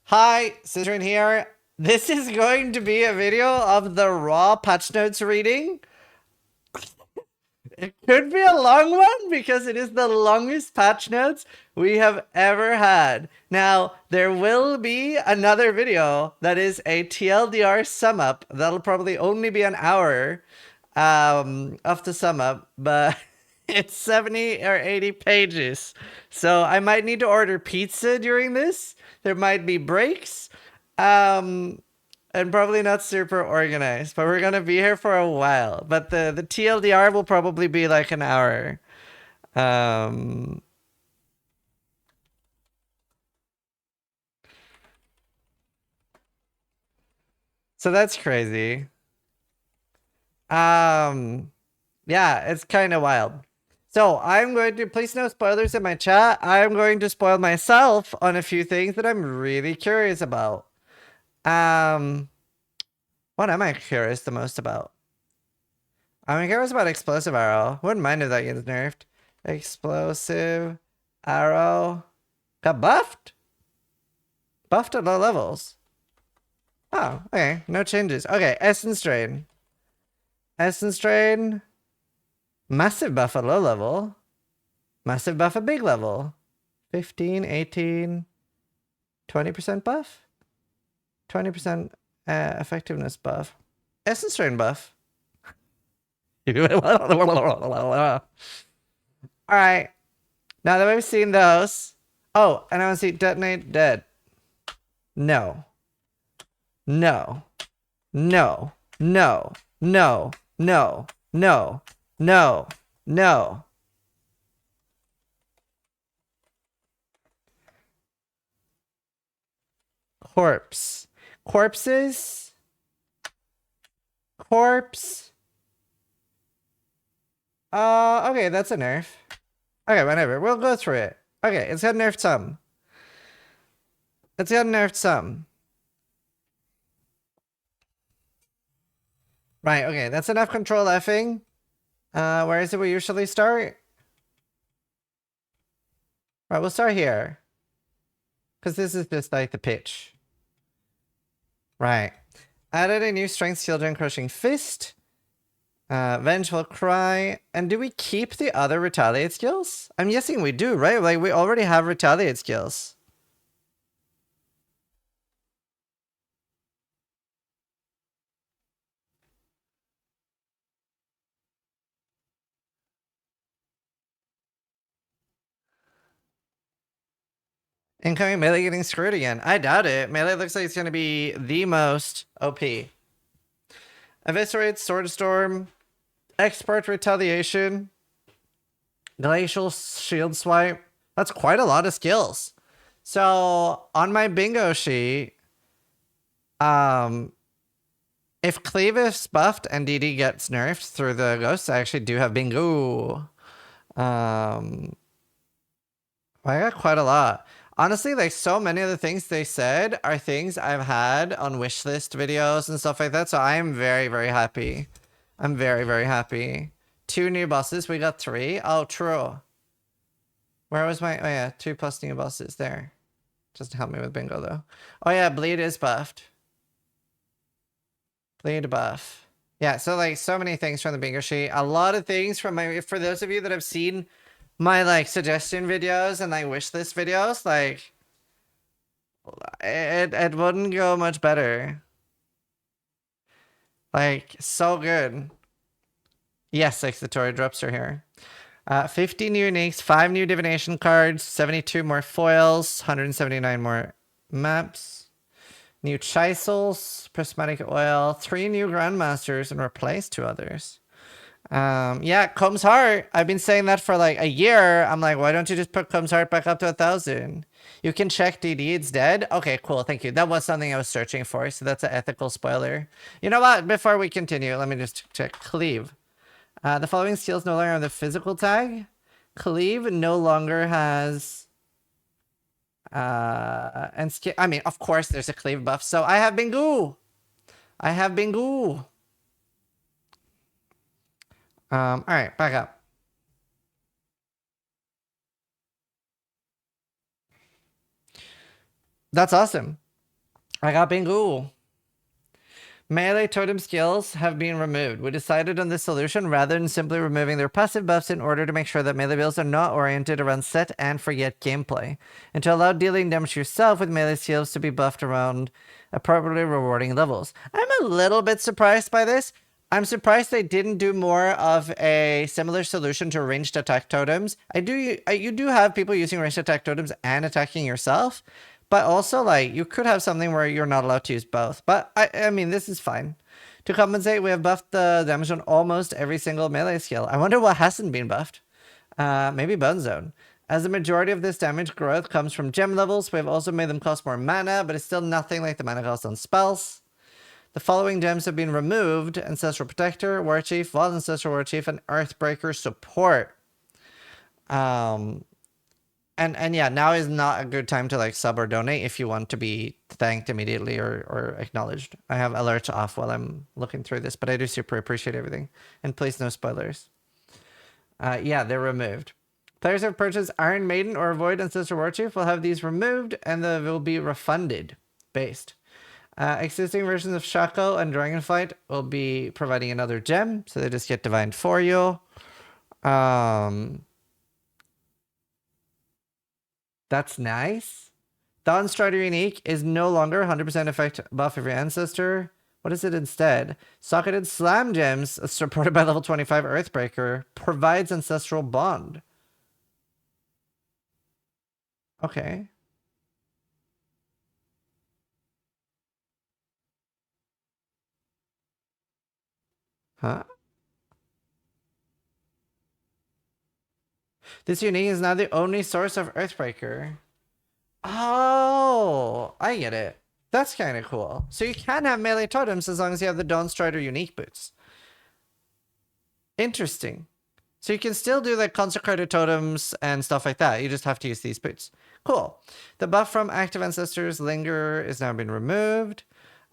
Hi, Zizaran here. This is going to be a video of the raw patch notes reading. It could be a long one because it is the longest patch notes we have ever had. Now, there will be another video that is a TLDR sum up. That'll probably only be an hour of the sum up, but it's 70 or 80 pages. So I might need to order pizza during this. There might be breaks. And probably not super organized, but we're gonna be here for a while. But the TLDR will probably be like an hour. Um, so that's crazy. Yeah, it's kind of wild. So I'm going to, please no spoilers in my chat. I'm going to spoil myself on a few things that I'm really curious about. Um, what am I curious the most about? I'm curious about explosive arrow. Wouldn't mind if that gets nerfed. Explosive arrow got buffed? Buffed at low levels. Oh, okay. No changes. Okay, Essence Drain. Essence Drain. Massive buff at low level. Massive buff at big level. 15, 18, 20% buff? 20% effectiveness buff. Essence Drain buff. Alright. Now that we've seen those. Oh, and I want to see detonate dead. No. No. No. No. No. No. No. No. No. Corpse. Corpses. Corpse. Okay, that's a nerf. Okay, whatever. We'll go through it. Okay, it's got nerfed some. It's got nerfed some. Right, okay, that's enough control Fing. Where is it we usually start? Right, we'll start here. Because this is just like the pitch. Right. Added a new strength shield and crushing fist. Vengeful cry. And do we keep the other retaliate skills? I'm guessing we do, right? Like we already have retaliate skills. Incoming melee getting screwed again. I doubt it. Melee looks like it's going to be the most OP. Eviscerate, Sword Storm, Expert Retaliation, Glacial Shield Swipe. That's quite a lot of skills. So on my bingo sheet, if Cleave is buffed and DD gets nerfed through the ghosts, I actually do have bingo. I got quite a lot. Honestly, like so many of the things they said are things I've had on wishlist videos and stuff like that. So I am very, very happy. I'm very, very happy. 2 new bosses. We got 3. Oh, true. Where was my... Oh, yeah. 2 plus new bosses there. Just to help me with bingo, though. Oh, yeah. Bleed is buffed. Bleed buff. Yeah, so, like, so many things from the bingo sheet. A lot of things from my... For those of you that have seen my, like, suggestion videos and, like, wishlist videos, like... It wouldn't go much better. Like, so good. Yes, exploratory drops are here. 50 new uniques, 5 new divination cards, 72 more foils, 179 more maps, new chisels, prismatic oil, 3 new grandmasters, and replace 2 others. Yeah, Combs Heart. I've been saying that for like a year. I'm like, why don't you just put Combs Heart back up to 1,000? You can check DD, it's dead. Okay, cool, thank you. That was something I was searching for, so that's an ethical spoiler. You know what? Before we continue, let me just check. Cleave. The following skills no longer have the physical tag. Cleave no longer has... I mean, of course, there's a cleave buff. So I have Bingu. I have Bingu. All right, back up. That's awesome. I got Bingo. Melee totem skills have been removed. We decided on this solution rather than simply removing their passive buffs in order to make sure that melee builds are not oriented around set and forget gameplay, and to allow dealing damage yourself with melee skills to be buffed around appropriately rewarding levels. I'm a little bit surprised by this. I'm surprised they didn't do more of a similar solution to ranged attack totems. You do have people using ranged attack totems and attacking yourself, but also, like, you could have something where you're not allowed to use both. But, I mean, this is fine. To compensate, we have buffed the damage on almost every single melee skill. I wonder what hasn't been buffed. Maybe Bone Zone. As the majority of this damage growth comes from gem levels, we have also made them cost more mana, but it's still nothing like the mana cost on spells. The following gems have been removed: Ancestral Protector, Warchief, Wild Ancestral Warchief, and Earthbreaker Support. And yeah, now is not a good time to like sub or donate if you want to be thanked immediately or acknowledged. I have alerts off while I'm looking through this, but I do super appreciate everything. And please, no spoilers. Yeah, they're removed. Players who have purchased Iron Maiden or Void Ancestral Warchief will have these removed, and they will be refunded based. Existing versions of Shaco and Dragonflight will be providing another gem, so they just get divined for you. That's nice. Dawn Strider Unique is no longer 100% effect buff of your ancestor. What is it instead? Socketed Slam Gems, supported by level 25 Earthbreaker, provides Ancestral Bond. Okay. Huh? This unique is now the only source of Earthbreaker. Oh, I get it. That's kind of cool. So you can have melee totems as long as you have the Dawn Strider unique boots. Interesting. So you can still do like consecrated totems and stuff like that. You just have to use these boots. Cool. The buff from active ancestors linger is now been removed.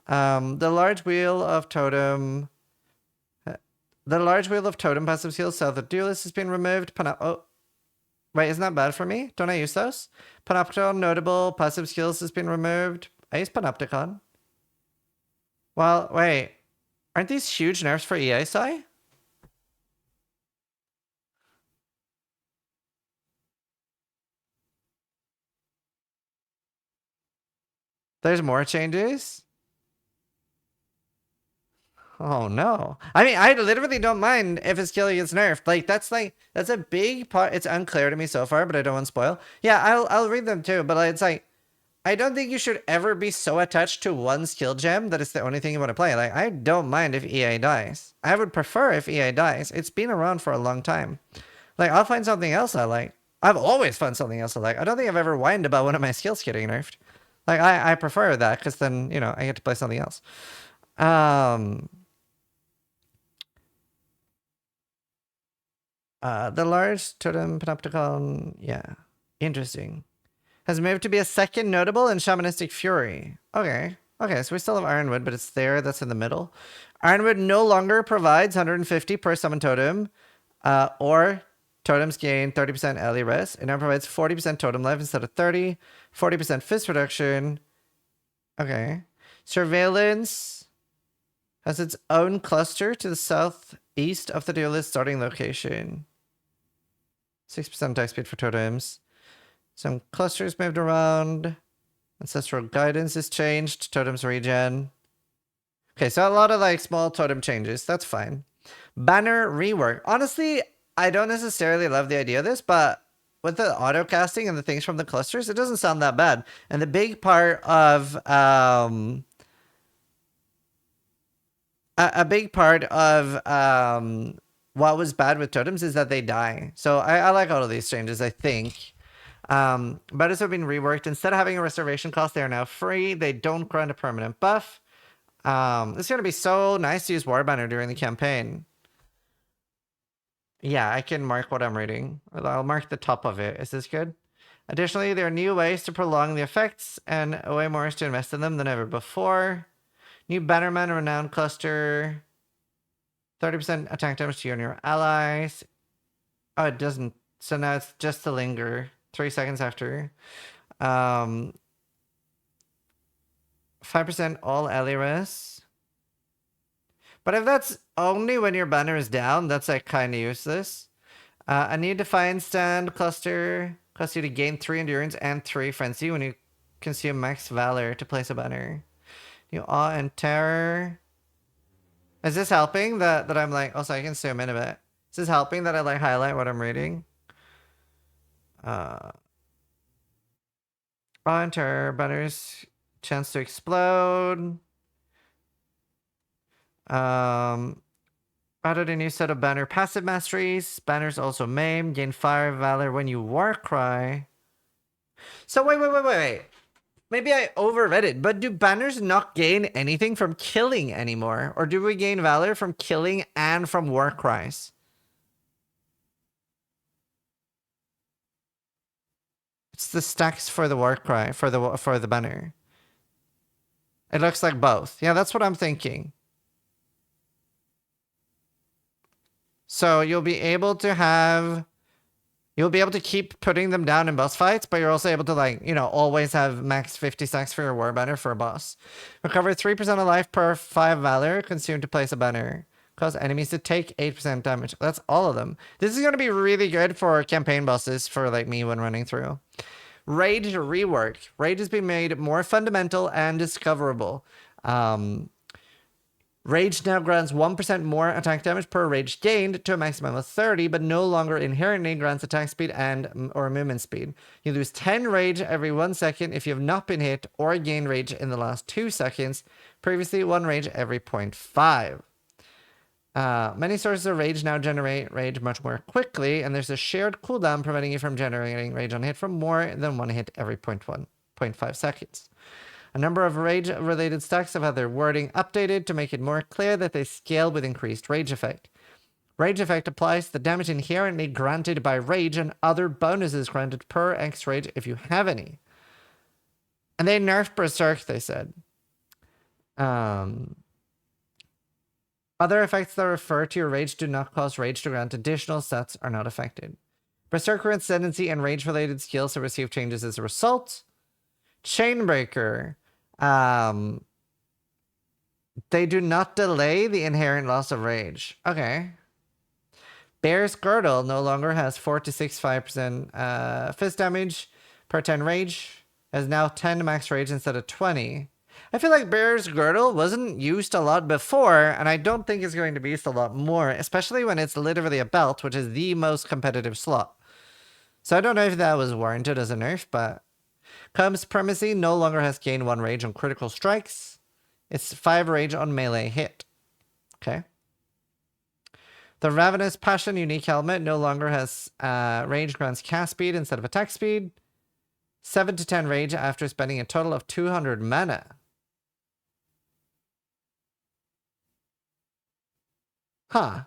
The large wheel of totem passive skills south of duelist has been removed. Oh, wait, isn't that bad for me? Don't I use those? Panopticon notable passive skills has been removed. I use Panopticon. Well, wait. Aren't these huge nerfs for ESI? There's more changes? Oh no. I mean, I literally don't mind if a skill gets nerfed. That's a big part. It's unclear to me so far, but I don't want to spoil. Yeah, I'll read them too, but it's like, I don't think you should ever be so attached to one skill gem that it's the only thing you want to play. Like, I don't mind if EA dies. I would prefer if EA dies. It's been around for a long time. Like, I'll find something else I like. I've always found something else I like. I don't think I've ever whined about one of my skills getting nerfed. Like, I prefer that because then, you know, I get to play something else. The large totem panopticon, yeah. Interesting. Has moved to be a second notable in Shamanistic Fury. Okay. Okay, so we still have Ironwood, but it's there. That's in the middle. Ironwood no longer provides 150 per summon totem, or totems gain 30% ally res. It now provides 40% totem life instead of 30, 40% fist reduction. Okay. Surveillance has its own cluster to the southeast of the duelist starting location. 6% attack speed for totems. Some clusters moved around. Ancestral guidance is changed. Totems regen. Okay, so a lot of like small totem changes. That's fine. Banner rework. Honestly, I don't necessarily love the idea of this, but with the auto casting and the things from the clusters, it doesn't sound that bad. And the big part of a big part of what was bad with totems is that they die. So I like all of these changes, I think. Butters have been reworked. Instead of having a restoration cost, they are now free. They don't grant a permanent buff. It's going to be so nice to use War Banner during the campaign. Yeah, I can mark what I'm reading. I'll mark the top of it. Is this good? Additionally, there are new ways to prolong the effects and way more to invest in them than ever before. New Bannerman Renowned Cluster. 30% attack damage to you and your allies. Oh, it doesn't. So now it's just to linger. 3 seconds after. 5% 5% all ally res. But if that's only when your banner is down, that's like kind of useless. A new Defiant stand cluster costs you to gain 3 endurance and 3 frenzy when you consume max valor to place a banner. New awe and terror. Is this helping that I'm like, also I can zoom in a bit. Is this helping that I like highlight what I'm reading? Awe and terror, banners, chance to explode. Added a new set of banner passive masteries. Banners also maim, gain fire valor when you war cry. So wait. Maybe I overread it, but do banners not gain anything from killing anymore? Or do we gain valor from killing and from war cries? It's the stacks for the war cry, for the banner. It looks like both. Yeah, that's what I'm thinking. So you'll be able to keep putting them down in boss fights, but you're also able to, like, you know, always have max 50 stacks for your war banner for a boss. Recover 3% of life per 5 valor consumed to place a banner. Cause enemies to take 8% damage. That's all of them. This is going to be really good for campaign bosses for, like, me when running through. Rage rework. Rage has been made more fundamental and discoverable. Rage now grants 1% more attack damage per rage gained to a maximum of 30, but no longer inherently grants attack speed or movement speed. You lose 10 rage every 1 second if you have not been hit or gained rage in the last 2 seconds. Previously, 1 rage every 0.5. Many sources of rage now generate rage much more quickly, and there's a shared cooldown preventing you from generating rage on hit from more than 1 hit every 0.5 seconds. A number of rage-related stacks have had their wording updated to make it more clear that they scale with increased rage effect. Rage effect applies to the damage inherently granted by rage and other bonuses granted per X rage if you have any. And they nerfed Berserk, they said. Other effects that refer to your rage do not cause rage to grant additional stats are not affected. Berserker Ascendancy and rage-related skills have received changes as a result. Chainbreaker. They do not delay the inherent loss of rage. Okay. Bear's Girdle no longer has 4 to 5% fist damage per 10 rage. Has now 10 max rage instead of 20. I feel like Bear's Girdle wasn't used a lot before, and I don't think it's going to be used a lot more, especially when it's literally a belt, which is the most competitive slot. So I don't know if that was warranted as a nerf, but... Cub's Primacy no longer has gained 1 rage on critical strikes. It's 5 rage on melee hit. Okay. The Ravenous Passion unique helmet no longer has rage grants cast speed instead of attack speed. 7 to 10 rage after spending a total of 200 mana. Huh.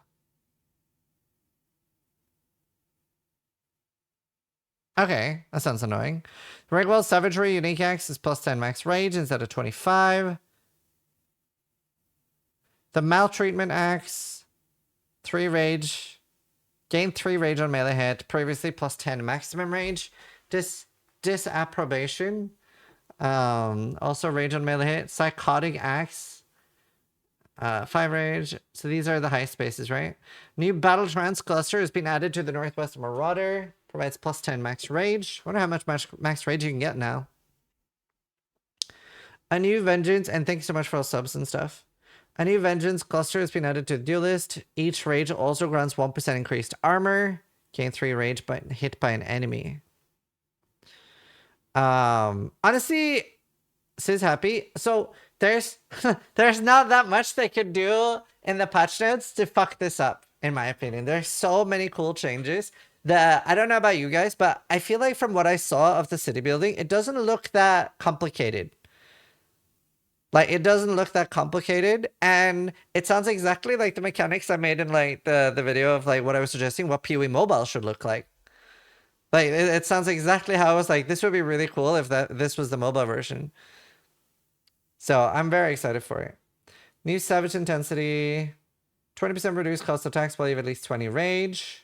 Okay, that sounds annoying. Rigwell Savagery unique axe is plus 10 max rage instead of 25. The Maltreatment axe, 3 rage. Gain 3 rage on melee hit. Previously plus 10 maximum rage. Disapprobation. Also rage on melee hit. Psychotic axe. 5 rage. So these are the high spaces, right? New Battle Trance cluster has been added to the Northwest Marauder. Provides plus 10 max rage. Wonder how much max rage you can get now. A new Vengeance, and thanks so much for all subs and stuff. A new Vengeance cluster has been added to the duelist. Each rage also grants 1% increased armor. Gain 3 rage by hit by an enemy. Honestly, Sis happy. So there's not that much they could do in the patch notes to fuck this up, in my opinion. There's so many cool changes. I don't know about you guys, but I feel like from what I saw of the city building, it doesn't look that complicated. Like, it doesn't look that complicated, and it sounds exactly like the mechanics I made in, like, the video of, like, what I was suggesting, what PoE Mobile should look like. Like, it sounds exactly how I was like, this would be really cool if this was the mobile version. So, I'm very excited for it. New Savage Intensity. 20% reduced cost attacks while you have at least 20 rage.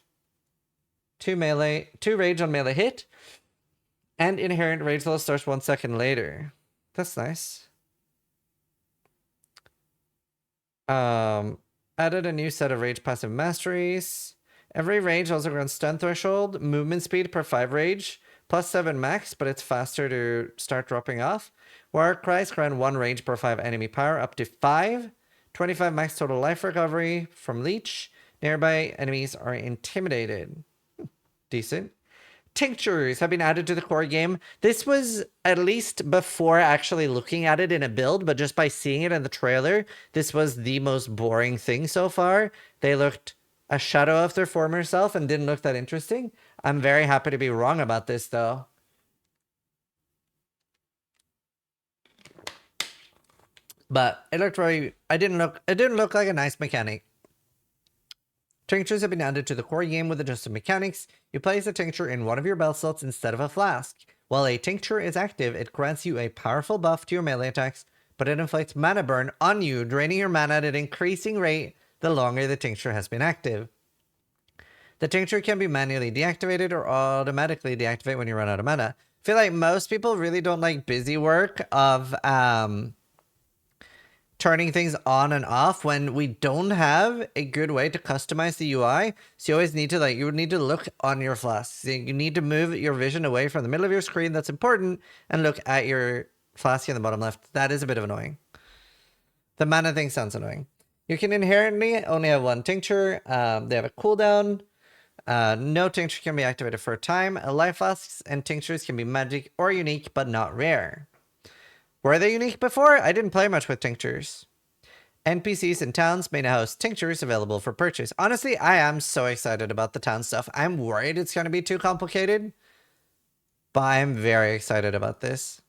2 rage on melee hit. And inherent rage level starts 1 second later. That's nice. Added a new set of rage passive masteries. Every rage also grants stun threshold, movement speed per 5 rage, plus 7 max, but it's faster to start dropping off. War cries grant 1 rage per 5 enemy power up to 5. 25 max total life recovery from leech. Nearby enemies are intimidated. Decent. Tinctures have been added to the core game. This was, at least before actually looking at it in a build, but just by seeing it in the trailer, this was the most boring thing so far. They looked a shadow of their former self and didn't look that interesting. I'm very happy to be wrong about this, though. But it looked very... It didn't look like a nice mechanic. Tinctures have been added to the core game with adjusted mechanics. You place a tincture in one of your belt slots instead of a flask. While a tincture is active, it grants you a powerful buff to your melee attacks, but it inflicts mana burn on you, draining your mana at an increasing rate the longer the tincture has been active. The tincture can be manually deactivated or automatically deactivate when you run out of mana. I feel like most people really don't like busy work of turning things on and off when we don't have a good way to customize the UI. So you always need to you would need to look on your flasks. You need to move your vision away from the middle of your screen. That's important. And look at your flask in the bottom left. That is a bit of annoying. The mana thing sounds annoying. You can inherently only have one tincture. They have a cooldown. No tincture can be activated for a time. Life flasks and tinctures can be magic or unique, but not rare. Were they unique before? I didn't play much with tinctures. NPCs in towns may now host tinctures available for purchase. Honestly, I am so excited about the town stuff. I'm worried it's going to be too complicated, but I'm very excited about this.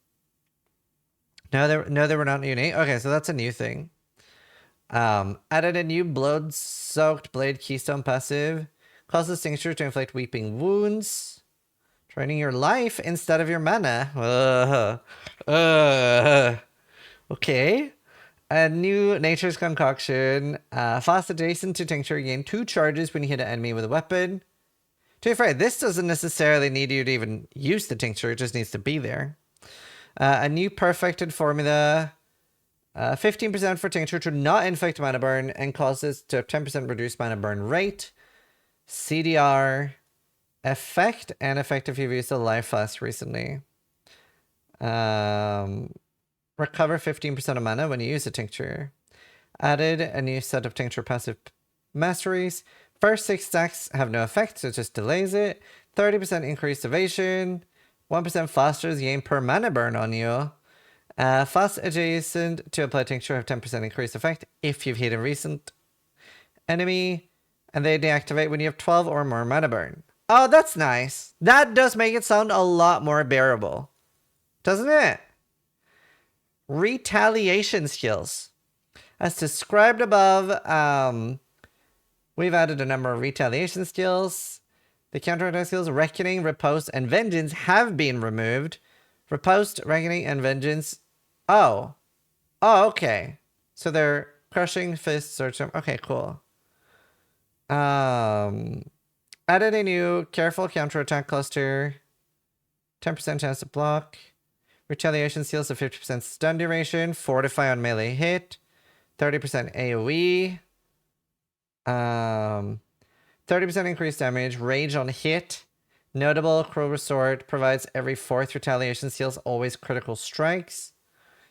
No, they were not unique. Okay, so that's a new thing. Added a new blood-soaked blade keystone passive. Causes tincture to inflict weeping wounds. Draining your life instead of your mana. Okay. A new Nature's Concoction. Fast adjacent to Tincture, gain 2 charges when you hit an enemy with a weapon. To be fair, this doesn't necessarily need you to even use the Tincture. It just needs to be there. A new perfected formula. 15% for Tincture to not inflict mana burn and causes to 10% reduced mana burn rate. CDR. Effect and effect if you've used a life flask recently. Recover 15% of mana when you use a tincture. Added a new set of tincture passive masteries. First 6 stacks have no effect, so it just delays it. 30% increased evasion. 1% faster gain per mana burn on you. Fast adjacent to apply tincture have 10% increased effect if you've hit a recent enemy. And they deactivate when you have 12 or more mana burn. Oh, that's nice. That does make it sound a lot more bearable. Doesn't it? Retaliation skills. As described above, we've added a number of retaliation skills. The counterattack skills Reckoning, Riposte, and Vengeance have been removed. Riposte, Reckoning, and Vengeance. Oh. Oh, okay. So they're Crushing, Fist, Search. Okay, cool. Added a new Careful counterattack cluster. 10% chance to block. Retaliation seals a 50% stun duration. Fortify on melee hit. 30% AoE. 30% increased damage. Rage on hit. Notable Crow Resort provides every 4th retaliation seals always critical strikes.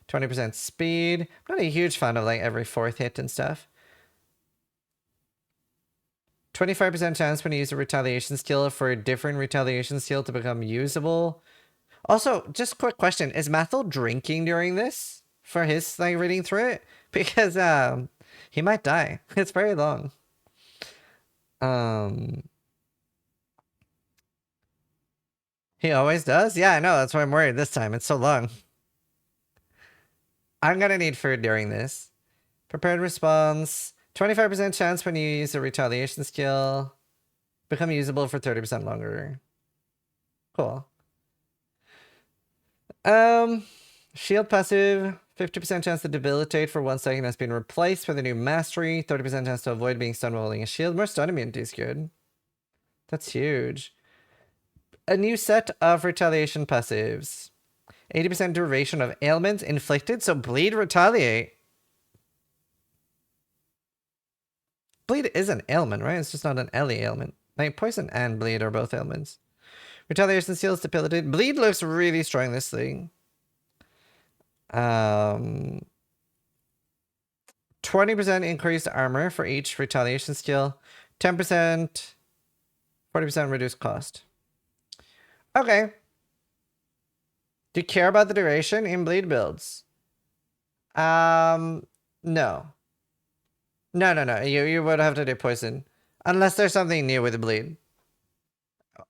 20% speed. I'm not a huge fan of every 4th hit and stuff. 25% chance when you use a retaliation skill for a different retaliation skill to become usable. Also, just a quick question. Is Mathil drinking during this for his reading through it? Because he might die. It's very long. He always does? Yeah, I know. That's why I'm worried this time. It's so long. I'm gonna need food during this. Prepared response. 25% chance when you use a retaliation skill. Become usable for 30% longer. Cool. Shield passive. 50% chance to debilitate for 1 second has been replaced with a new mastery. 30% chance to avoid being stunned while holding a shield. More stun immunity is good. That's huge. A new set of retaliation passives. 80% duration of ailments inflicted, so bleed retaliate. bleed is an ailment, right? It's just not an Ellie ailment. Like, poison and bleed are both ailments. Retaliation seals debilitate. Bleed looks really strong, this thing. 20% increased armor for each retaliation skill. 10%, 40% reduced cost. Okay. Do you care about the duration in bleed builds? No. No. You would have to do poison. Unless there's something new with the bleed.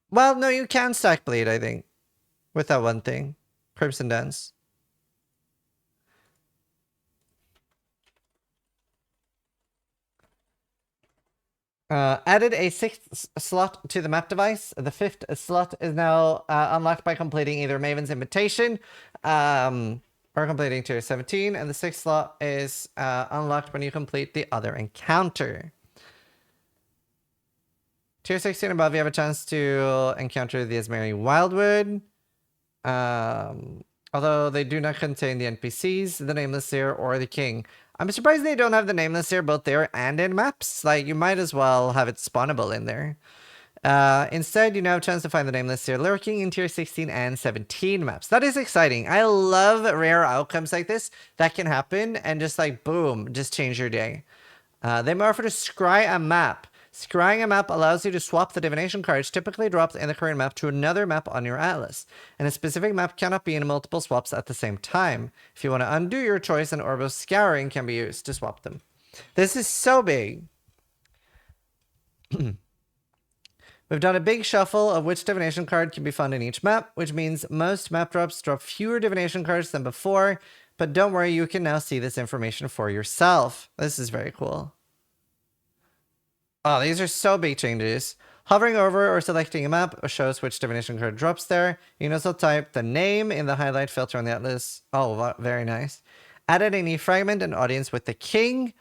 Well, no, you can stack bleed, I think. With that one thing. Crimson Dance. Added a 6th slot to the map device. The 5th slot is now unlocked by completing either Maven's Invitation or completing Tier 17. And the 6th slot is unlocked when you complete the other encounter. Tier 16 above, you have a chance to encounter the Esmeri Wildwood. Although they do not contain the NPCs, the Nameless Seer, or the King. I'm surprised they don't have the Nameless Seer both there and in maps. Like, you might as well have it spawnable in there. Instead, you now have a chance to find the Nameless Seer lurking in Tier 16 and 17 maps. That is exciting. I love rare outcomes like this that can happen and just like, boom, just change your day. They may offer to scry a map. Scrying a map allows you to swap the divination cards typically dropped in the current map to another map on your atlas, and a specific map cannot be in multiple swaps at the same time. If you want to undo your choice, an orb of scouring can be used to swap them. This is so big. We've done a big shuffle of which divination card can be found in each map, which means most map drops drop fewer divination cards than before, but don't worry, you can now see this information for yourself. This is very cool. Oh, these are so big changes. Hovering over or selecting a map shows which divination card drops there. You can also type the name in the highlight filter on the atlas. Oh, very nice. Added a new fragment and audience with the king.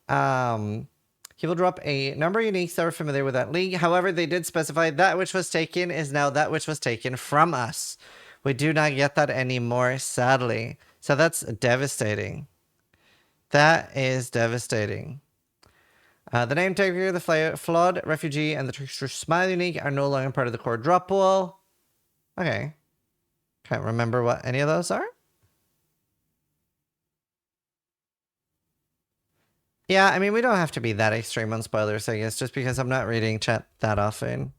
He will drop a number of uniques that are familiar with that league. However, they did specify that which was taken is now that which was taken from us. We do not get that anymore, sadly. So that's devastating. That is devastating. The name taker, the flawed refugee, and the trickster smile unique are no longer part of the core drop pool. Okay. Can't remember what any of those are. Yeah, I mean, we don't have to be that extreme on spoilers, I guess, just because I'm not reading chat that often.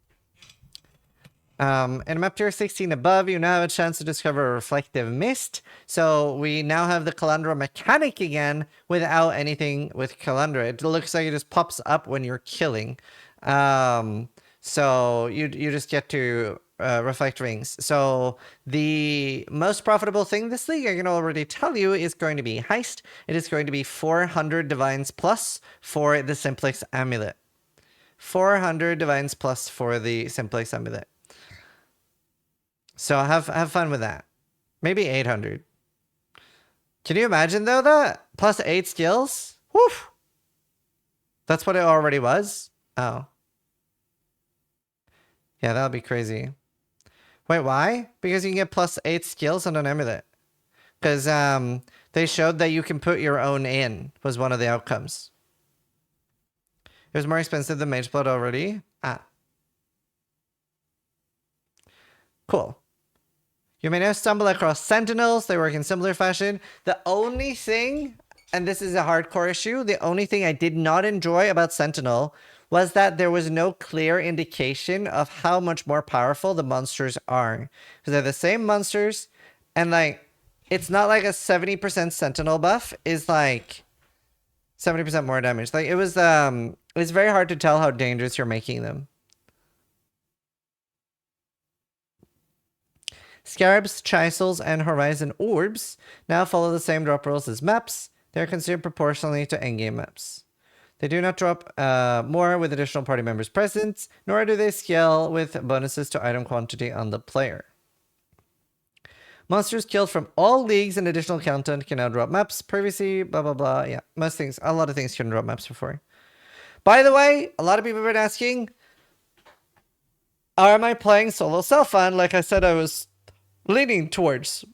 And map tier 16 above, you now have a chance to discover a reflective mist. So we now have the Calandra mechanic again without anything with Calandra. It looks like it just pops up when you're killing. So you just get to reflect rings. So the most profitable thing this league, I can already tell you, is going to be Heist. It is going to be 400 Divines plus for the Simplex Amulet. 400 Divines plus for the Simplex Amulet. So have fun with that. Maybe 800. Can you imagine though that? Plus 8 skills? Whew. That's what it already was? Oh. Yeah, that would be crazy. Wait, why? Because you can get plus 8 skills on an amulet. Because they showed that you can put your own in, was one of the outcomes. It was more expensive than Mage Blood already. Ah. Cool. You may now stumble across Sentinels. They work in similar fashion. The only thing, and this is a hardcore issue, the only thing I did not enjoy about Sentinel was that there was no clear indication of how much more powerful the monsters are. Because they're the same monsters, and like, it's not like a 70% Sentinel buff is like 70% more damage. Like, it was very hard to tell how dangerous you're making them. Scarabs, Chisels, and Horizon Orbs now follow the same drop rules as maps. They are considered proportionally to endgame maps. They do not drop more with additional party members present, nor do they scale with bonuses to item quantity on the player. Monsters killed from all leagues and additional content can now drop maps. Previously, blah, blah, blah. Yeah, most things, a lot of things couldn't drop maps before. By the way, a lot of people have been asking, am I playing solo self-fun? Like I said, I was leaning towards.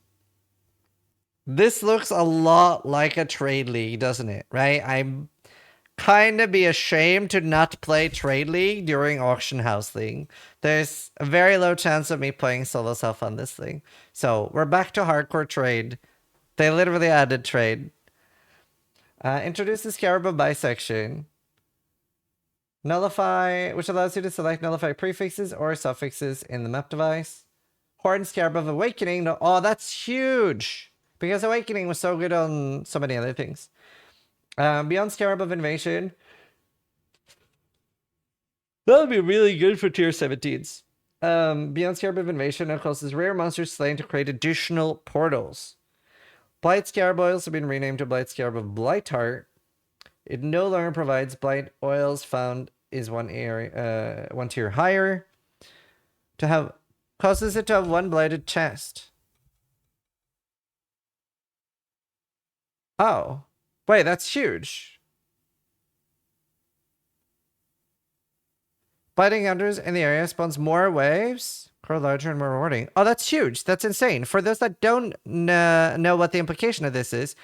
This looks a lot like a trade league, doesn't it? Right? kind of be ashamed to not play Trade League during Auction House League. There's a very low chance of me playing solo self on this thing. So we're back to hardcore trade. They literally added trade. Introduce the Scarab of Bisection. Nullify, which allows you to select nullify prefixes or suffixes in the map device. Horn Scarab of Awakening. No, oh, that's huge! Because Awakening was so good on so many other things. Beyond Scarab of Invasion. That would be really good for tier 17s. Beyond Scarab of Invasion now causes rare monsters slain to create additional portals. Blight Scarab Oils have been renamed to Blight Scarab of Blightheart. It no longer provides blight oils found is one tier higher. Causes it to have one blighted chest. Oh. Wait, that's huge. Blighting hunters in the area spawns more waves. Grow larger and more rewarding. Oh, that's huge. That's insane. For those that don't know what the implication of this is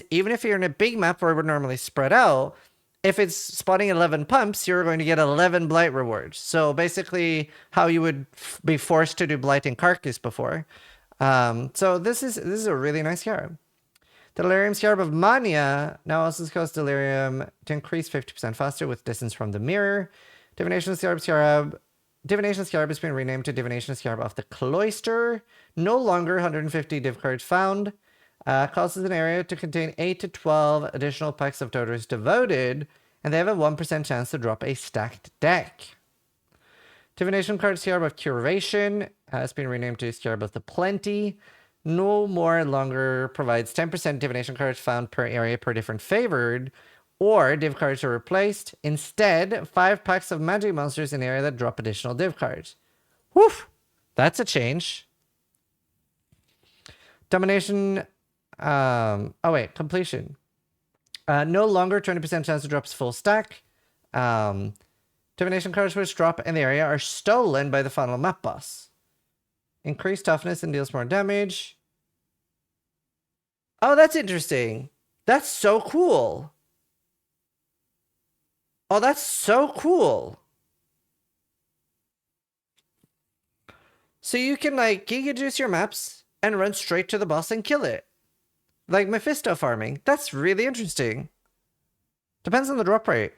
even if you're in a big map where we're normally spread out, if it's spawning 11 pumps, you're going to get 11 blight rewards. So basically how you would be forced to do blighting carcass before. So this is a really nice scarab. The Delirium Scarab of Mania now also causes Delirium to increase 50% faster with distance from the mirror. Divination Scarab has been renamed to Divination Scarab of the Cloister. No longer 150 div cards found. Causes an area to contain 8 to 12 additional packs of totems devoted, and they have a 1% chance to drop a stacked deck. Divination card Scarab of Curation has been renamed to Scarab of the Plenty. No more longer provides 10% divination cards found per area per different favored, or div cards are replaced. Instead, 5 packs of magic monsters in area that drop additional div cards. Woof! That's a change. Domination. Completion. No longer 20% chance to drop full stack. Divination cards which drop in the area are stolen by the final map boss. Increased toughness and deals more damage. Oh, that's interesting. That's so cool. Oh, that's so cool. So you can, like, Giga Juice your maps and run straight to the boss and kill it. Like Mephisto farming. That's really interesting. Depends on the drop rate.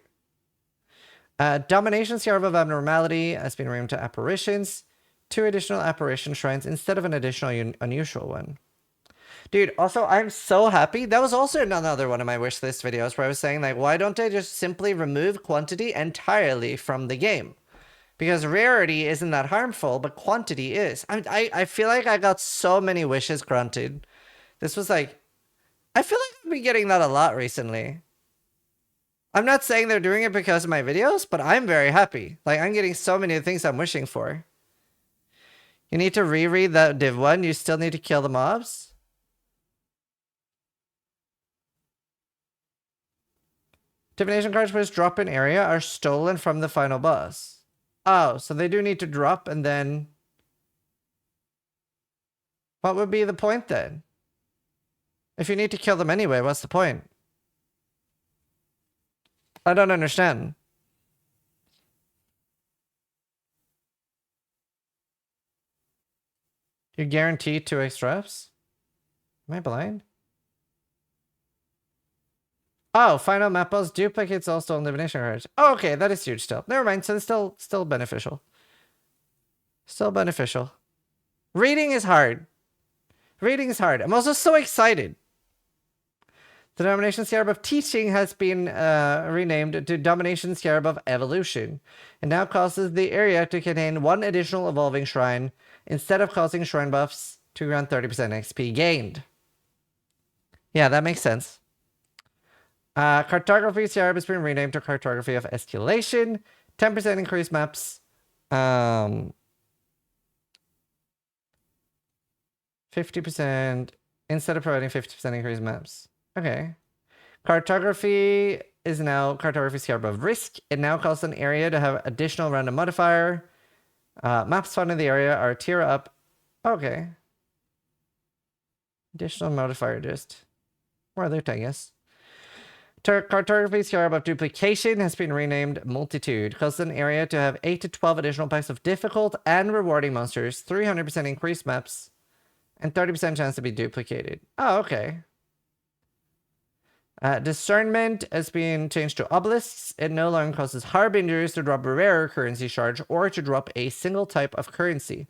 Domination Scarab of Abnormality has been renamed to Apparitions. 2 additional apparition shrines instead of an additional unusual one. Dude, also, I'm so happy. That was also another one of my wish list videos where I was saying, like, why don't I just simply remove quantity entirely from the game? Because rarity isn't that harmful, but quantity is. I feel like I got so many wishes granted. This was like... I feel like I've been getting that a lot recently. I'm not saying they're doing it because of my videos, but I'm very happy. Like, I'm getting so many things I'm wishing for. You need to reread that Div 1. You still need to kill the mobs. Divination cards which drop in area are stolen from the final boss. Oh, so they do need to drop and then... What would be the point then? If you need to kill them anyway, what's the point? I don't understand. You guarantee 2 extra reps? Am I blind? Oh, final map boss duplicates all stolen divination cards. Oh, okay, that is huge still. Never mind, so it's still beneficial. Still beneficial. Reading is hard. Reading is hard. I'm also so excited. The Domination Scarab of Teaching has been renamed to Domination Scarab of Evolution. It now causes the area to contain 1 additional evolving shrine instead of causing shrine buffs to grant 30% XP gained. Yeah, that makes sense. Cartography Scarab has been renamed to Cartography of Escalation. 10% increased maps. 50% instead of providing 50% increased maps. Okay. Cartography is now Cartography Scarab of Risk. It now calls an area to have additional random modifier. Maps found in the area are tier up. Okay. Additional modifier just. Or loot, I guess. Cartography Scarab of Duplication has been renamed Multitude. Causes an area to have 8 to 12 additional packs of difficult and rewarding monsters, 300% increased maps, and 30% chance to be duplicated. Oh, okay. Discernment has been changed to Obelisks. It no longer causes Harbingers to drop a rare currency shard or to drop a single type of currency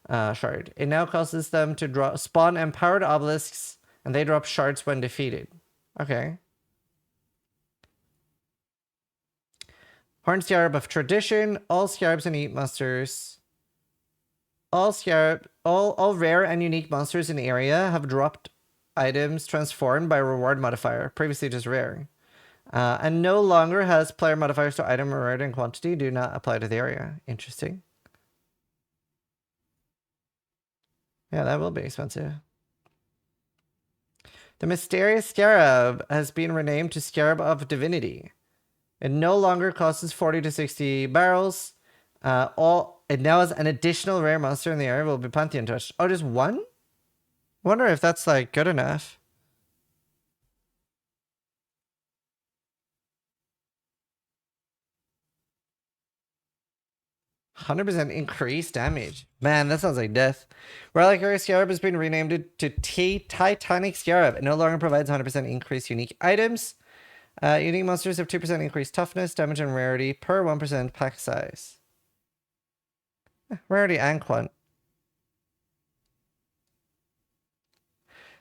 shard. It now causes them to spawn empowered obelisks, and they drop shards when defeated. Okay. Horned Scarab of Tradition. All scarabs and elite monsters. All rare and unique monsters in the area have dropped items transformed by reward modifier, previously just rare. And no longer has player modifiers to item rarity and quantity do not apply to the area. Interesting. Yeah, that will be expensive. The Mysterious Scarab has been renamed to Scarab of Divinity. It no longer costs 40 to 60 barrels. It now has an additional rare monster in the area will be Pantheon touched. Oh, just one? Wonder if that's like good enough. %100% increased damage. Man, that sounds like death. Reliquary Scarab has been renamed to Titanic Scarab. It no longer provides 100% increased unique items. Unique monsters have 2% increased toughness, damage, and rarity per 1% pack size. Rarity and quant.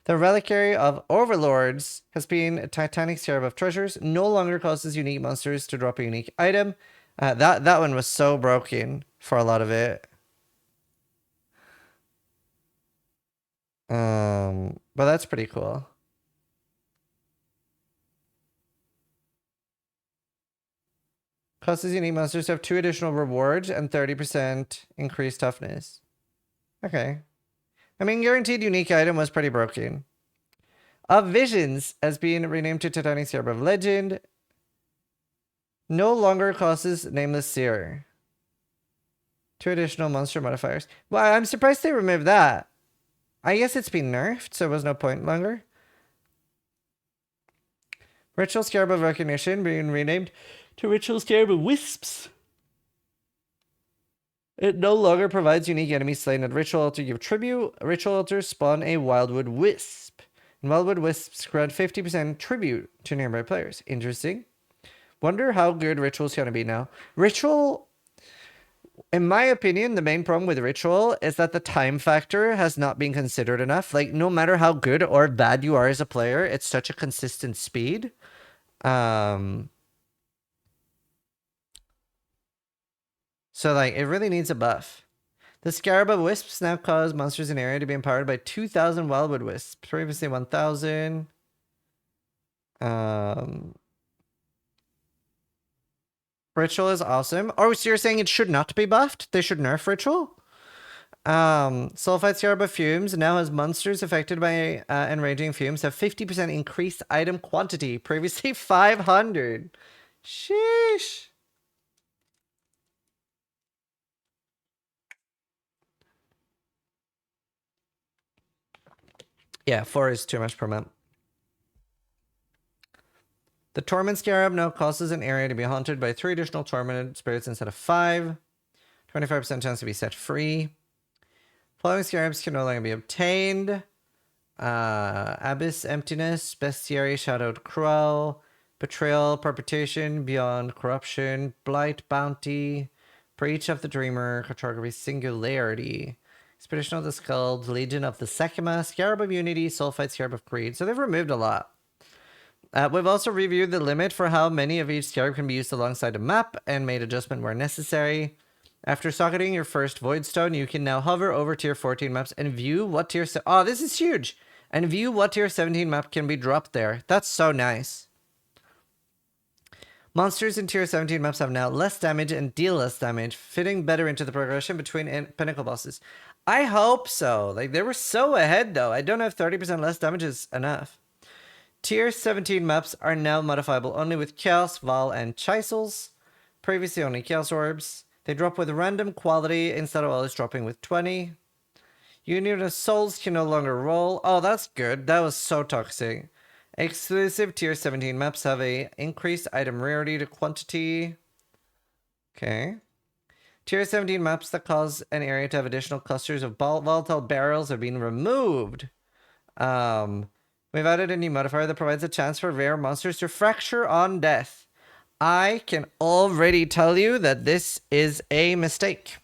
The Reliquary of Overlords has been Titanic Scarab of Treasures. No longer causes unique monsters to drop a unique item. That one was so broken for a lot of it. But that's pretty cool. Causes unique monsters to have 2 additional rewards and 30% increased toughness. Okay. I mean, guaranteed unique item was pretty broken. Of Visions has been renamed to Titanic Scarab of Legend. No longer causes Nameless Seer. 2 additional monster modifiers. Well, I'm surprised they removed that. I guess it's been nerfed, so there was no point longer. Ritual Scarab of Recognition being renamed to Ritual Scarab of Wisps. It no longer provides unique enemies slain at Ritual Altar give tribute. Ritual Altars spawn a Wildwood Wisp. And Wildwood Wisps grant 50% tribute to nearby players. Interesting. Wonder how good Ritual's gonna be now. Ritual, in my opinion, the main problem with Ritual is that the time factor has not been considered enough. Like, no matter how good or bad you are as a player, it's such a consistent speed. So, like, it really needs a buff. The Scarab of Wisps now cause monsters in area to be empowered by 2,000 Wildwood Wisps. Previously 1,000. Ritual is awesome. Oh, so you're saying it should not be buffed? They should nerf Ritual? Sulfite Scarab of Fumes now has monsters affected by enraging fumes have 50% increased item quantity. Previously 500. Sheesh. Yeah, 4 is too much per month. The Torment Scarab now causes an area to be haunted by 3 additional tormented spirits instead of 5. 25% chance to be set free. Following Scarabs can no longer be obtained. Abyss Emptiness, Bestiary Shadowed Crow, Betrayal, Perpetuation, Beyond Corruption, Blight Bounty, Breach of the Dreamer, Cartography Singularity, Expedition of the Skull, Legion of the Sekima, Scarab of Unity, Sulfite Scarab of Greed. So they've removed a lot. We've also reviewed the limit for how many of each scarab can be used alongside a map and made adjustment where necessary. After socketing your first Voidstone, you can now hover over tier 14 maps and view what tier... Oh, this is huge! And view what tier 17 map can be dropped there. That's so nice. Monsters in tier 17 maps have now less damage and deal less damage, fitting better into the progression between pinnacle bosses. I hope so. Like, they were so ahead, though. I don't know if 30% less damage is enough. Tier 17 maps are now modifiable only with Chaos, Val, and Chisels. Previously only Chaos Orbs. They drop with random quality instead of always dropping with 20. Union of Souls can no longer roll. Oh, that's good. That was so toxic. Exclusive tier 17 maps have a increased item rarity to quantity. Okay. Tier 17 maps that cause an area to have additional clusters of volatile barrels have been removed. We've added a new modifier that provides a chance for rare monsters to fracture on death. I can already tell you that this is a mistake.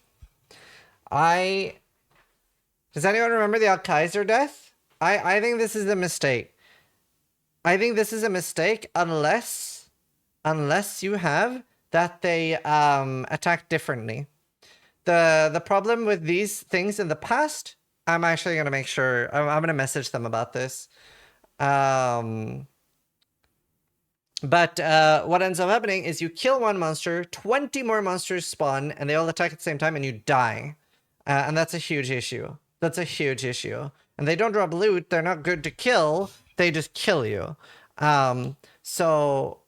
Does anyone remember the Al-Kaiser death? I think this is a mistake. I think this is a mistake unless you have that they attack differently. The problem with these things in the past, I'm actually gonna make sure I'm gonna message them about this. But what ends up happening is you kill one monster, 20 more monsters spawn, and they all attack at the same time, and you die. And that's a huge issue. That's a huge issue. And they don't drop loot. They're not good to kill. They just kill you. So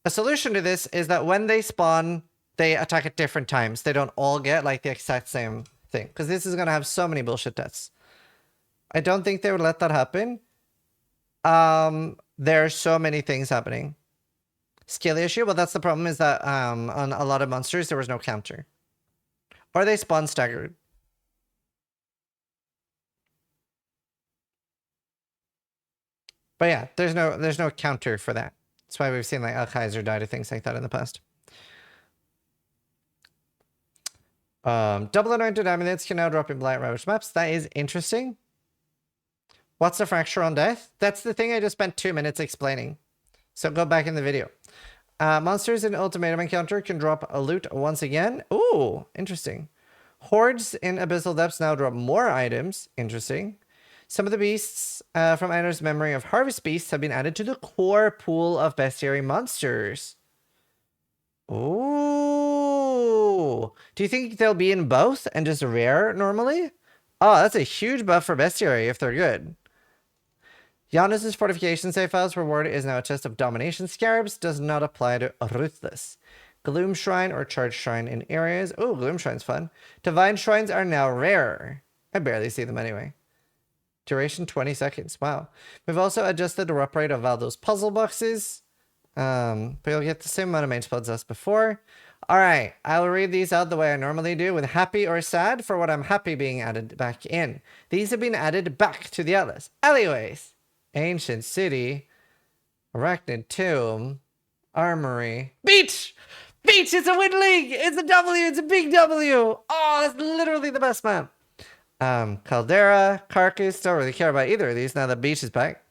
a solution to this is that when they spawn, they attack at different times. They don't all get like the exact same thing. Because this is going to have so many bullshit deaths. I don't think they would let that happen. There are so many things happening. Skill issue? Well, that's the problem is that on a lot of monsters, there was no counter. Or they spawn staggered. But yeah, there's no counter for that. That's why we've seen like Al-Kaiser die to things like that in the past. Double anointed amulets can now drop in Blight Ravage maps. That is interesting. What's the fracture on death? That's the thing I just spent 2 minutes explaining. So go back in the video. Monsters in Ultimatum encounter can drop a loot once again. Ooh, interesting. Hordes in Abyssal Depths now drop more items. Interesting. Some of the beasts from Einor's Memory of Harvest Beasts have been added to the core pool of bestiary monsters. Ooh. Do you think they'll be in both and just rare normally? Oh, that's a huge buff for bestiary if they're good. Giannis's Fortification save files reward is now a chest of Domination Scarabs. Does not apply to Ruthless. Gloom Shrine or Charge Shrine in areas. Oh, Gloom Shrine's fun. Divine Shrines are now rare. I barely see them anyway. Duration 20 seconds. Wow. We've also adjusted the drop rate of Valdo's puzzle boxes. But you'll get the same amount of main spells as before. Alright, I'll read these out the way I normally do with happy or sad for what I'm happy being added back in. These have been added back to the Atlas. Alleyways. Ancient City. Arachnid Tomb. Armory. Beach! Beach! It's a win league! It's a W! It's a big W! Oh, that's literally the best map. Caldera, Carcass, don't really care about either of these now that Beach is back.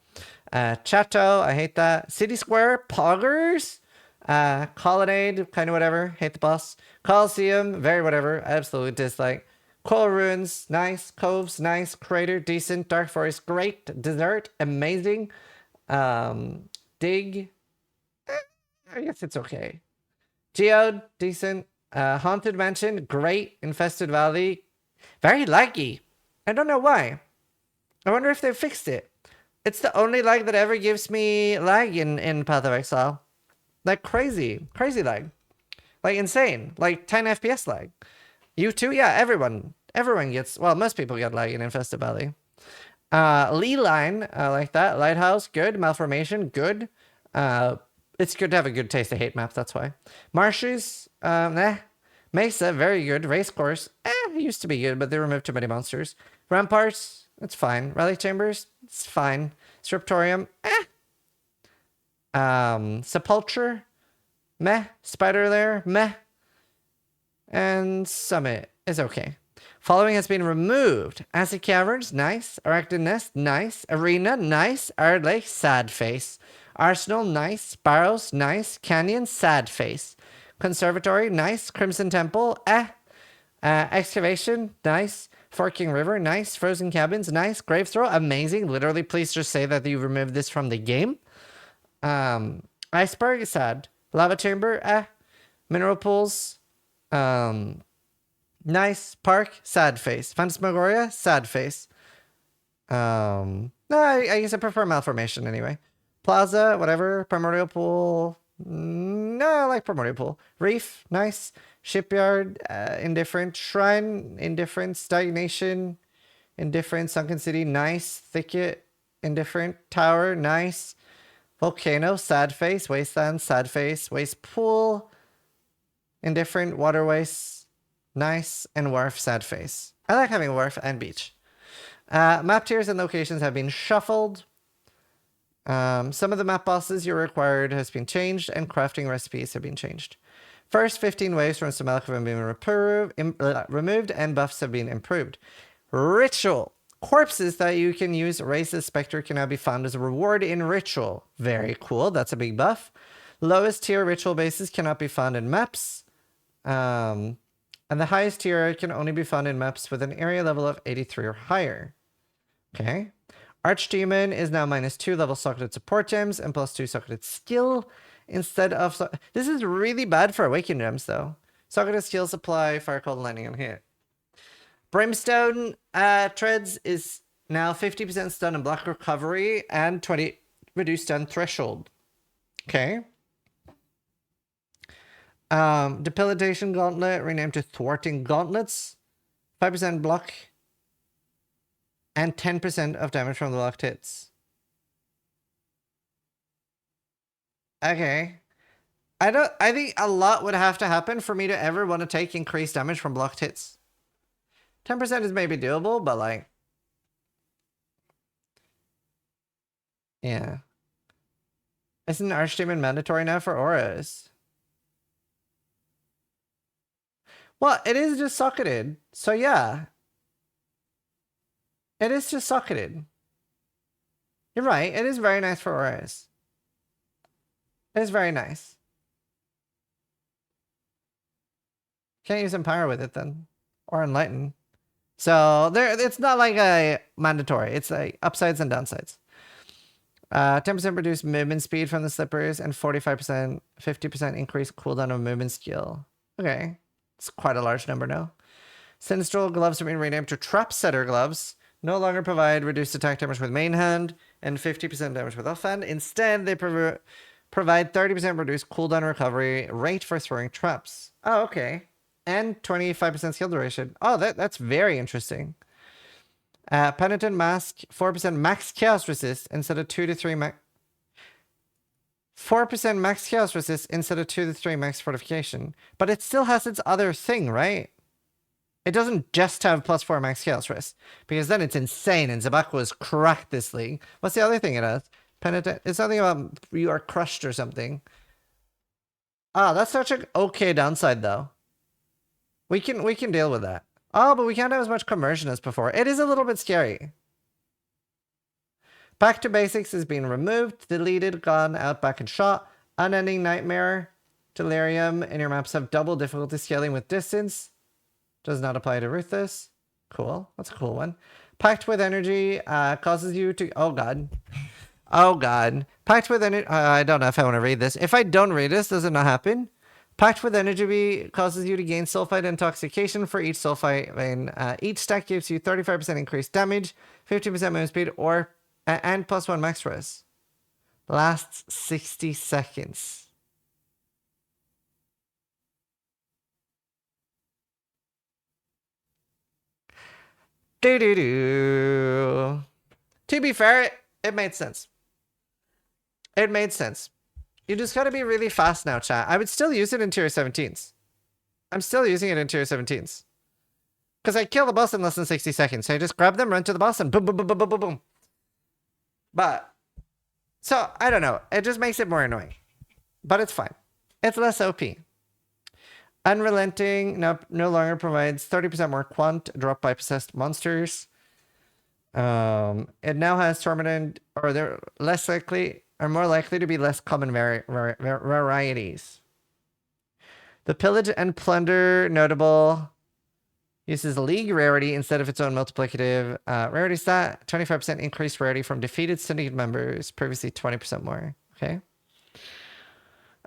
Chateau, I hate that. City Square, Poggers. Colonnade, kind of whatever. Hate the boss. Coliseum, very whatever. Absolutely dislike. Coral Ruins, nice. Coves, nice. Crater, decent. Dark Forest, great. Desert, amazing. Dig, I guess it's okay. Geode, decent. Haunted Mansion, great. Infested Valley, very laggy. I don't know why. I wonder if they fixed it. It's the only lag that ever gives me lag in Path of Exile. Like crazy. Crazy lag. Like insane. Like 10 FPS lag. You too? Yeah, everyone. Everyone gets... Well, most people get lag in Infested Valley. Lee Line, I like that. Lighthouse, good. Malformation, good. It's good to have a good taste of hate map, that's why. Marshes, nah. Mesa, very good. Racecourse, it used to be good, but they removed too many monsters. Ramparts, it's fine. Relic Chambers, it's fine. Scriptorium, Sepulture, meh. Spider Lair, meh. And Summit is okay. Following has been removed. Acid Caverns, nice. Arachnid Nest, nice. Arena, nice. Arid Lake, sad face. Arsenal, nice. Barrows, nice. Canyon, sad face. Conservatory, nice. Crimson Temple, Excavation, nice. Forking River, nice. Frozen Cabins, nice. Grave Throw, amazing. Literally, please just say that you removed this from the game. Iceberg, sad. Lava Chamber, Mineral Pools, nice. Park, sad face. Phantasmagoria, sad face. No, I guess I prefer Malformation anyway. Plaza, whatever. Primordial Pool. No, I like Primordial Pool. Reef, nice. Shipyard, indifferent. Shrine, indifferent. Stagnation, indifferent. Sunken City, nice. Thicket, indifferent. Tower, nice. Volcano, sad face, wasteland, sad face, waste pool, indifferent, water waste, nice, and wharf, sad face. I like having wharf and beach. Map tiers and locations have been shuffled. Some of the map bosses you're required has been changed, and crafting recipes have been changed. First 15 waves from Samelk have been removed, and buffs have been improved. Ritual. Corpses that you can use raise the spectre can now be found as a reward in ritual. Very cool. That's a big buff. Lowest tier ritual bases cannot be found in maps. And the highest tier can only be found in maps with an area level of 83 or higher. Okay. Archdemon is now -2 level socketed support gems and +2 socketed skill instead of... This is really bad for awakened gems though. Socketed skill supply, fire cold, lightning, and hit. Brimstone treads is now 50% stun and block recovery and 20 reduced stun threshold. Okay. Debilitation gauntlet renamed to thwarting gauntlets. 5% block and 10% of damage from the locked hits. Okay. I think a lot would have to happen for me to ever want to take increased damage from blocked hits. 10% is maybe doable, but like... Yeah. Isn't Archdemon mandatory now for auras? Well, it is just socketed. So yeah. It is just socketed. You're right. It is very nice for auras. It is very nice. Can't use Empower with it then. Or Enlighten. So there, it's not like a mandatory. It's like upsides and downsides. 10% reduced movement speed from the slippers and 45%, 50% increased cooldown of movement skill. Okay. It's quite a large number now. Sinistral gloves have been renamed to Trap Setter gloves. No longer provide reduced attack damage with main hand and 50% damage with offhand. Instead, they provide 30% reduced cooldown recovery rate for throwing traps. Oh, okay. And 25% skill duration. Oh, that's very interesting. Penitent Mask, 4% max chaos resist instead of 2 to 3 max... 4% max chaos resist instead of 2 to 3 max fortification. But it still has its other thing, right? It doesn't just have +4 max chaos resist. Because then it's insane and Zabaku's cracked this league. What's the other thing it has? Penitent... It's something about you are crushed or something. Ah, that's such an okay downside though. We can deal with that. Oh, but we can't have as much conversion as before. It is a little bit scary. Back to basics is being removed, deleted, gone, out, back, and shot. Unending Nightmare, Delirium, and your maps have double difficulty scaling with distance. Does not apply to Ruthless. Cool. That's a cool one. Pact with Energy causes you to... Oh, God. Oh, God. Pact with Energy... I don't know if I want to read this. If I don't read this, does it not happen? Pact with Energy causes you to gain Sulfite Intoxication for each Sulfite. And each stack gives you 35% increased damage, 50% movement speed, or and +1 max res. Lasts 60 seconds. To be fair, it made sense. It made sense. You just gotta be really fast now, chat. I would still use it in tier 17s. I'm still using it in tier 17s. Because I kill the boss in less than 60 seconds. So I just grab them, run to the boss, and boom, boom, boom, boom, boom, boom, boom. But, so, I don't know. It just makes it more annoying. But it's fine. It's less OP. Unrelenting no longer provides 30% more quant dropped by possessed monsters. It now has tormented, or they're less likely... are more likely to be less common varieties. The Pillage and Plunder notable uses League rarity instead of its own multiplicative rarity stat. 25% increased rarity from defeated syndicate members, previously 20% more. Okay.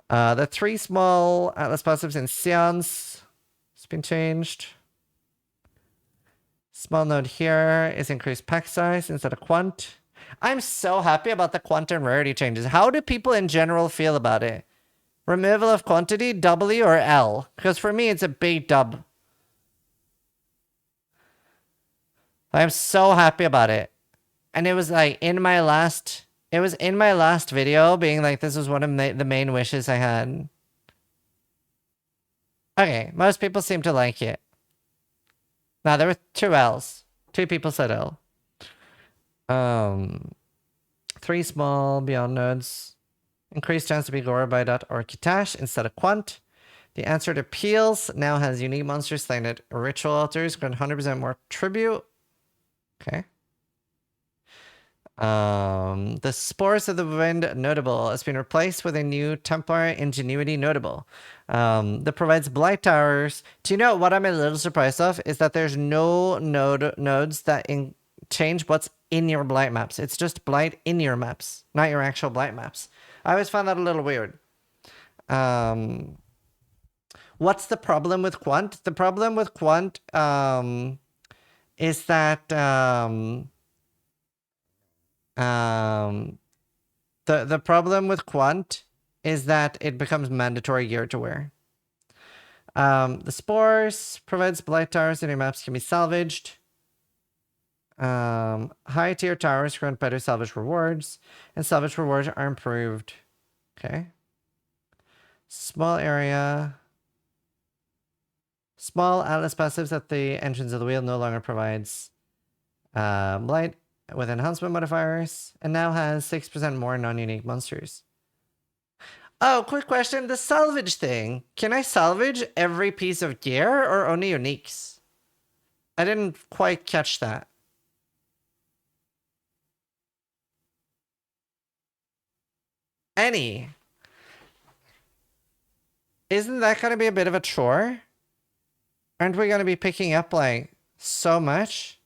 The 3 small Atlas positives in Seance has been changed. Small note here is increased pack size instead of quant. I'm so happy about the quantum rarity changes. How do people in general feel about it? Removal of quantity, W or L? Because for me, it's a big dub. I'm so happy about it. And it was like in my last It was in my last video, being like, this was one of the main wishes I had. Okay, most people seem to like it. Now, there were 2 L's. 2 people said L. 3 small beyond nodes. Increased chance to be Gora by dot or Kitash instead of Quant. The answered appeals now has unique monsters slain at ritual altars, grant 100% more tribute. Okay. The Spores of the Wind notable has been replaced with a new Templar Ingenuity notable that provides blight towers. Do you know what I'm a little surprised of is that there's no nodes that change what's in your blight maps. It's just blight in your maps, not your actual blight maps. I always found that a little weird. What's the problem with Quant? The problem with Quant is that the problem with Quant is that it becomes mandatory gear to wear. The Spores provides blight towers in your maps can be salvaged. High tier towers grant better salvage rewards, and salvage rewards are improved. Okay. Small area. Small Atlas passives at the entrance of the wheel no longer provides blight with enhancement modifiers, and now has 6% more non-unique monsters. Oh, quick question. The salvage thing. Can I salvage every piece of gear or only uniques? I didn't quite catch that. Any. Isn't that going to be a bit of a chore? Aren't we going to be picking up, like, so much?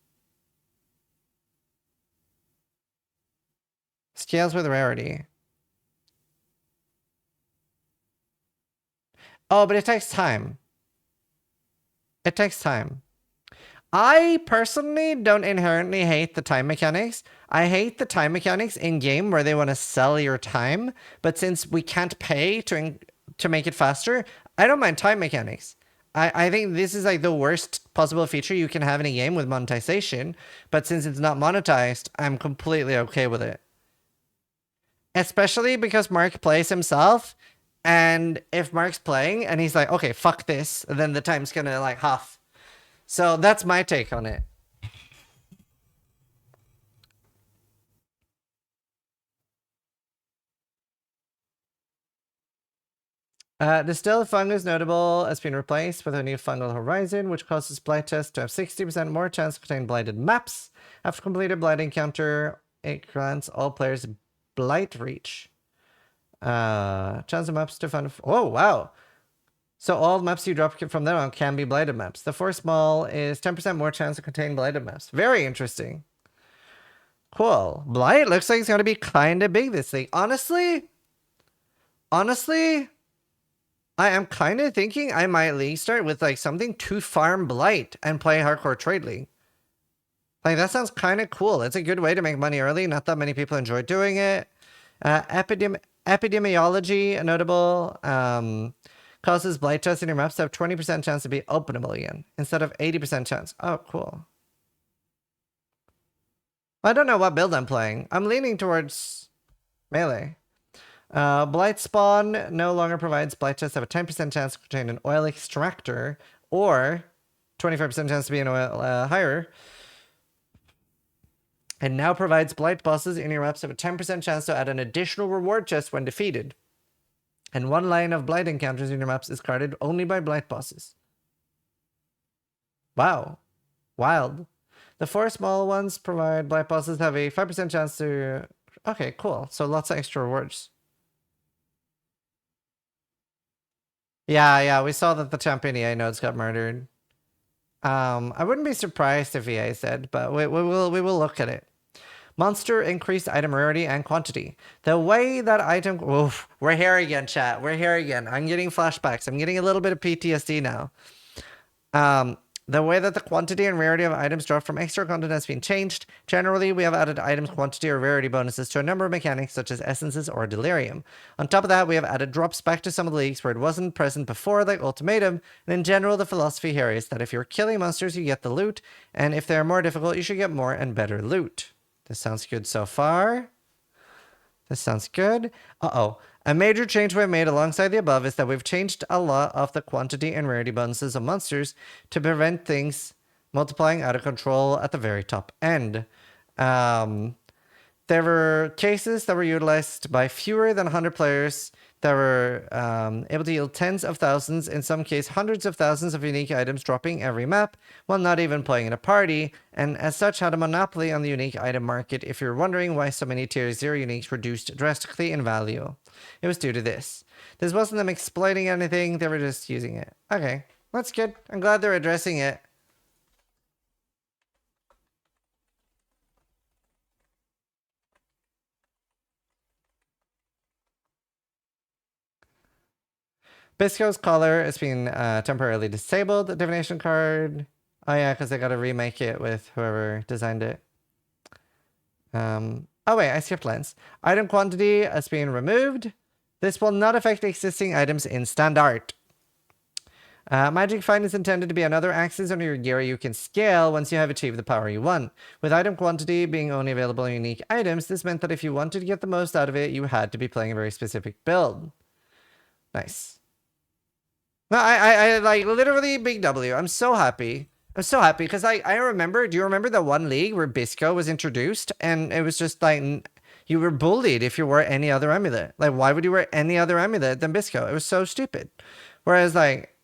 Scales with rarity. Oh, but it takes time. It takes time. I personally don't inherently hate the time mechanics. I hate the time mechanics in-game where they want to sell your time, but since we can't pay to make it faster, I don't mind time mechanics. I think this is like the worst possible feature you can have in a game with monetization, but since it's not monetized, I'm completely okay with it. Especially because Mark plays himself, and if Mark's playing and he's like, okay, fuck this, then the time's gonna like half. So that's my take on it. Distilled fungus notable has been replaced with a new fungal horizon, which causes blight tests to have 60% more chance to contain blighted maps. After completed blight encounter, it grants all players blight reach. Chance of maps to find. Oh wow! So all maps you drop from then on can be blighted maps. The 4 small is 10% more chance to contain blighted maps. Very interesting. Cool. Blight looks like it's gonna be kind of big this thing. Honestly, I am kind of thinking I might league start with like something to farm blight and play hardcore trade league. Like that sounds kind of cool. It's a good way to make money early. Not that many people enjoy doing it. Epidemiology notable. Causes blight tests in your maps to have 20% chance to be openable again instead of 80% chance. Oh, cool. I don't know what build I'm playing. I'm leaning towards melee. Blight Spawn no longer provides blight tests that have a 10% chance to contain an oil extractor or 25% chance to be an oil higher. And now provides blight bosses in your maps that have a 10% chance to add an additional reward chest when defeated. And 1 line of blight encounters in your maps is guarded only by blight bosses. Wow. Wild. The 4 small ones provide blight bosses have a 5% chance to... Okay, cool. So lots of extra rewards. Yeah, we saw that the champion EA nodes got murdered. I wouldn't be surprised if EA said, but we will look at it. Monster increased item rarity and quantity. The way that item... Oof, we're here again, chat. We're here again. I'm getting flashbacks. I'm getting a little bit of PTSD now. The way that the quantity and rarity of items dropped from extra content has been changed. Generally, we have added items quantity or rarity bonuses to a number of mechanics such as essences or delirium. On top of that, we have added drops back to some of the leagues where it wasn't present before, like ultimatum. And in general, the philosophy here is that if you're killing monsters, you get the loot, and if they're more difficult, you should get more and better loot. This sounds good so far. This sounds good. Uh-oh. A major change we've made alongside the above is that we've changed a lot of the quantity and rarity bonuses of monsters to prevent things multiplying out of control at the very top end. There were cases that were utilized by fewer than 100 players that were able to yield tens of thousands, in some cases hundreds of thousands of unique items dropping every map while not even playing in a party, and as such had a monopoly on the unique item market. If you're wondering why so many tier 0 uniques reduced drastically in value, it was due to this. This wasn't them explaining anything, they were just using it. Okay, that's good. I'm glad they're addressing it. Bisco's collar is being temporarily disabled. The divination card. Oh yeah, because they got to remake it with whoever designed it. Oh wait, I skipped lens. Item quantity is being removed. This will not affect existing items in standard. Magic Find is intended to be another axis on your gear you can scale once you have achieved the power you want. With item quantity being only available in unique items, this meant that if you wanted to get the most out of it, you had to be playing a very specific build. Nice. No, I like literally big W. I'm so happy. I'm so happy because I remember. Do you remember the one league where Bisco was introduced and it was just like you were bullied if you wore any other amulet? Like, why would you wear any other amulet than Bisco? It was so stupid. Whereas like,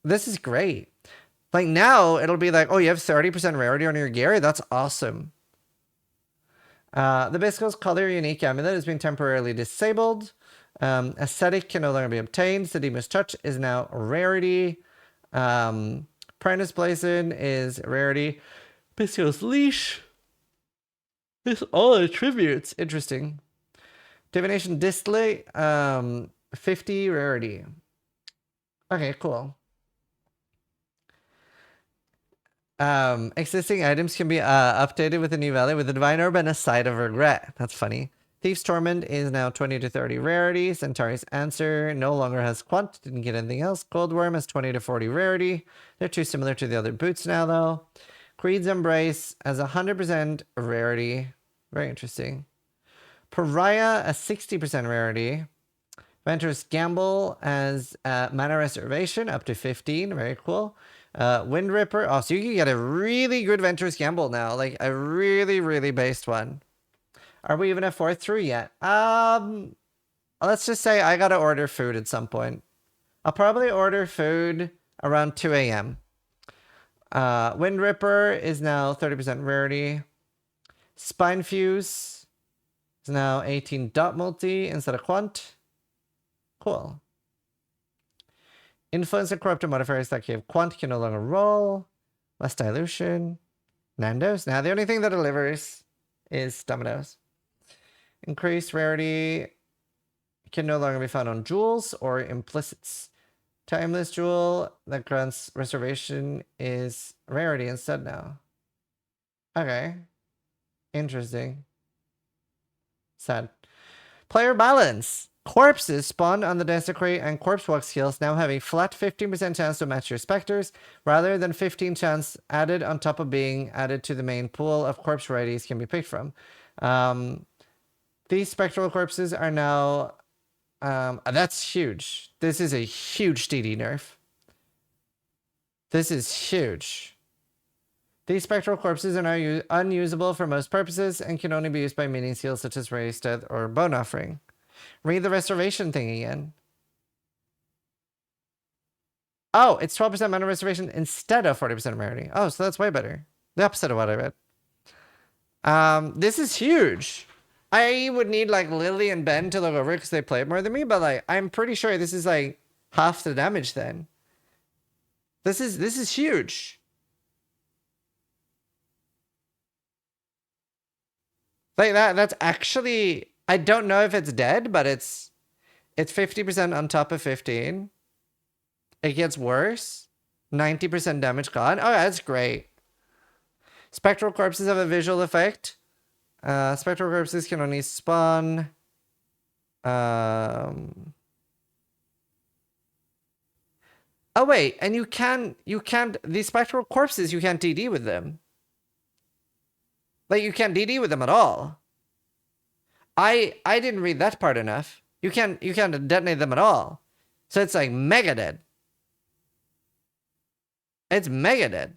this is great. Like now it'll be like, oh, you have 30% rarity on your gear. That's awesome. The Bisco's color unique amulet has been temporarily disabled. Aesthetic can no longer be obtained. Sedima's Touch is now a rarity. Prentice Blazon is a rarity. Bisco's Leash is all attributes. Interesting. Divination Display, 50 rarity. Okay, cool. Existing items can be updated with a new value with a Divine Orb and a Side of Regret. That's funny. Thief's Torment is now 20 to 30 rarity. Centauri's Answer no longer has quant. Didn't get anything else. Cold Worm has 20 to 40 rarity. They're too similar to the other boots now, though. Creed's Embrace has 100% rarity. Very interesting. Pariah, a 60% rarity. Venturous Gamble has mana reservation up to 15. Very cool. Wind Ripper. Oh, so you can get a really good Venturous Gamble now. Like a really, really based one. Are we even at 4th through yet? Let's just say I gotta order food at some point. I'll probably order food around 2 a.m. Wind Ripper is now 30% rarity. Spine Fuse is now 18 dot multi instead of quant. Cool. Influence and corrupted modifiers that give quant can no longer roll. Less dilution. Nando's. Now the only thing that delivers is Domino's. Increased rarity can no longer be found on jewels or implicits. Timeless jewel that grants reservation is rarity instead now. Okay. Interesting. Sad. Player balance. Corpses spawned on the Desecrate and Corpse Walk skills now have a flat 15% chance to match your specters, rather than 15 chance added on top of being added to the main pool of corpse varieties can be picked from. These spectral corpses are now... that's huge. This is a huge DD nerf. This is huge. These spectral corpses are now unusable for most purposes and can only be used by meaning seals such as Raised Death or Bone Offering. Read the restoration thing again. Oh, it's 12% mana restoration instead of 40% rarity. Oh, so that's way better. The opposite of what I read. This is huge. I would need like Lily and Ben to look over because they play it more than me, but like I'm pretty sure this is like half the damage then. This is huge. Like that's actually, I don't know if it's dead, but it's 50% on top of 15. It gets worse. 90% damage gone. Oh, that's great. Spectral corpses have a visual effect. Spectral corpses can only spawn. Oh wait, and you can't, these spectral corpses, you can't DD with them. Like, you can't DD with them at all. I didn't read that part enough. You can't detonate them at all. So it's like mega dead. It's mega dead.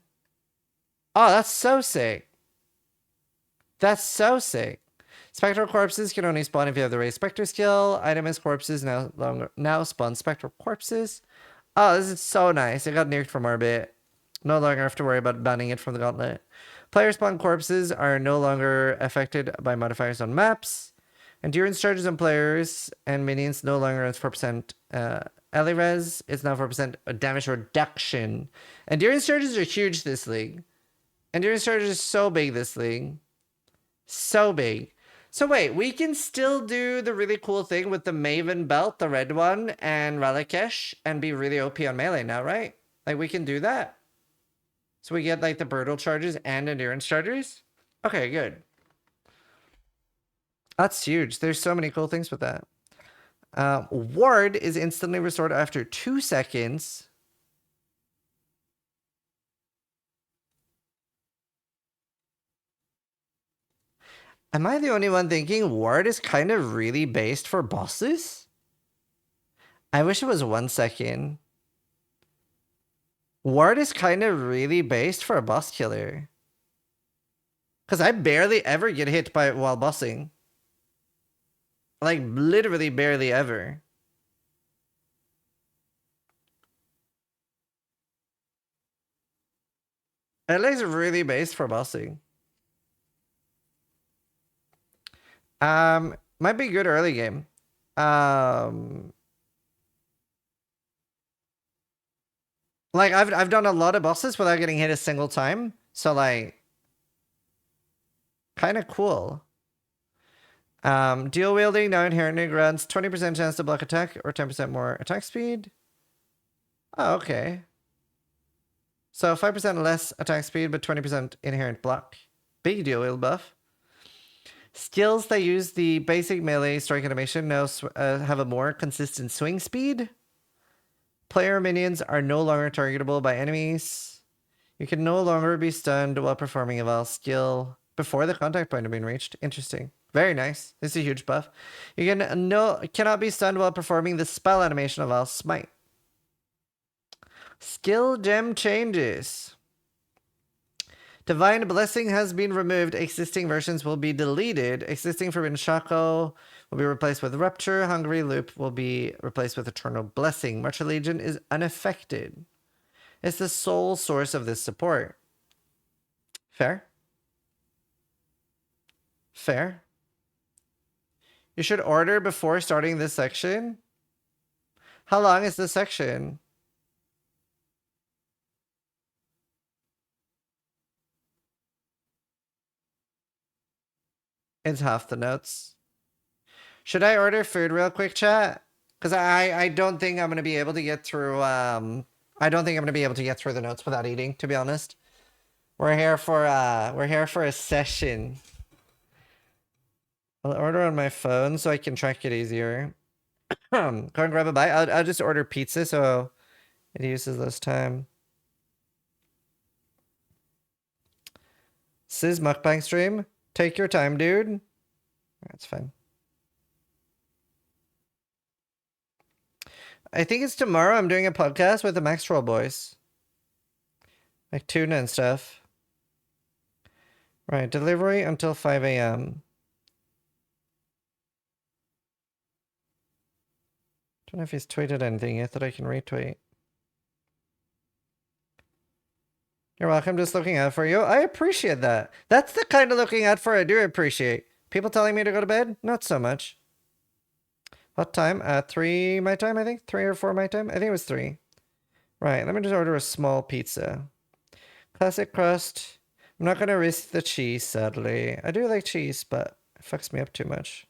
Oh, that's so sick. That's so sick. Spectral corpses can only spawn if you have the raised spectre skill. Itemized corpses now spawn spectral corpses. Oh, this is so nice. It got nerfed from orbit. No longer have to worry about banning it from the gauntlet. Player spawn corpses are no longer affected by modifiers on maps. Endurance charges on players and minions no longer has 4% ally res. It's now 4% damage reduction. Endurance charges are huge this league. Endurance charges are so big this league. So big. So wait, we can still do the really cool thing with the Maven belt, the red one, and Relikesh, and be really OP on melee now, right? Like, we can do that. So we get, like, the brutal charges and endurance charges? Okay, good. That's huge. There's so many cool things with that. Ward is instantly restored after 2 seconds. Am I the only one thinking Ward is kind of really based for bosses? I wish it was 1 second. Ward is kind of really based for a boss killer. Because I barely ever get hit by it while bossing. Like, literally barely ever. It looks really based for bossing. Might be good early game. Like I've done a lot of bosses without getting hit a single time. So like kind of cool. Dual wielding now inherently grants 20% chance to block attack or 10% more attack speed. Oh, okay. So 5% less attack speed, but 20% inherent block. Big dual wield buff. Skills that use the basic melee strike animation now have a more consistent swing speed. Player minions are no longer targetable by enemies. You can no longer be stunned while performing a Val skill before the contact point has been reached. Interesting. Very nice. This is a huge buff. You cannot be stunned while performing the spell animation of Val Smite. Skill gem changes. Divine Blessing has been removed. Existing versions will be deleted. Existing Forbidden Shackle will be replaced with Rupture. Hungry Loop will be replaced with Eternal Blessing. Martial Legion is unaffected. It's the sole source of this support. Fair? Fair? You should order before starting this section? How long is this section? It's half the notes. Should I order food real quick, chat? Because I don't think I'm going to be able to get through, I don't think I'm going to be able to get through the notes without eating, to be honest. We're here for a session. I'll order on my phone so I can track it easier. Go and grab a bite. I'll just order pizza so it uses less time. Sizz mukbang stream. Take your time, dude. That's fine. I think it's tomorrow. I'm doing a podcast with the Max Troll boys. Like tuna and stuff. Right, delivery until 5 a.m. Don't know if he's tweeted anything yet that I can retweet. You're welcome. Just looking out for you. I appreciate that. That's the kind of looking out for I do appreciate. People telling me to go to bed? Not so much. What time? 3 my time, I think? 3 or 4 my time? I think it was 3. Right, let me just order a small pizza. Classic crust. I'm not going to risk the cheese, sadly. I do like cheese, but it fucks me up too much.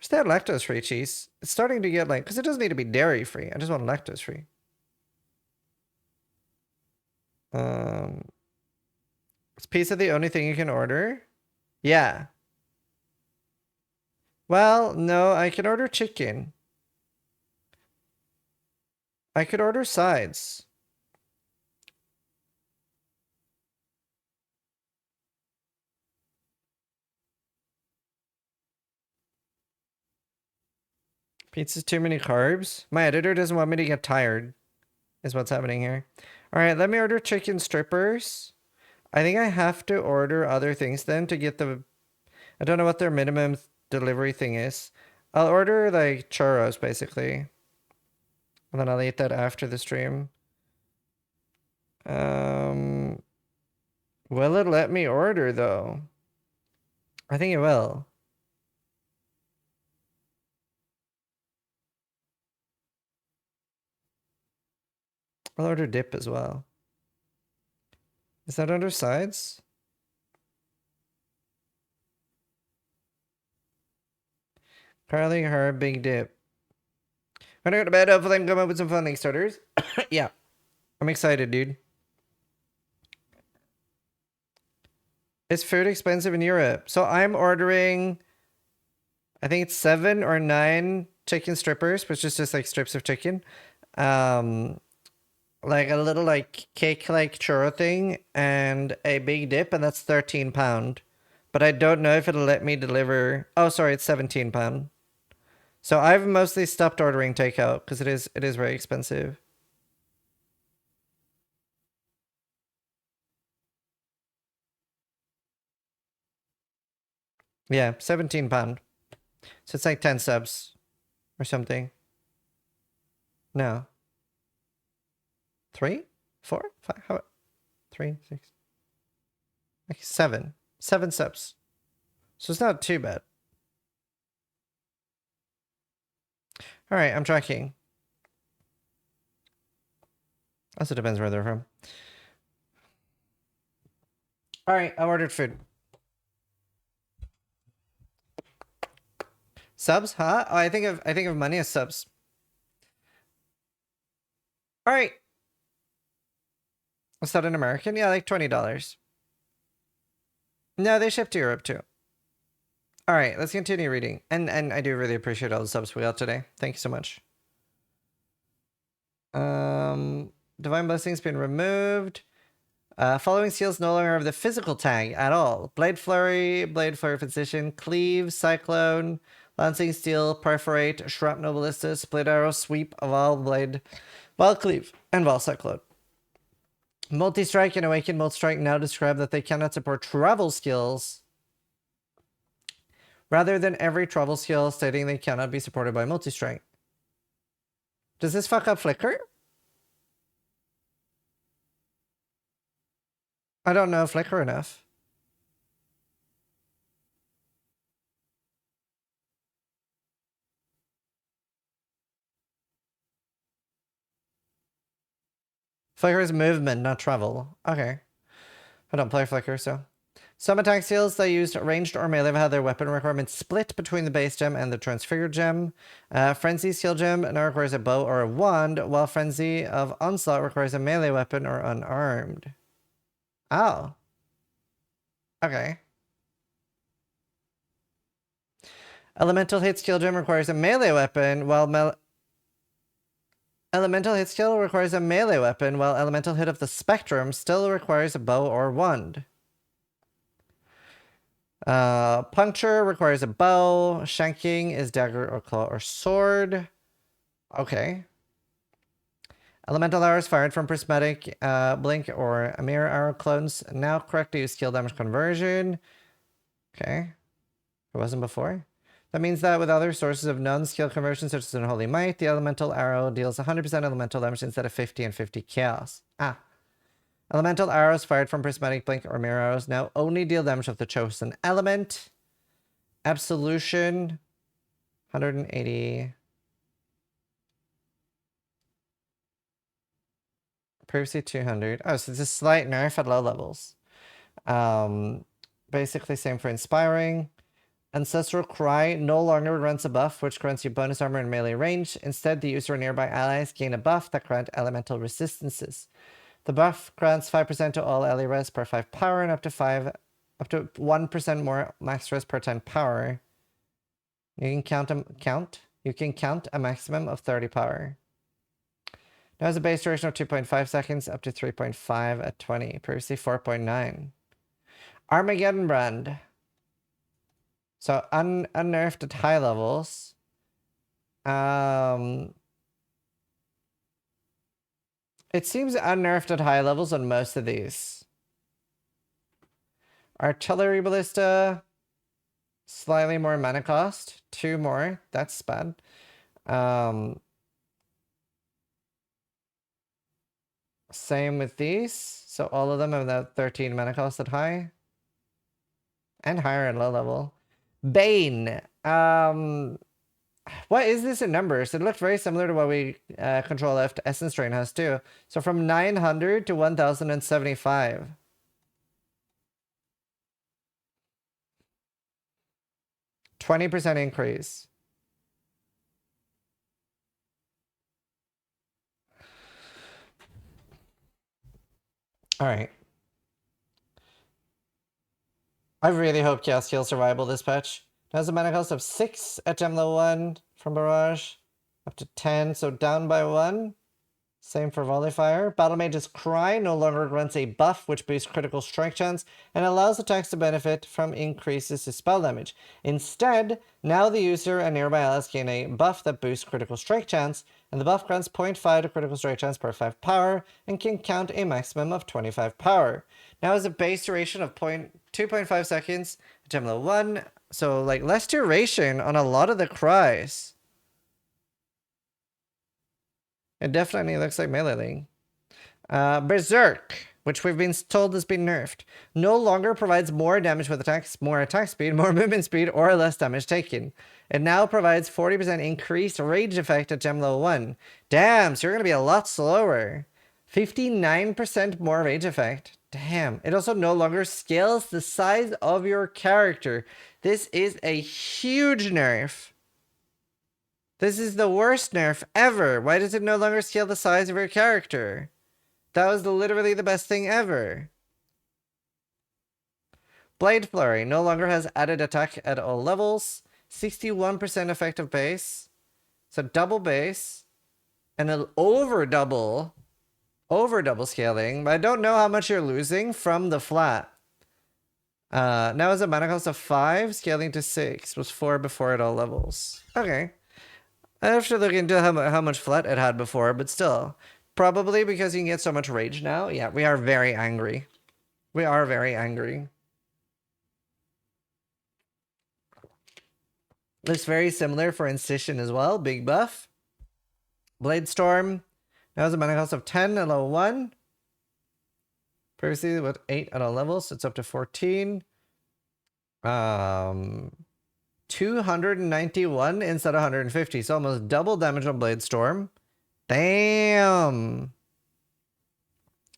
Is that lactose-free cheese? It's starting to get like... Because it doesn't need to be dairy-free. I just want lactose-free. Is pizza the only thing you can order? Yeah. Well, no, I can order chicken. I could order sides. Pizza's too many carbs? My editor doesn't want me to get tired, is what's happening here. All right, let me order chicken strippers. I think I have to order other things then to get the... I don't know what their minimum delivery thing is. I'll order like churros basically. And then I'll eat that after the stream. Will it let me order though? I think it will. I'll order dip as well. Is that under sides? Carly, her big dip. When I go to bed, hopefully I can come up with some fun starters. Yeah. I'm excited, dude. Is food expensive in Europe? So I'm ordering, I think it's 7 or 9 chicken strippers, which is just like strips of chicken. Like a little like cake like churro thing and a big dip, and that's £13. But I don't know if it'll let me deliver. Oh, sorry, it's £17. So I've mostly stopped ordering takeout because it is very expensive. Yeah, £17. So it's like 10 subs or something. No. 3, 4, 5, how about 3, 6, like 7. 7 subs. So it's not too bad. All right, I'm tracking. Also depends where they're from. All right, I ordered food. Subs, huh? Oh, I think of money as subs. All right. Was that an American? Yeah, like $20. No, they ship to Europe too. All right, let's continue reading. And I do really appreciate all the subs we got today. Thank you so much. Divine Blessing's been removed. Following seals no longer have the physical tag at all. Blade Flurry Physician, Cleave, Cyclone, Lancing Steel, Perforate, Shrapnel Ballista, Split Arrow, Sweep, Val Blade, Val Cleave, and Val Cyclone. Multi-Strike and Awakened Multi-Strike now describe that they cannot support travel skills, rather than every travel skill stating they cannot be supported by Multi-Strike. Does this fuck up Flicker? I don't know Flicker enough. Flicker is movement, not travel. Okay. I don't play Flicker, so. Some attack skills that used ranged or melee have their weapon requirements split between the base gem and the transfigured gem. Frenzy skill gem now requires a bow or a wand, while Frenzy of Onslaught requires a melee weapon or unarmed. Oh. Okay. Elemental hit skill gem requires a melee weapon, while Elemental hit skill requires a melee weapon, while Elemental hit of the spectrum still requires a bow or wand. Puncture requires a bow. Shanking is dagger or claw or sword. Okay. Elemental arrows fired from prismatic blink or a mirror arrow clones now correctly use skill damage conversion. Okay. It wasn't before. That means that with other sources of non-skill conversion, such as Unholy Might, the elemental arrow deals 100% elemental damage instead of 50 and 50 chaos. Ah. Elemental arrows fired from prismatic blink or mirror arrows now only deal damage of the chosen element. Absolution, 180. Previously 200. Oh, so it's a slight nerf at low levels. Basically same for Inspiring. Ancestral Cry no longer runs a buff, which grants you bonus armor and melee range. Instead, the user or nearby allies gain a buff that grant elemental resistances. The buff grants 5% to all ally res per 5 power and up to 1% more max res per 10 power. You can count a maximum of 30 power. Now has a base duration of 2.5 seconds up to 3.5 at 20. Previously 4.9. Armageddon Brand. So unnerfed at high levels. It seems unnerfed at high levels on most of these. Artillery ballista, slightly more mana cost, 2 more. That's bad. Same with these. So all of them have that 13 mana cost at high. And higher at low level. Bane. What is this in numbers? It looked very similar to what we control F Essence Drain has too. So from 900 to 1075. %20 increase. All right. I really hope Chaos Heal survival this patch. It has a mana cost of 6 at gem level 1 from Barrage. Up to 10, so down by 1. Same for Volley Fire. Battle Mage's Cry no longer grants a buff which boosts critical strike chance and allows attacks to benefit from increases to spell damage. Instead, now the user and nearby allies gain a buff that boosts critical strike chance, and the buff grants 0.5 to critical strike chance per 5 power and can count a maximum of 25 power. Now has a base duration of 2.5 seconds at gem level 1, so like less duration on a lot of the cries. It definitely looks like Melee League. Berserk, which we've been told has been nerfed, no longer provides more damage with attacks, more attack speed, more movement speed, or less damage taken. It now provides 40% increased rage effect at gem level 1. Damn, so you're going to be a lot slower. 59% more rage effect. Damn. It also no longer scales the size of your character. This is a huge nerf. This is the worst nerf ever. Why does it no longer scale the size of your character? That was literally the best thing ever. Blade Flurry no longer has added attack at all levels. 61% effective base. So double base. And an over double scaling. But I don't know how much you're losing from the flat. Now has a mana cost of 5, scaling to 6. It was 4 before at all levels. Okay. I have to look into how much flat it had before, but still. Probably because you can get so much rage now. Yeah, we are very angry. We are very angry. Looks very similar for Incision as well. Big buff. Blade Storm. Now has a mana cost of 10 at level 1. Previously with 8 at all levels, so it's up to 14. 291 instead of 150, so almost double damage on Blade Storm. Damn.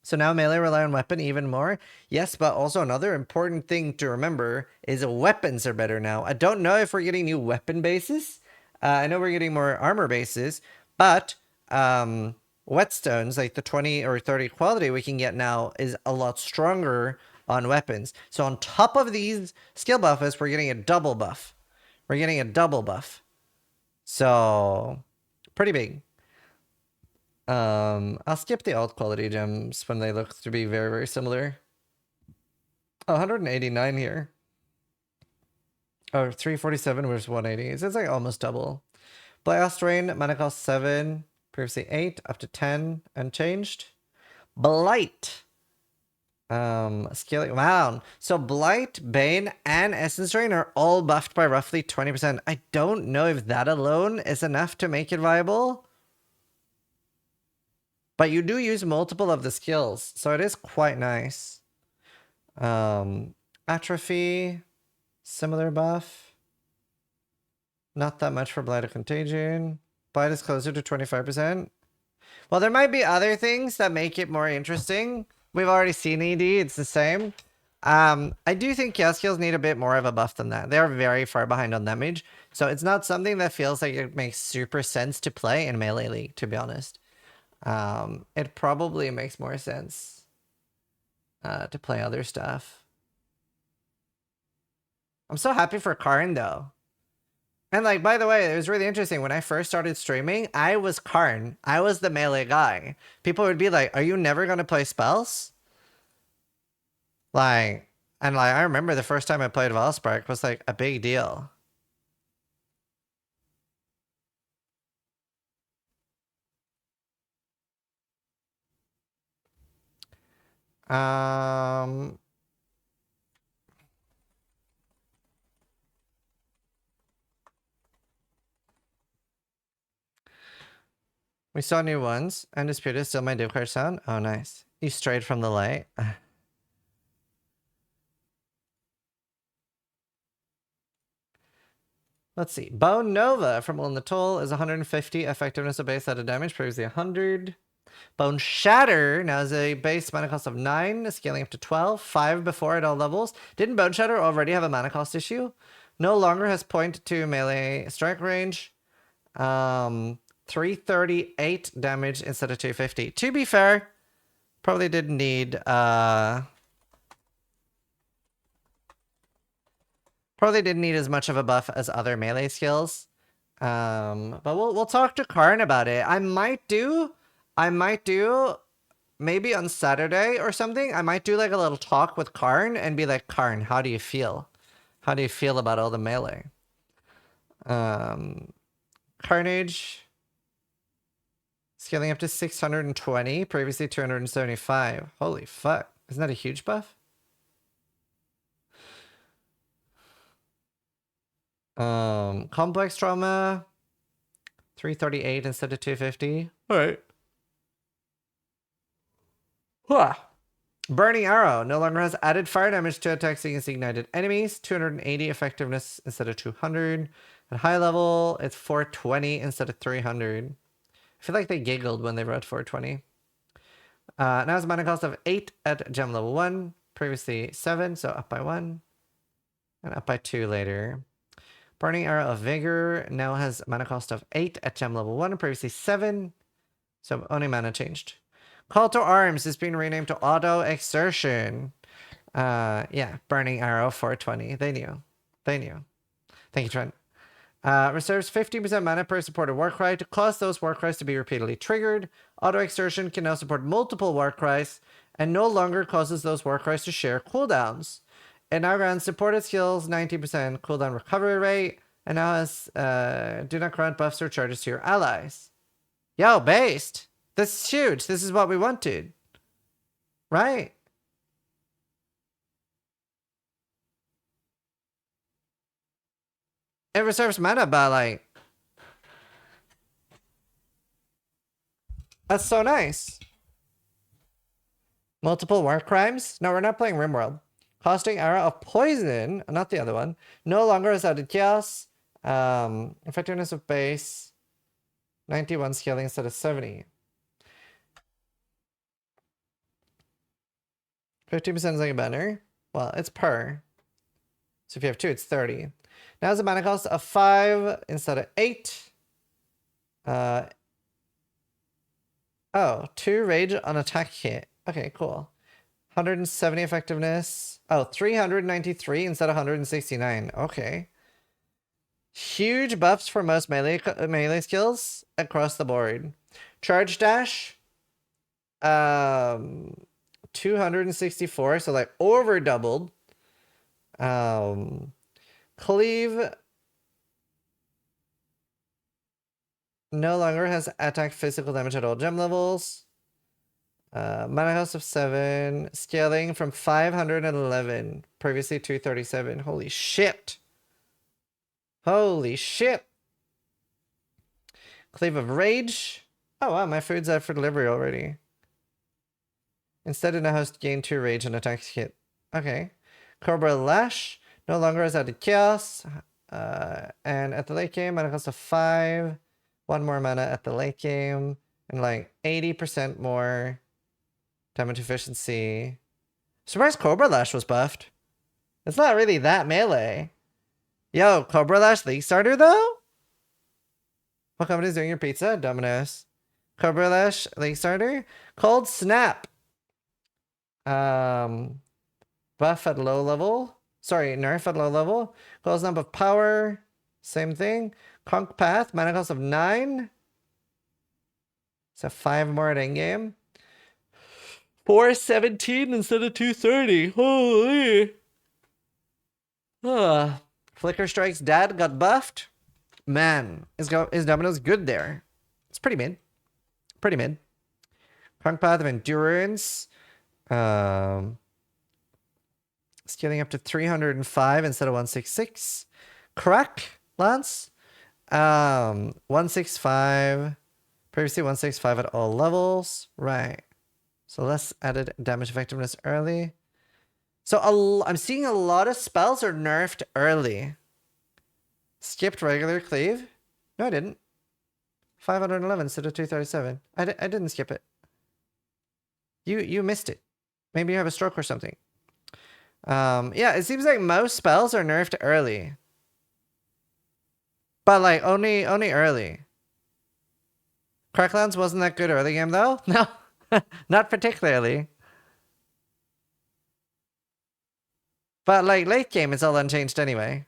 So now melee rely on weapon even more. Yes, but also another important thing to remember is weapons are better now. I don't know if we're getting new weapon bases. I know we're getting more armor bases, but whetstones, like the 20 or 30 quality we can get now, is a lot stronger on weapons. So on top of these skill buffs, we're getting a double buff. We're getting a double buff. So pretty big. I'll skip the alt quality gems when they look to be very, very similar. Oh, 189 here. Oh, 347 versus 180. So it's like almost double. Blast Rain, mana cost 7, previously 8, up to 10, unchanged. Blight. Scaling. Wow. So Blight, Bane, and Essence Drain are all buffed by roughly 20%. I don't know if that alone is enough to make it viable. But you do use multiple of the skills, so it is quite nice. Atrophy, similar buff. Not that much for Blight of Contagion. Blight is closer to 25%. Well, there might be other things that make it more interesting. We've already seen ED, it's the same. I do think Chaos Skills need a bit more of a buff than that. They're very far behind on damage, so it's not something that feels like it makes super sense to play in Melee League, to be honest. It probably makes more sense to play other stuff. I'm so happy for Karn, though. And, like, by the way, it was really interesting. When I first started streaming, I was Karn. I was the melee guy. People would be like, are you never going to play spells? Like, and, like, I remember the first time I played Valspark was, like, a big deal. We saw new ones. Undisputed, still my div card sound. Oh, nice. You strayed from the light. Let's see. Bone Nova from Uln the Toll is 150. Effectiveness of base out of damage, previously 100. Bone Shatter now has a base mana cost of 9, scaling up to 12. 5 before at all levels. Didn't Bone Shatter already have a mana cost issue? No longer has .2 melee strike range. 338 damage instead of 250. To be fair, probably didn't need as much of a buff as other melee skills. But we'll talk to Karn about it. I might do maybe on Saturday or something. I might do like a little talk with Karn and be like, Karn, how do you feel? How do you feel about all the melee? Carnage scaling up to 620, previously 275. Holy fuck. Isn't that a huge buff? Complex trauma 338 instead of 250. All right. Huh. Burning Arrow no longer has added fire damage to attacks against ignited enemies. 280 effectiveness instead of 200. At high level, it's 420 instead of 300. I feel like they giggled when they wrote 420. Now has a mana cost of 8 at gem level 1. Previously 7, so up by 1. And up by 2 later. Burning Arrow of Vigor now has mana cost of 8 at gem level 1. Previously 7. So only mana changed. Call to Arms is being renamed to Auto Exertion. Yeah, Burning Arrow 420. They knew. Thank you, Trent. Reserves 50% mana per supported Warcry to cause those Warcries to be repeatedly triggered. Auto Exertion can now support multiple Warcries and no longer causes those Warcries to share cooldowns. It now grants supported skills 90% cooldown recovery rate and now has do not grant buffs or charges to your allies. Yo, based! This is huge. This is what we wanted. Right? It reserves mana, but like... That's so nice. Multiple war crimes? No, we're not playing RimWorld. Costing Arrow of Poison, not the other one. No longer has added chaos. Effectiveness of base. 91 scaling instead of 70. 50% is like a banner. Well, it's per. So if you have 2, it's 30. Now it's a mana cost of 5 instead of 8. Oh, 2 rage on attack hit. Okay, cool. 170 effectiveness. Oh, 393 instead of 169. Okay. Huge buffs for most melee skills across the board. Charge dash. 264, so like over doubled. Cleave no longer has attack physical damage at all gem levels. Mana cost of 7. Scaling from 511. Previously 237. Holy shit. Holy shit. Cleave of Rage. Oh wow, my food's out for delivery already. Instead, in a host, gain 2 rage and attack hit. Okay. Cobra Lash. No longer has added chaos. And at the late game, mana cost of 5. 1 more mana at the late game. And like 80% more damage efficiency. Surprised Cobra Lash was buffed. It's not really that melee. Yo, Cobra Lash League Starter though? What company is doing your pizza? Domino's. Cobra Lash League Starter. Cold Snap. Buff at low level. Sorry, nerf at low level. Close number of power. Same thing. Conk Path. Mana cost of 9. So 5 more at endgame. 417 instead of 230. Holy. Flicker Strike's dad got buffed. Man, is Domino's good there? It's pretty mid. Pretty mid. Conk Path of Endurance. Scaling up to 305 instead of 166. Crack, Lance? 165. Previously 165 at all levels. Right. So less added damage effectiveness early. So I'm seeing a lot of spells are nerfed early. Skipped regular cleave? No, I didn't. 511 instead of 237. I didn't skip it. You missed it. Maybe you have a stroke or something. Yeah, it seems like most spells are nerfed early. But like only early. Cracklands wasn't that good early game though? No. Not particularly. But like late game it's all unchanged anyway.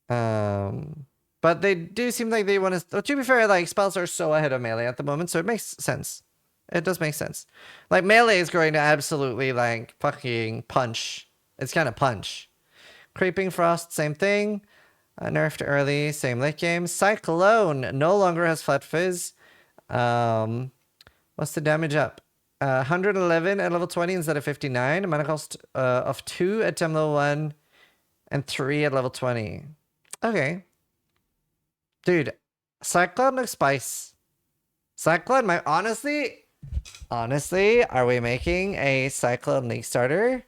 But they do seem like they want to. To be fair, like spells are so ahead of melee at the moment, so it makes sense. It does make sense. Like melee is going to absolutely like fucking punch. It's kind of punch. Creeping Frost, same thing. Nerfed early, same late game. Cyclone no longer has flat fizz. What's the damage up? 111 at level 20 instead of 59. Mana cost of 2 at gem level 1 and 3 at level 20. Okay. Dude, Cyclone looks spice. Cyclone, honestly, are we making a Cyclone League starter?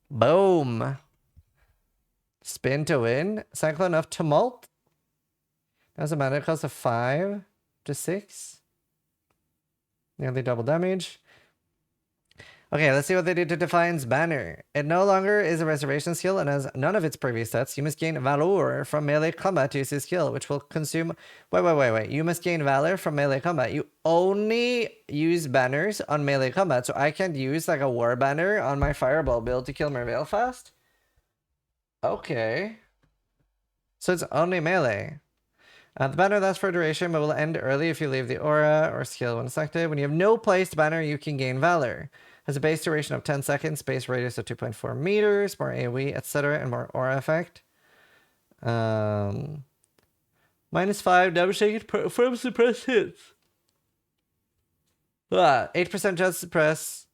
Boom. Spin to win. Cyclone of Tumult. That was a mana cost of 5 to 6. Nearly double damage. Okay, let's see what they did to Defiance Banner. It no longer is a reservation skill and has none of its previous stats. You must gain Valor from melee combat to use this skill, which will consume... Wait. You must gain Valor from melee combat. You only use banners on melee combat, so I can't use like a war banner on my Fireball build to kill Merveil fast? Okay. So it's only melee. The banner lasts for a duration, but will end early if you leave the aura or skill when selected. When you have no placed banner, you can gain Valor. Has a base duration of 10 seconds, base radius of 2.4 meters, more AoE, etc., and more aura effect. -5 damage taken from suppressed hits. 8% chance to suppress.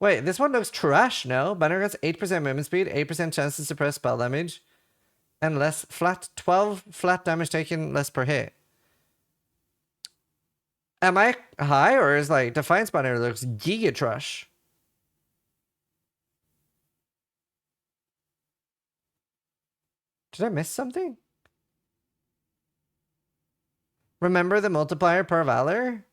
Wait, this one looks trash, no? Banner gets 8% movement speed, 8% chance to suppress spell damage, and less flat 12 flat damage taken less per hit. Am I high, or is like Defiance Banner looks giga trash? Did I miss something? Remember the multiplier per Valor?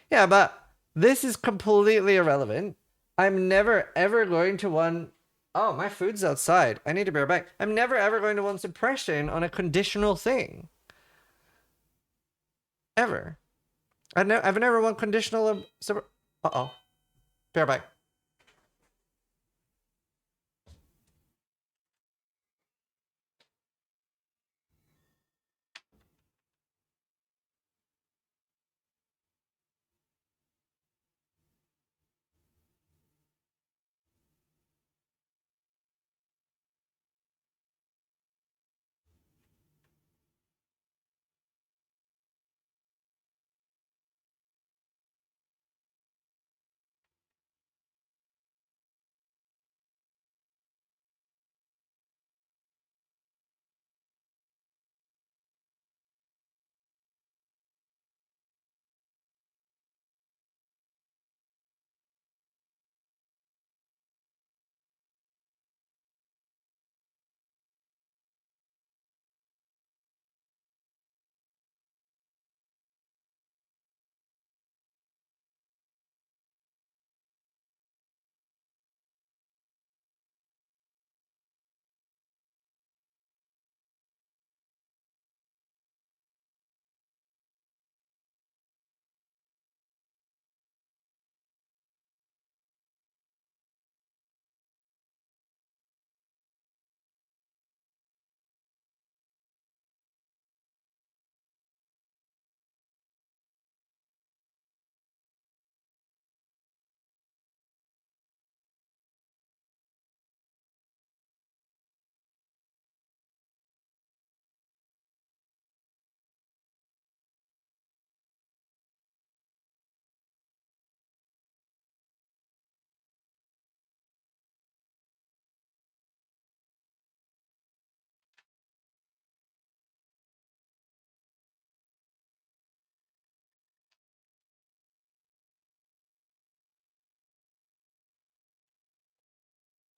Yeah, but this is completely irrelevant. I'm never ever going to want... Oh, my food's outside. I need to be right back. I'm never ever going to want suppression on a conditional thing. Ever. I've never won conditional... Uh-oh. Be right back.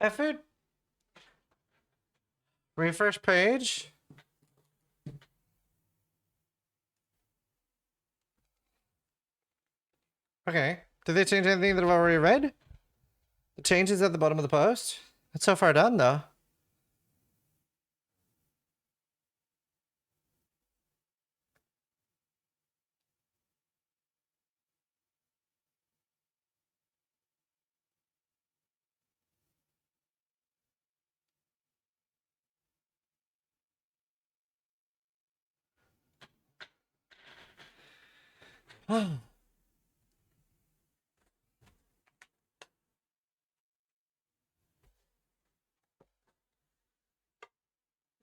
Food. Refresh page. Okay. Did they change anything that I've already read? The changes at the bottom of the post? It's so far done, though.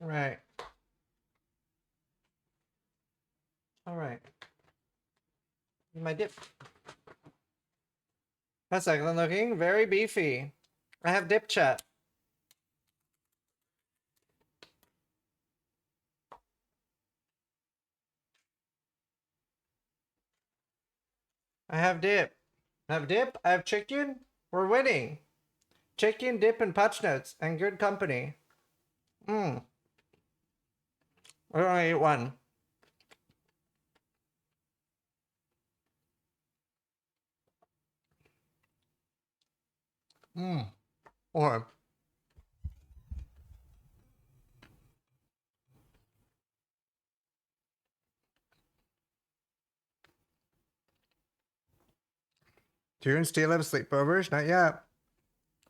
Right. All right. My dip. That's excellent looking. Very beefy. I have dip chat. I have dip. I have dip. I have chicken. We're winning. Chicken, dip, and patch notes, and good company. Mmm. I only ate one. Mmm. Or. Do you and Steve have sleepovers? Not yet.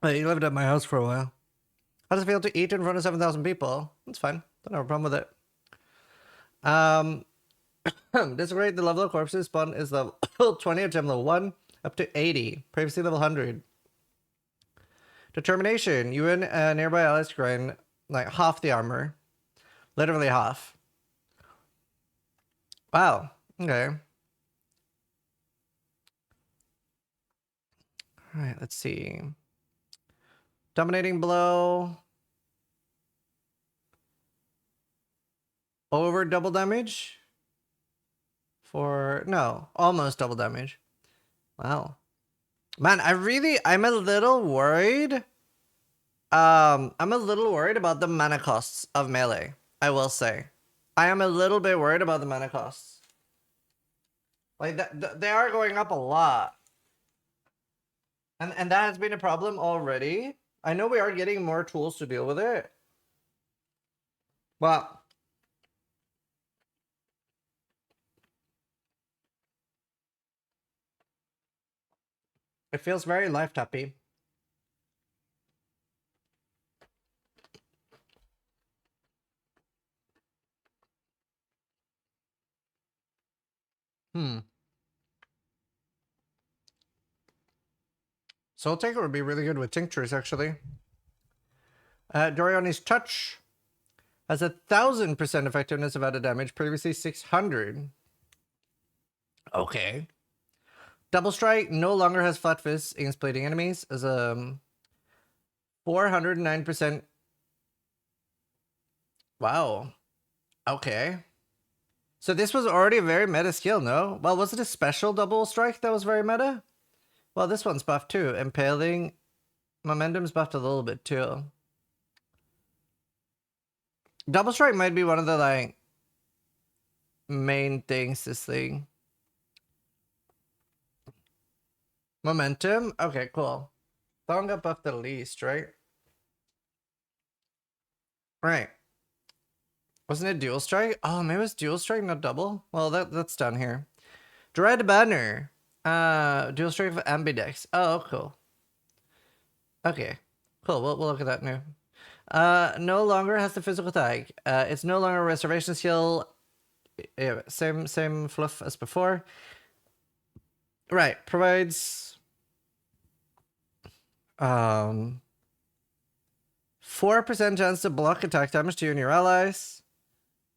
But you lived at my house for a while. How does it feel to eat in front of 7,000 people? It's fine. Don't have a problem with it. This rate, the level of corpses spawn is level 20 at gem level 1 up to 80. Previously level 100. Determination. You and nearby allies grind like half the armor. Literally half. Wow. Okay. Alright, let's see. Dominating blow. Over double damage? No, almost double damage. Wow. Man, I'm a little worried. I'm a little worried about the mana costs of melee, I will say. I am a little bit worried about the mana costs. Like, they are going up a lot. And that has been a problem already. I know we are getting more tools to deal with it. But it feels very life tappy. Soul Taker would be really good with Tinctures, actually. Doriani's Touch has 1,000% effectiveness of added damage, previously 600. Okay. Double Strike no longer has flat fists against plating enemies as 409%. Wow. Okay. So this was already a very meta skill, no? Well, was it a special double strike that was very meta? Well, this one's buffed too. Impaling. Momentum's buffed a little bit too. Double strike might be one of the like main things this thing. Momentum? Okay, cool. That one got buffed the least, right? Right. Wasn't it dual strike? Oh, maybe it was dual strike, not double? Well, that's down here. Dread Banner. Dual strike for ambidex. Oh, cool. Okay. Cool, we'll look at that now. No longer has the physical tag. It's no longer a restoration skill. Yeah, same fluff as before. Right, provides 4% chance to block attack damage to you and your allies.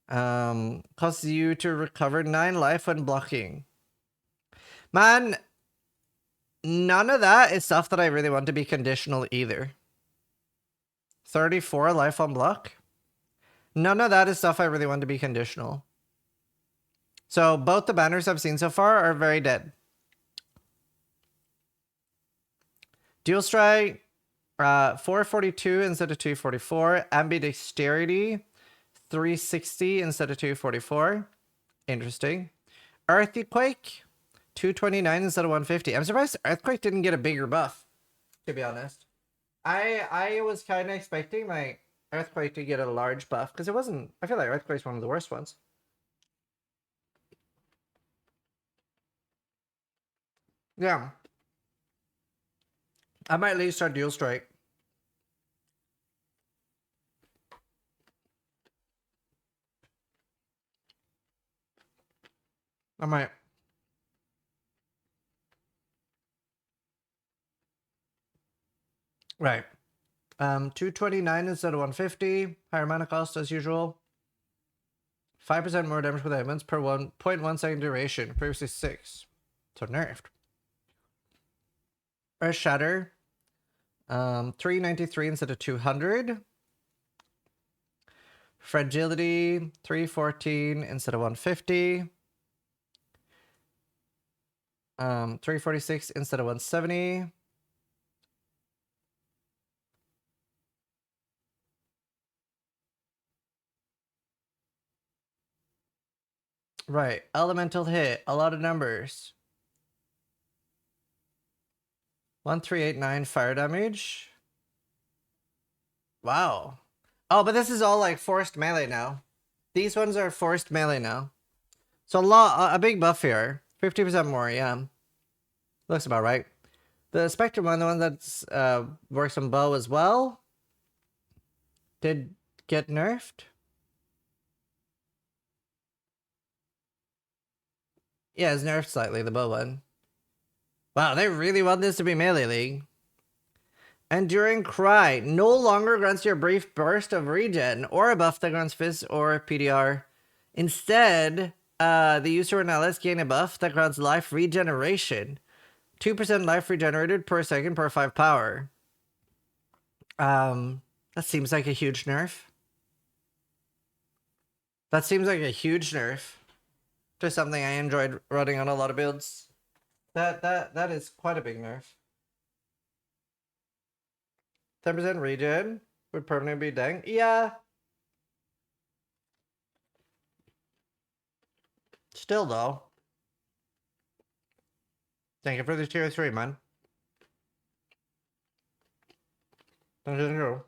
Causes you to recover 9 life when blocking. Man, none of that is stuff that I really want to be conditional either. 34 life on block. None of that is stuff I really want to be conditional. So both the banners I've seen so far are very dead. Dual strike. 442 instead of 244. Ambidexterity, 360 instead of 244. Interesting. Earthquake, 229 instead of 150. I'm surprised Earthquake didn't get a bigger buff, to be honest. I was kind of expecting like Earthquake to get a large buff because it wasn't. I feel like Earthquake's one of the worst ones. Yeah. I might at least start Dual Strike. I might. Right. 229 instead of 150. Higher mana cost as usual. 5% more damage with elements per 1.1 second duration. Previously 6. So nerfed. Earth Shatter. 393 instead of 200. Fragility. 314 instead of 150. 346 instead of 170. Right. Elemental hit. A lot of numbers. 1389 fire damage. Wow. Oh, but this is all like forced melee now. These ones are forced melee now. So a big buff here. 50% more, yeah. Looks about right. The Spectrum one, the one that's works on bow as well, did get nerfed. Yeah, it's nerfed slightly, the bow one. Wow, they really want this to be Melee League. Enduring Cry no longer grants you a brief burst of regen or a buff that grants Fizz or PDR. Instead, the user and allies gain a buff that grants life regeneration. 2% life regenerated per second per 5 power. That seems like a huge nerf. That seems like a huge nerf to something I enjoyed running on a lot of builds. That is quite a big nerf. 10% regen would permanently be dang. Yeah. Still though. Thank you for the tier 3, man. Thank you.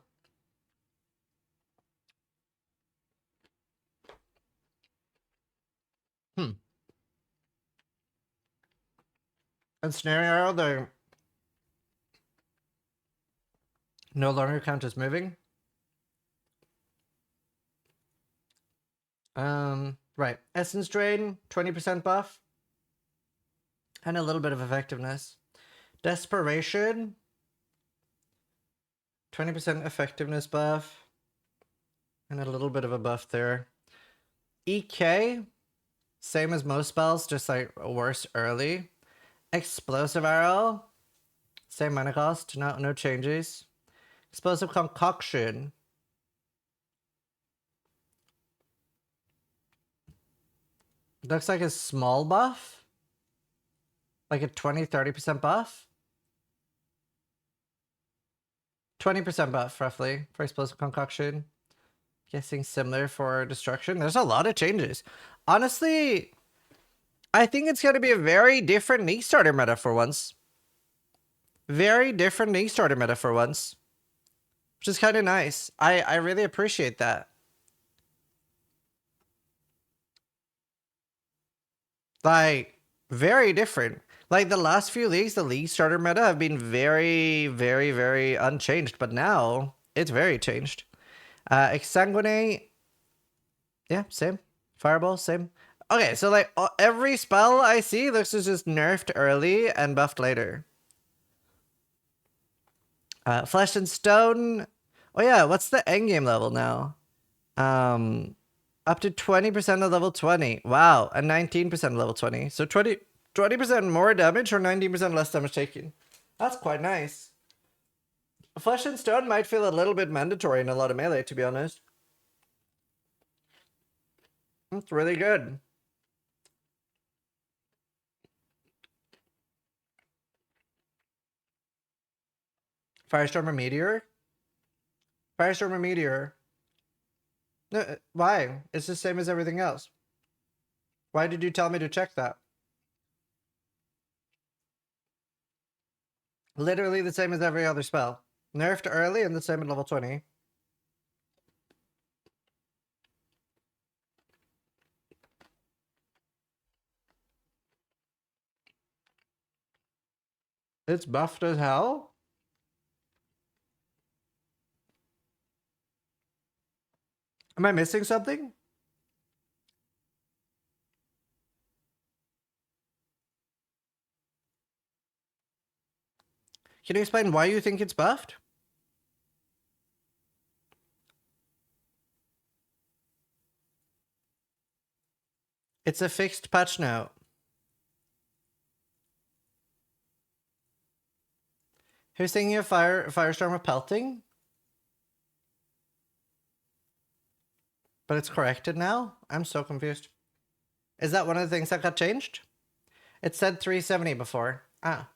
And Snaring Arrow, they no longer count as moving. Right. Essence Drain, 20% buff. And a little bit of effectiveness. Desperation, 20% effectiveness buff. And a little bit of a buff there. EK, same as most spells, just like worse early. Explosive Arrow, same mana cost, no changes. Explosive Concoction. Looks like a small buff. Like a 20-30% buff. 20% buff, roughly, for Explosive Concoction. Guessing similar for Destruction. There's a lot of changes. Honestly, I think it's going to be a very different League Starter meta for once. Very different League Starter meta for once. Which is kind of nice. I really appreciate that. Like, very different. Like, the last few leagues, the League Starter meta have been very, very, very unchanged. But now, it's very changed. Exsanguinate. Yeah, same. Fireball, same. Okay, so like every spell I see looks is just nerfed early and buffed later. Flesh and Stone. Oh yeah, what's the endgame level now? Up to 20% of level 20. Wow, and 19% of level 20. So 20% more damage or 19% less damage taken. That's quite nice. Flesh and Stone might feel a little bit mandatory in a lot of melee, to be honest. That's really good. Firestorm or Meteor? Firestorm or Meteor? No, why? It's the same as everything else. Why did you tell me to check that? Literally the same as every other spell. Nerfed early and the same at level 20. It's buffed as hell? Am I missing something? Can you explain why you think it's buffed? It's a fixed patch note. Who's thinking of Firestorm or Pelting? But it's corrected now? I'm so confused. Is that one of the things that got changed? It said 370 before. Ah.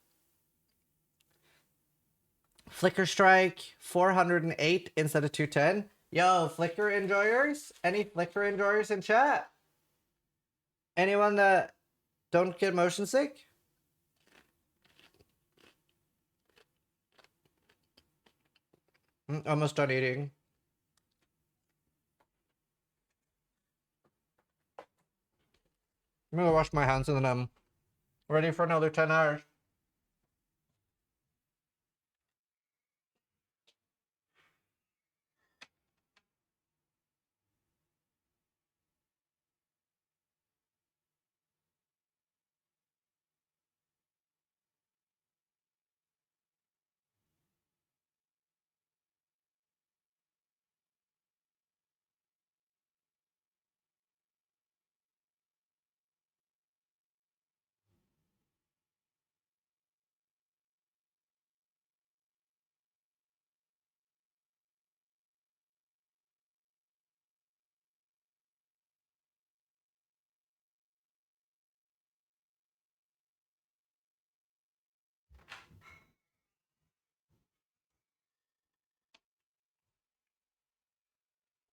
Flicker Strike, 408 instead of 210. Yo, Flicker enjoyers? Any Flicker enjoyers in chat? Anyone that don't get motion sick? Almost done eating. I'm gonna wash my hands and then I'm ready for another 10 hours.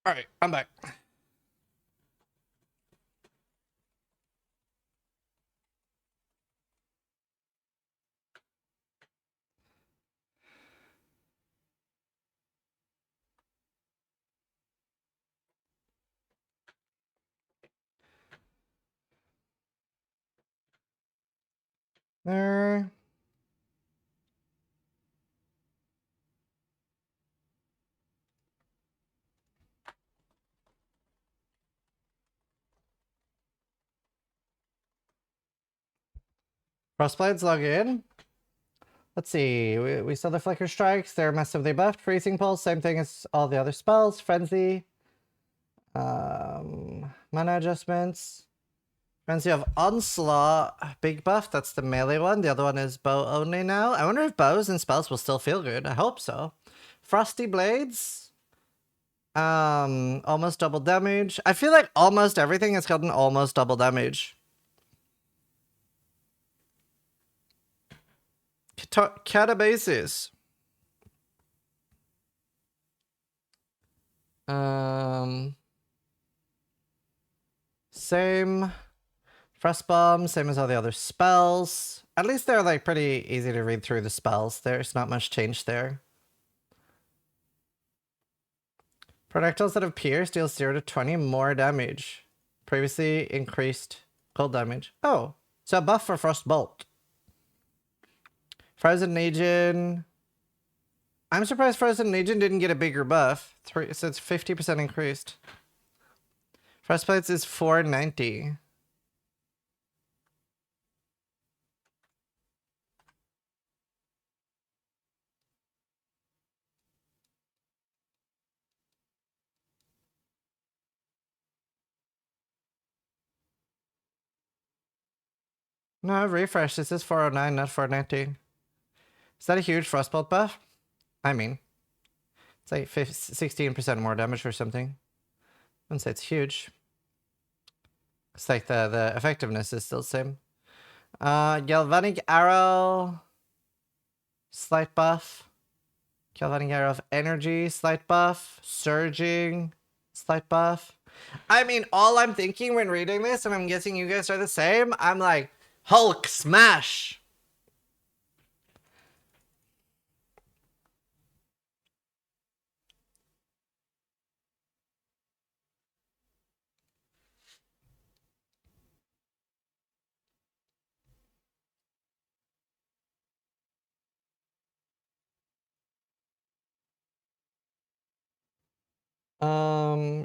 All right, I'm back. There. Frostblades log in. Let's see. We saw the Flicker Strikes. They're massively buffed. Freezing Pulse, same thing as all the other spells. Frenzy. Mana adjustments. Frenzy of Onslaught. Big buff. That's the melee one. The other one is bow only now. I wonder if bows and spells will still feel good. I hope so. Frosty Blades. Almost double damage. I feel like almost everything has gotten almost double damage. Catabasis. Same. Frost Bomb, same as all the other spells. At least they're like pretty easy to read through the spells. There's not much change there. Projectiles that have pierced deal 0 to 20 more damage. Previously increased cold damage. Oh, so a buff for Frost Bolt. Frozen Legion. I'm surprised Frozen Legion didn't get a bigger buff. So it's 50% increased. Frostplates is 490. No, I've refreshed. This is 409, not 490. Is that a huge Frostbolt buff? I mean, it's like 16% more damage or something. I wouldn't say it's huge. It's like the effectiveness is still the same. Galvanic Arrow. Slight buff. Galvanic Arrow of Energy, slight buff. Surging, slight buff. I mean, all I'm thinking when reading this, and I'm guessing you guys are the same, I'm like, Hulk smash!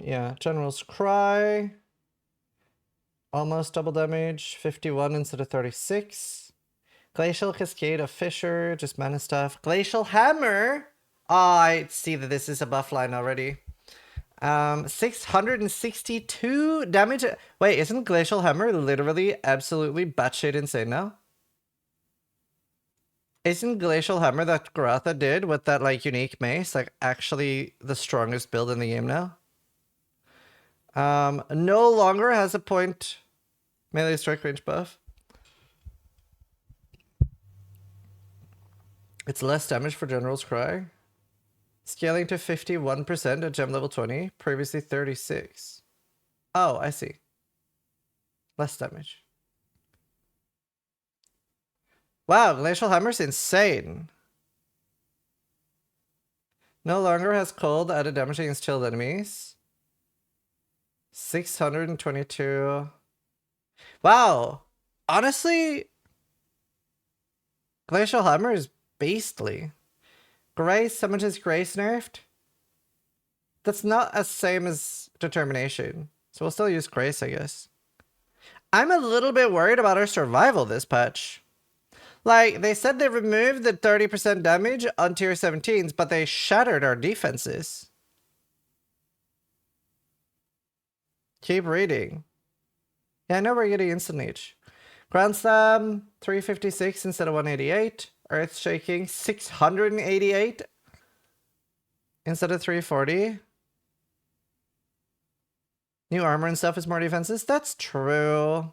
Yeah, General's Cry. Almost double damage, 51 instead of 36. Glacial Cascade of Fissure, just mana stuff. Glacial Hammer! Oh, I see that this is a buff line already. 662 damage. Wait, isn't Glacial Hammer literally absolutely batshit insane now? Isn't Glacial Hammer that Garatha did with that like unique mace like actually the strongest build in the game now? No longer has a point melee strike range buff. It's less damage for General's Cry. Scaling to 51% at gem level 20, previously 36. Oh, I see. Less damage. Wow, Glacial Hammer's insane. No longer has cold added damage against chilled enemies. 622. Wow. Honestly, Glacial Hammer is beastly. Grace, how much is Grace nerfed? That's not as same as Determination. So we'll still use Grace, I guess. I'm a little bit worried about our survival this patch. Like, they said they removed the 30% damage on tier 17s, but they shattered our defenses. Keep reading. Yeah, I know we're getting instant leech. Ground Slam, 356 instead of 188. Earth Shaking, 688 instead of 340. New armor and stuff is more defenses. That's true.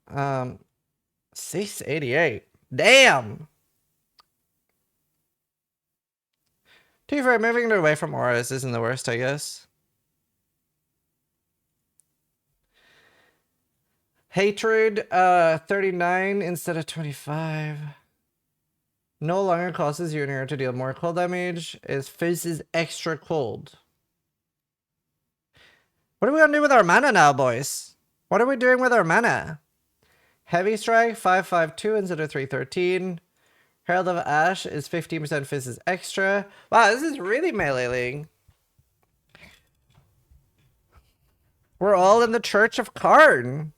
688. Damn! To be fair, moving it away from auras isn't the worst, I guess. Hatred, 39 instead of 25. No longer causes you and your to deal more cold damage. His face is extra cold. What are we gonna do with our mana now, boys? What are we doing with our mana? Heavy Strike, 552 instead of 313. Herald of Ash is 15% Fizz's extra. Wow, this is really meleeing. We're all in the Church of Karn.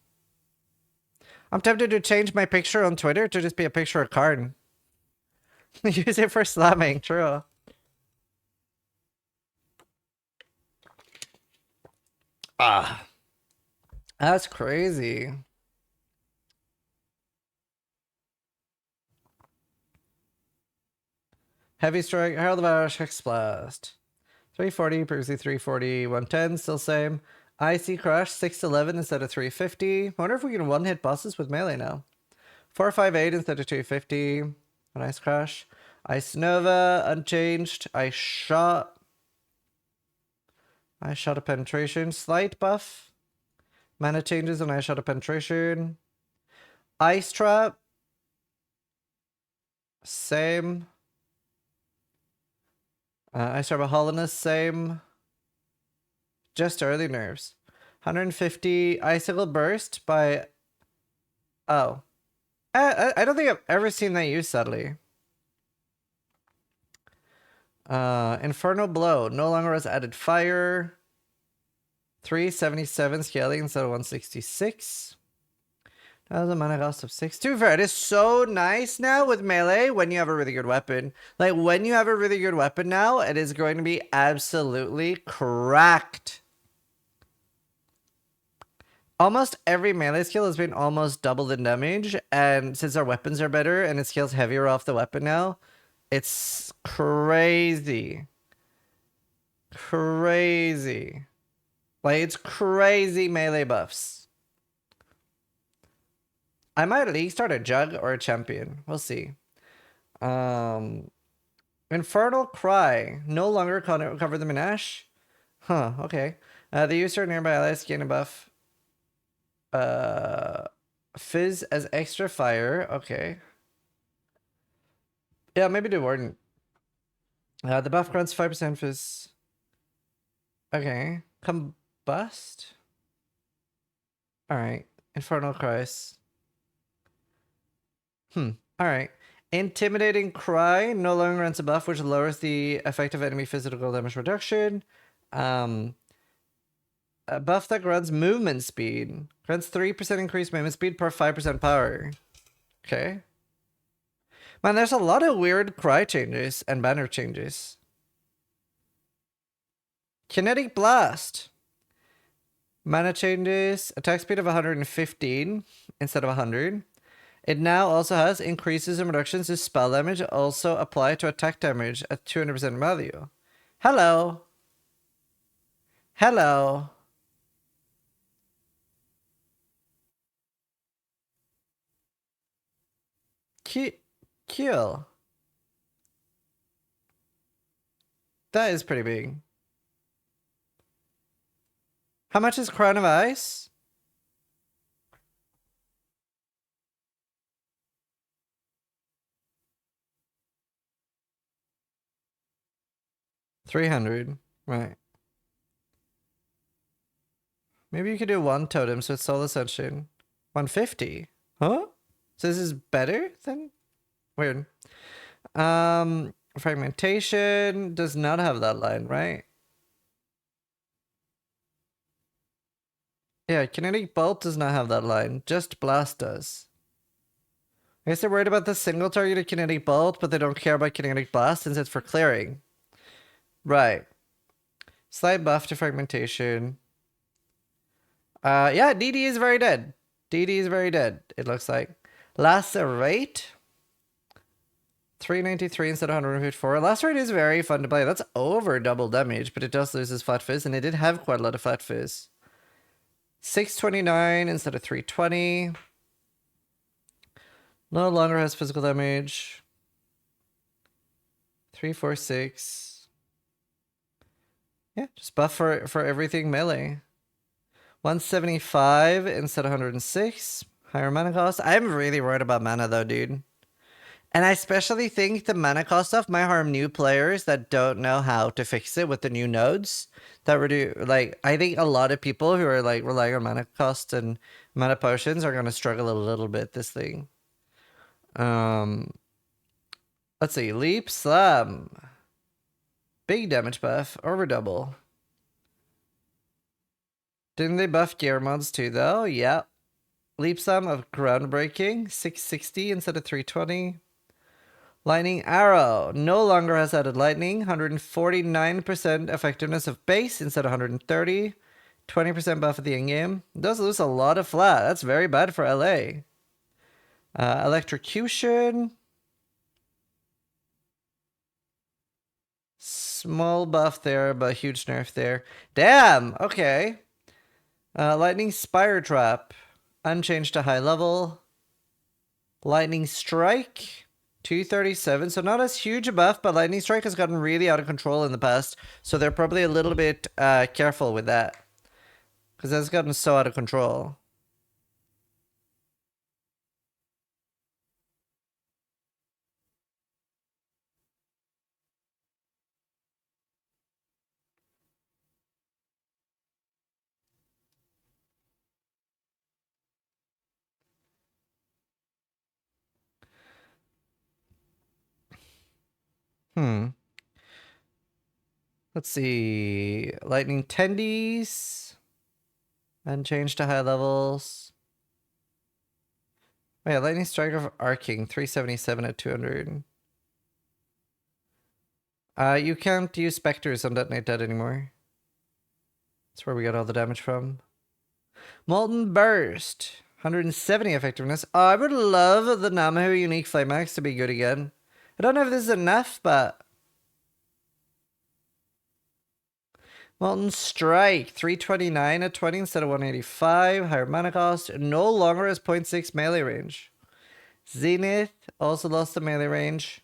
I'm tempted to change my picture on Twitter to just be a picture of Karn. Use it for slamming, true. Ah. That's crazy. Heavy Strike, Herald of Ash, Hex Blast. 340, previously 340, 110, still same. Icy Crush, 611 instead of 350. Wonder if we can one-hit bosses with melee now. 458 instead of 250. An Ice Crush. Ice Nova, unchanged. Ice Shot of Penetration. Slight buff. Mana changes on Ice Shot of Penetration. Ice Trap. Same. Ice Trap of Hollowness, same. Just early nerves. 150 Icicle Burst by... Oh. I don't think I've ever seen that used subtly. Inferno Blow. No longer has added fire. 377 scaling instead of 166. That was a mana cost of 6. To be fair, it is so nice now with melee when you have a really good weapon. Like, when you have a really good weapon now, it is going to be absolutely cracked. Almost every melee skill has been almost doubled in damage, and since our weapons are better and it scales heavier off the weapon now, it's crazy. Crazy. Like, it's crazy melee buffs. I might at least start a jug or a champion. We'll see. Infernal Cry. No longer cover them in ash. Huh, okay. The user nearby allies gain a buff. Fizz as extra fire. Okay. Yeah, maybe do Warden. The buff grants 5% fizz. Okay. Combust? Alright. Infernal Cries. Alright. Intimidating Cry no longer grants a buff, which lowers the effective enemy physical damage reduction. A buff that grants movement speed. Grants 3% increased movement speed per 5% power. Okay. Man, there's a lot of weird Cry changes and banner changes. Kinetic Blast. Mana changes. Attack speed of 115 instead of 100. It now also has increases and reductions to spell damage also apply to attack damage at 200% value. Hello. Hello. Kill. That is pretty big. How much is Crown of Ice? $300. Right. Maybe you could do one totem, so it's Soul Ascension. 150. Huh? So this is better than? Weird. Fragmentation does not have that line, right? Yeah, Kinetic Bolt does not have that line. Just Blast does. I guess they're worried about the single targeted Kinetic Bolt, but they don't care about Kinetic Blast since it's for clearing. Right. Slight buff to Fragmentation. Yeah, DD is very dead. DD is very dead, it looks like. Lacerate. 393 instead of 154. Lacerate is very fun to play. That's over double damage, but it does lose his flat fizz, and it did have quite a lot of flat fizz. 629 instead of 320. No longer has physical damage. 346. Yeah, just buff for everything melee. 175 instead of 106. Higher mana cost. I'm really worried about mana though, dude. And I especially think the mana cost stuff might harm new players that don't know how to fix it with the new nodes. That like, I think a lot of people who are like relying on mana cost and mana potions are gonna struggle a little bit this thing. Let's see. Leap Slam. Big damage buff. Over double. Didn't they buff gear mods too though? Yeah. Leap Slam of Groundbreaking. 660 instead of 320. Lightning Arrow. No longer has added lightning. 149% effectiveness of base instead of 130. 20% buff at the endgame. Does lose a lot of flat. That's very bad for LA. Electrocution. Small buff there, but huge nerf there. Damn! Okay. Lightning Spire Trap. Unchanged to high level. Lightning Strike. 237. So not as huge a buff, but Lightning Strike has gotten really out of control in the past. So they're probably a little bit careful with that. Because that's gotten so out of control. Let's see. Lightning Tendies. Unchanged to high levels. Oh yeah, Lightning Strike of Arcing. 377 at 200. You can't use Spectres on Detonate Dead anymore. That's where we got all the damage from. Molten Burst. 170 effectiveness. Oh, I would love the Namahu Unique Flame Axe to be good again. I don't know if this is enough, but... Molten Strike. 329 at 20 instead of 185. Higher mana cost. No longer has 0.6 melee range. Zenith. Also lost the melee range.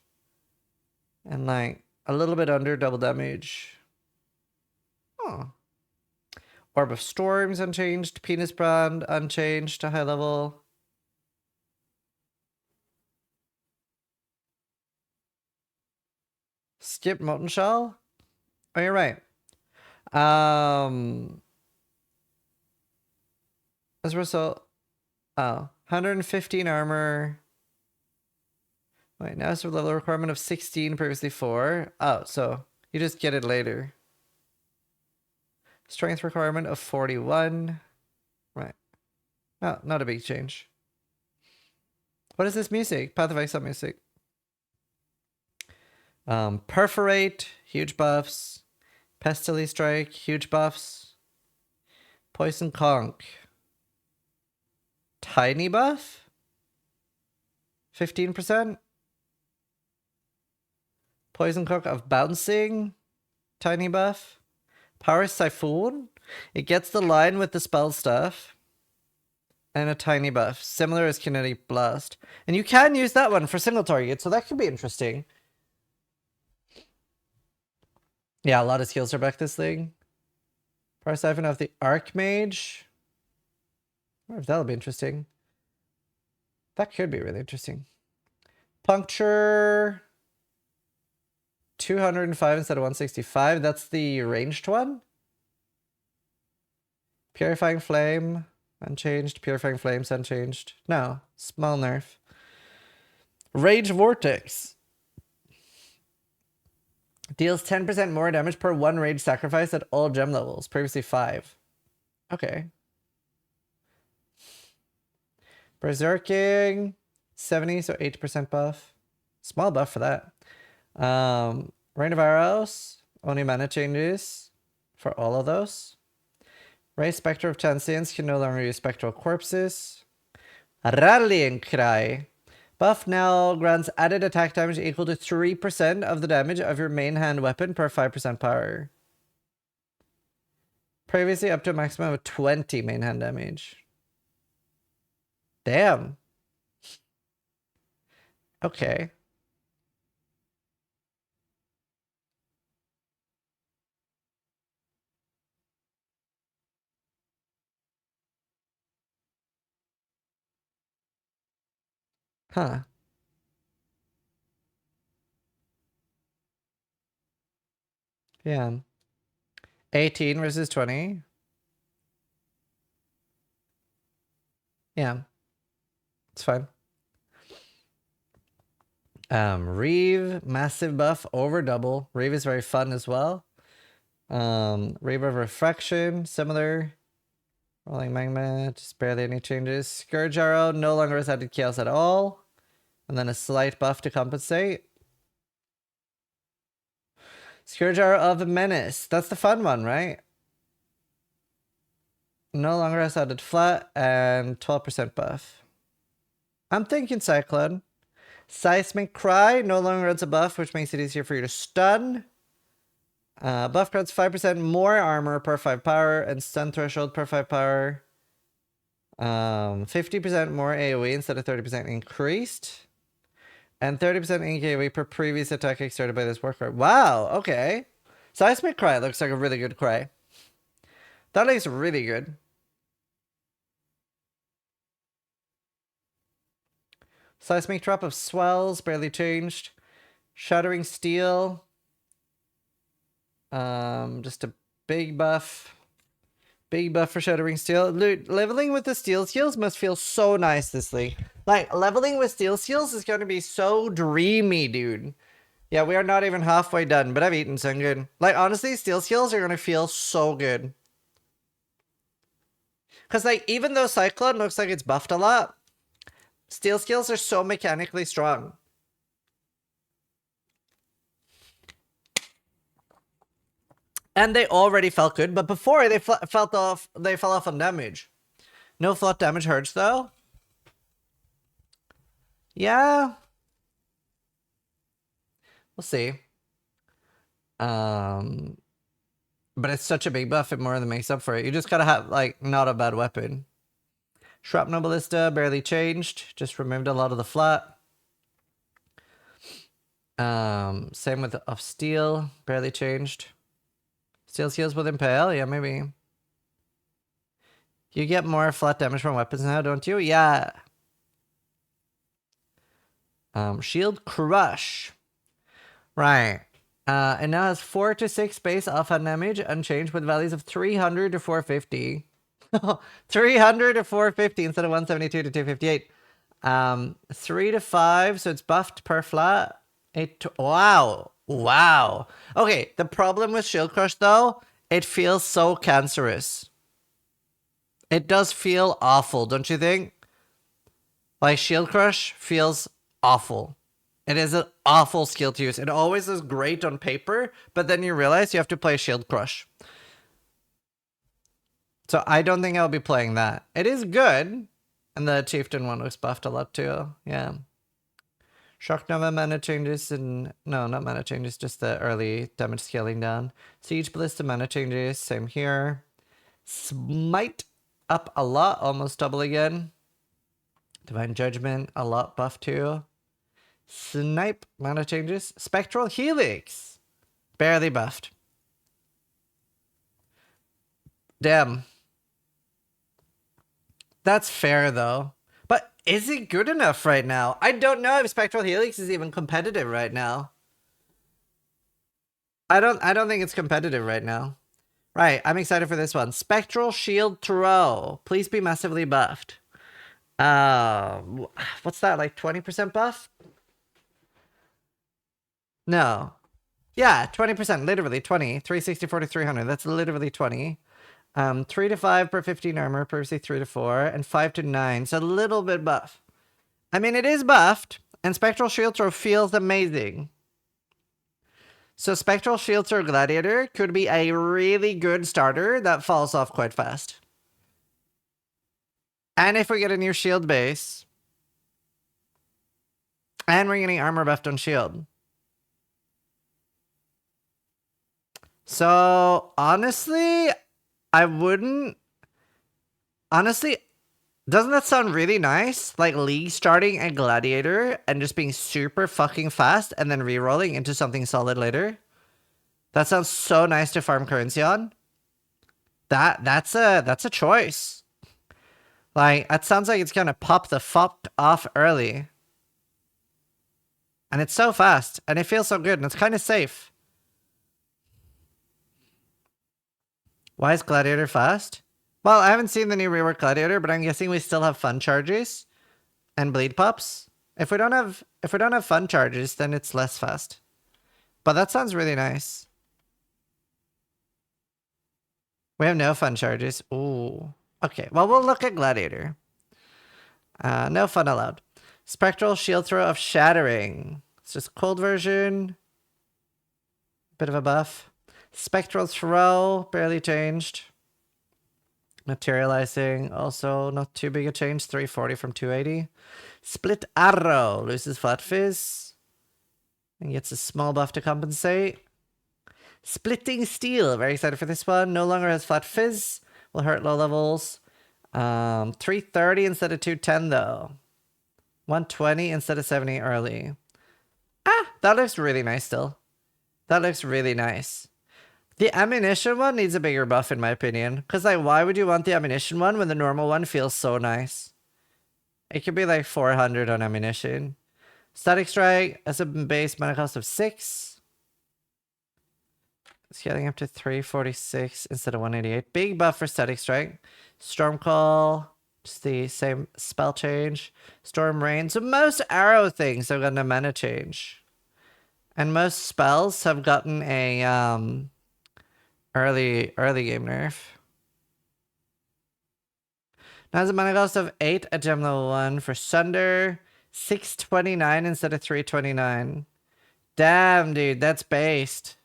And like a little bit under double damage. Oh. Orb of Storms unchanged. Penis Brand unchanged to high level. Skip Molten Shell? Oh, you're right. As a result, 115 armor. Wait, now it's a level requirement of 16, previously 4. Oh, so you just get it later. Strength requirement of 41. Right. Oh, not a big change. What is this music? Path of Exile music. Perforate, huge buffs. Pestily Strike, huge buffs. Poison Conk. Tiny buff? 15%? Poison Conk of Bouncing. Tiny buff. Power Siphon. It gets the line with the spell stuff. And a tiny buff. Similar as Kinetic Blast. And you can use that one for single target, so that could be interesting. Yeah, a lot of skills are back this thing. Power Siphon of the Archmage. I wonder if that'll be interesting. That could be really interesting. Puncture. 205 instead of 165. That's the ranged one. Purifying Flame. Unchanged. Purifying Flames unchanged. No. Small nerf. Rage Vortex. Deals 10% more damage per 1 rage sacrifice at all gem levels. Previously 5. Okay. Berserking. 70, so 8% buff. Small buff for that. Rain of Arrows. Only mana changes for all of those. Ray Spectre of Transience can no longer use Spectral Corpses. Rallying Cry. Buff now grants added attack damage equal to 3% of the damage of your main hand weapon per 5% power. Previously up to a maximum of 20 main hand damage. Damn. Okay. Huh. Yeah. 18 versus 20. Yeah. It's fine. Reeve, massive buff over double. Reeve is very fun as well. Reave of Refraction, similar. Rolling Magma, just barely any changes. Scourge Arrow, no longer has added chaos at all. And then a slight buff to compensate. Scourge Arrow of Menace. That's the fun one, right? No longer has added flat and 12% buff. I'm thinking Cyclone. Seismic Cry no longer adds a buff, which makes it easier for you to stun. Buff grants 5% more armor per 5 power and stun threshold per 5 power. 50% more AoE instead of 30% increased. And 30% ink AoE per previous attack exerted by this worker. Wow, okay. Seismic Cry looks like a really good cry. That looks really good. Seismic Drop of Swells, barely changed. Shattering Steel. Just a big buff. Big buff for Shattering Steel. Leveling with the steel skills must feel so nice this league. Like, leveling with steel skills is going to be so dreamy, dude. Yeah, we are not even halfway done, but I've eaten some good. Like, honestly, steel skills are going to feel so good. Because, like, even though Cyclone looks like it's buffed a lot, steel skills are so mechanically strong. And they already felt good, but before they fell off on damage. No flat damage hurts though. Yeah. We'll see. But it's such a big buff, it more than makes up for it. You just gotta have, like, not a bad weapon. Shrapnel Ballista, barely changed. Just removed a lot of the flat. Same with of steel, barely changed. Steel heals with impale, yeah, maybe. You get more flat damage from weapons now, don't you? Yeah. Shield crush. Right. It now has 4 to 6 base offhand damage, unchanged, with values of 300 to 450. 300 to 450 instead of 172 to 258. 3 to 5, so it's buffed per flat. 8 to... Wow. Wow. Okay, the problem with Shield Crush, though, it feels so cancerous. It does feel awful, don't you think? Like, Shield Crush feels awful. It is an awful skill to use. It always is great on paper, but then you realize you have to play Shield Crush. So I don't think I'll be playing that. It is good. And the Chieftain one was buffed a lot too. Yeah. Shock Nova mana changes and... No, not mana changes, just the early damage scaling down. Siege Ballista mana changes, same here. Smite up a lot, almost double again. Divine Judgment, a lot buff too. Snipe mana changes. Spectral Helix, barely buffed. Damn. That's fair though. But is it good enough right now? I don't know if Spectral Helix is even competitive right now. I don't think it's competitive right now. Right, I'm excited for this one. Spectral Shield Throw. Please be massively buffed. What's that, like 20% buff? No. Yeah, 20%, literally 20. 364 to 300, that's literally 20. 3 to 5 per 15 armor, previously 3 to 4, and 5 to 9, so a little bit buff. I mean, it is buffed, and Spectral Shield Throw feels amazing. So Spectral Shield Throw Gladiator could be a really good starter that falls off quite fast. And if we get a new shield base, and we're getting armor buffed on shield. So, honestly, I wouldn't... Honestly, doesn't that sound really nice? Like League starting a Gladiator and just being super fucking fast and then rerolling into something solid later? That sounds so nice to farm currency on. That's a choice. Like, that sounds like it's gonna pop the fuck off early. And it's so fast, and it feels so good, and it's kind of safe. Why is Gladiator fast? Well, I haven't seen the new rework Gladiator, but I'm guessing we still have fun charges and bleed pops. If we don't have fun charges, then it's less fast. But that sounds really nice. We have no fun charges. Ooh. Okay, well, we'll look at Gladiator. No fun allowed. Spectral Shield Throw of Shattering. It's just cold version. Bit of a buff. Spectral Throw, barely changed. Materializing, also not too big a change. 340 from 280. Split Arrow, loses Flat Fizz. And gets a small buff to compensate. Splitting Steel, very excited for this one. No longer has Flat Fizz. Will hurt low levels. 330 instead of 210 though. 120 instead of 70 early. That looks really nice still. That looks really nice. The ammunition one needs a bigger buff in my opinion. Because like, why would you want the ammunition one when the normal one feels so nice? It could be like 400 on ammunition. Static Strike as a base mana cost of 6. Scaling up to 346 instead of 188. Big buff for Static Strike. Stormcall. Just the same spell change. Storm Rain. So most arrow things have gotten a mana change. And most spells have gotten a early game nerf. Now has a mana cost of 8 at gem level 1 for Sunder. 629 instead of 329. Damn, dude, that's based.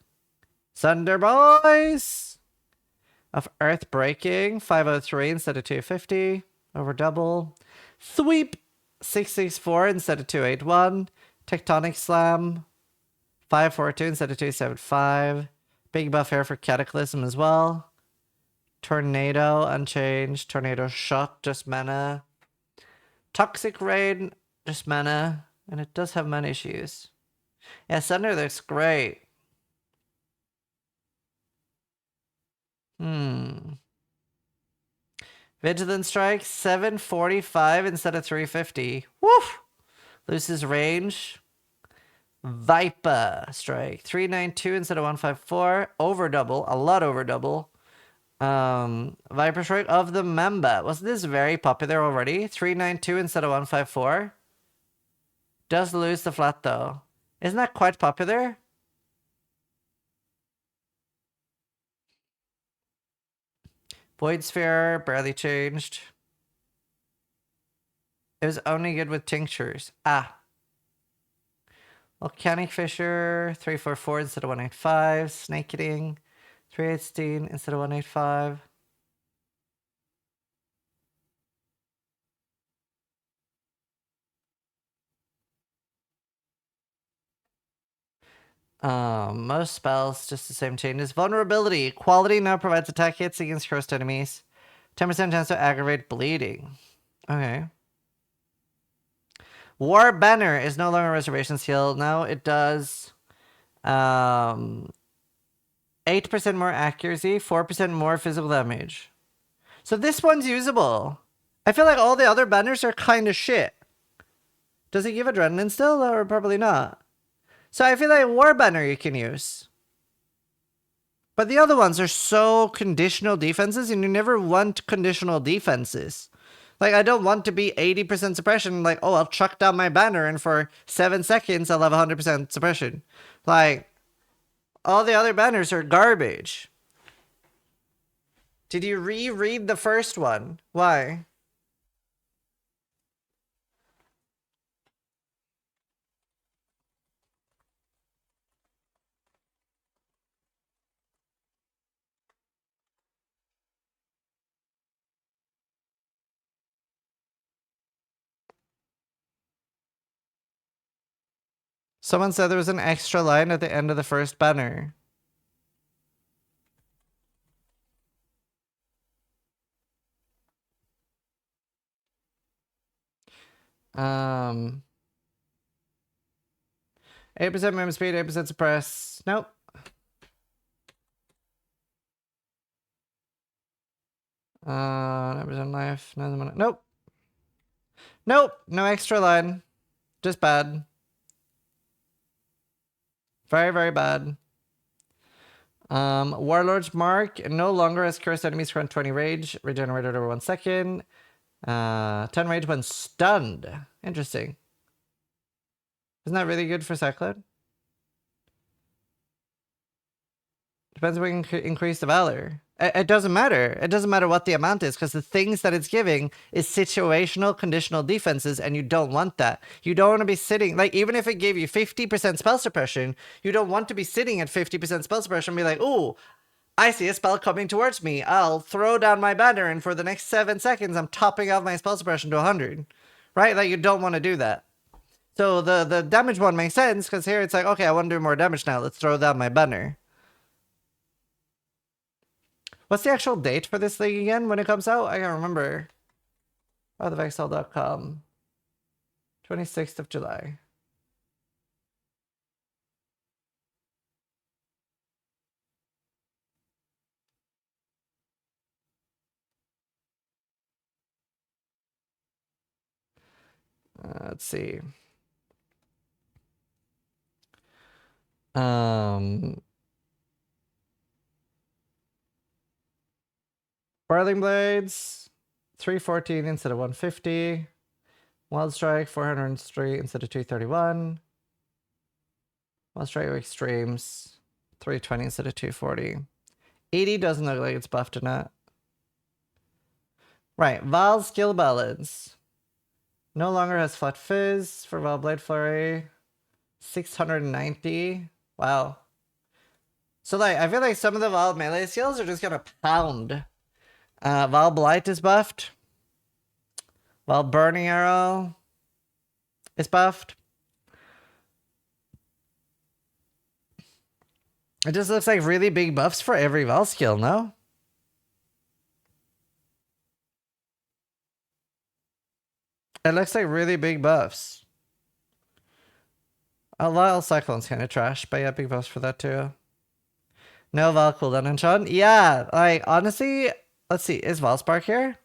Sunder boys! Of Earth Breaking. 503 instead of 250. Over double. Sweep. 664 instead of 281. Tectonic Slam. 542 instead of 275. Big buff here for Cataclysm as well. Tornado, unchanged. Tornado Shot, just mana. Toxic Rain, just mana. And it does have mana issues. Yeah, Sunder looks great. Vigilant Strike, 745 instead of 350. Woof! Loses range. Viper Strike, 392 instead of 154. Over double, a lot over double. Viper Strike of the Mamba. Wasn't this very popular already? 392 instead of 154. Does lose the flat though. Isn't that quite popular? Void Sphere, barely changed. It was only good with Tinctures. Ah. Volcanic Fissure, 344 instead of 185. Snake Eating, 316 instead of 185. Most spells, just the same changes. Vulnerability. Quality now provides attack hits against cursed enemies. 10% chance to aggravate bleeding. Okay. War Banner is no longer reservation skill. Now it does 8% more accuracy, 4% more physical damage. So this one's usable. I feel like all the other banners are kind of shit. Does it give adrenaline still, or probably not? So I feel like War Banner you can use. But the other ones are so conditional defenses, and you never want conditional defenses. Like, I don't want to be 80% suppression, like, oh, I'll chuck down my banner, and for 7 seconds, I'll have 100% suppression. Like, all the other banners are garbage. Did you reread the first one? Why? Someone said there was an extra line at the end of the first banner. Um, 8% movement speed, 8% suppress. Nope. 9% life. Nope. Nope. No extra line. Just bad. Very, very bad. Warlord's Mark no longer has cursed enemies grant 20 rage, regenerated over 1 second. 10 rage when stunned. Interesting. Isn't that really good for Cyclone? Depends when we can increase the valor. It doesn't matter. It doesn't matter what the amount is, because the things that it's giving is situational, conditional defenses, and you don't want that. You don't want to be sitting, like, even if it gave you 50% spell suppression, you don't want to be sitting at 50% spell suppression and be like, ooh, I see a spell coming towards me. I'll throw down my banner, and for the next 7 seconds, I'm topping off my spell suppression to 100. Right? Like, you don't want to do that. So the damage one makes sense, because here it's like, okay, I want to do more damage now. Let's throw down my banner. What's the actual date for this thing again when it comes out? I can't remember. Path.exile.com. 26th of July. Let's see. Barling Blades, 314 instead of 150. Wild Strike, 403 instead of 231. Wild Strike Extremes, 320 instead of 240. 80 doesn't look like it's buffed enough. Right, Val Skill Balance. No longer has Flat Fizz for Val Blade Flurry. 690. Wow. So, like, I feel like some of the Val melee skills are just gonna pound. Val Blight is buffed. Val Burning Arrow is buffed. It just looks like really big buffs for every Val skill, no? It looks like really big buffs. A lot of Cyclone's kind of trash, but yeah, big buffs for that too. No Val cooldown and Sean? Yeah, like, honestly, let's see, is Valspark here?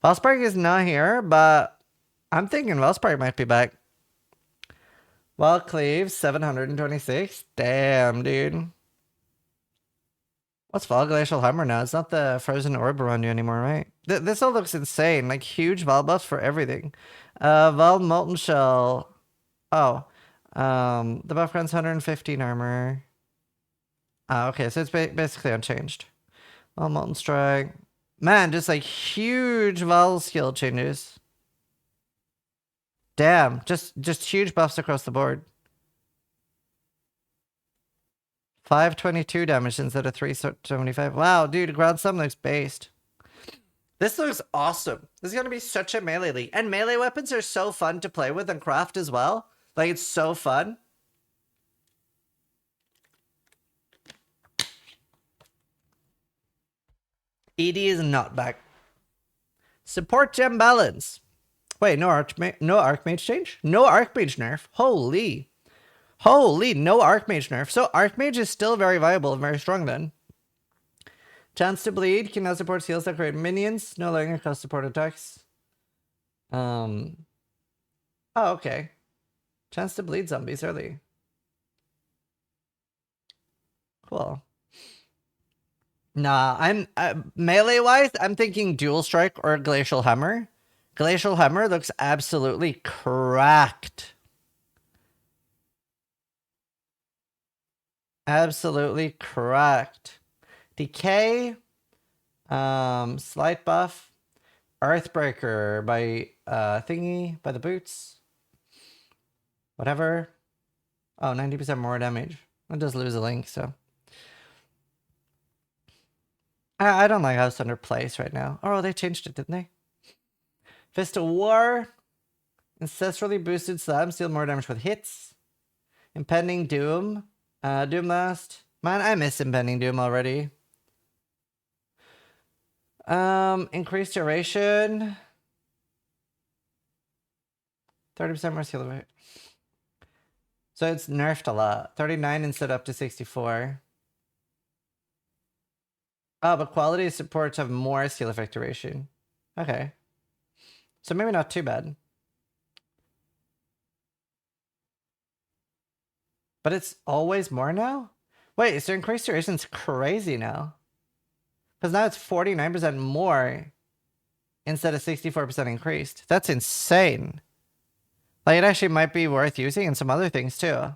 Valspark is not here, but I'm thinking Valspark might be back. Val Cleave, 726. Damn, dude. What's Val Glacial Hammer now? It's not the frozen orb around you anymore, right? This all looks insane. Like, huge Val buffs for everything. Val Molten Shell. Oh. The buff grants 115 armor. Okay, so it's basically unchanged. Val Molten Strike. Man, just like huge Val skill changes. Damn, just huge buffs across the board. 522 damage instead of 375. Wow, dude, ground sum looks based. This looks awesome. This is gonna be such a melee league. And melee weapons are so fun to play with and craft as well. Like, it's so fun. ED is not back. Support gem balance. Wait, no Archmage change? No Archmage nerf. Holy, no Archmage nerf. So Archmage is still very viable and very strong then. Chance to bleed can now support heals that create minions. No longer cost support attacks. Oh, okay. Chance to bleed zombies early. Cool. Nah, I'm melee wise, I'm thinking dual strike or glacial hammer. Glacial hammer looks absolutely cracked. Absolutely cracked. Decay, slight buff, Earthbreaker by thingy by the boots. Whatever. Oh, 90% more damage. It does lose a link, so. I don't like how it's under place right now. Oh, they changed it, didn't they? Fist of War. Ancestrally boosted slabs deal more damage with hits. Impending Doom. Doom Last. Man, I miss Impending Doom already. Increased duration. 30% more skill rate. So it's nerfed a lot. 39 instead up to 64. Oh, but quality supports have more skill effect duration. Okay. So maybe not too bad. But it's always more now? Wait, so increased duration's crazy now. Because now it's 49% more instead of 64% increased. That's insane. Like, it actually might be worth using in some other things too.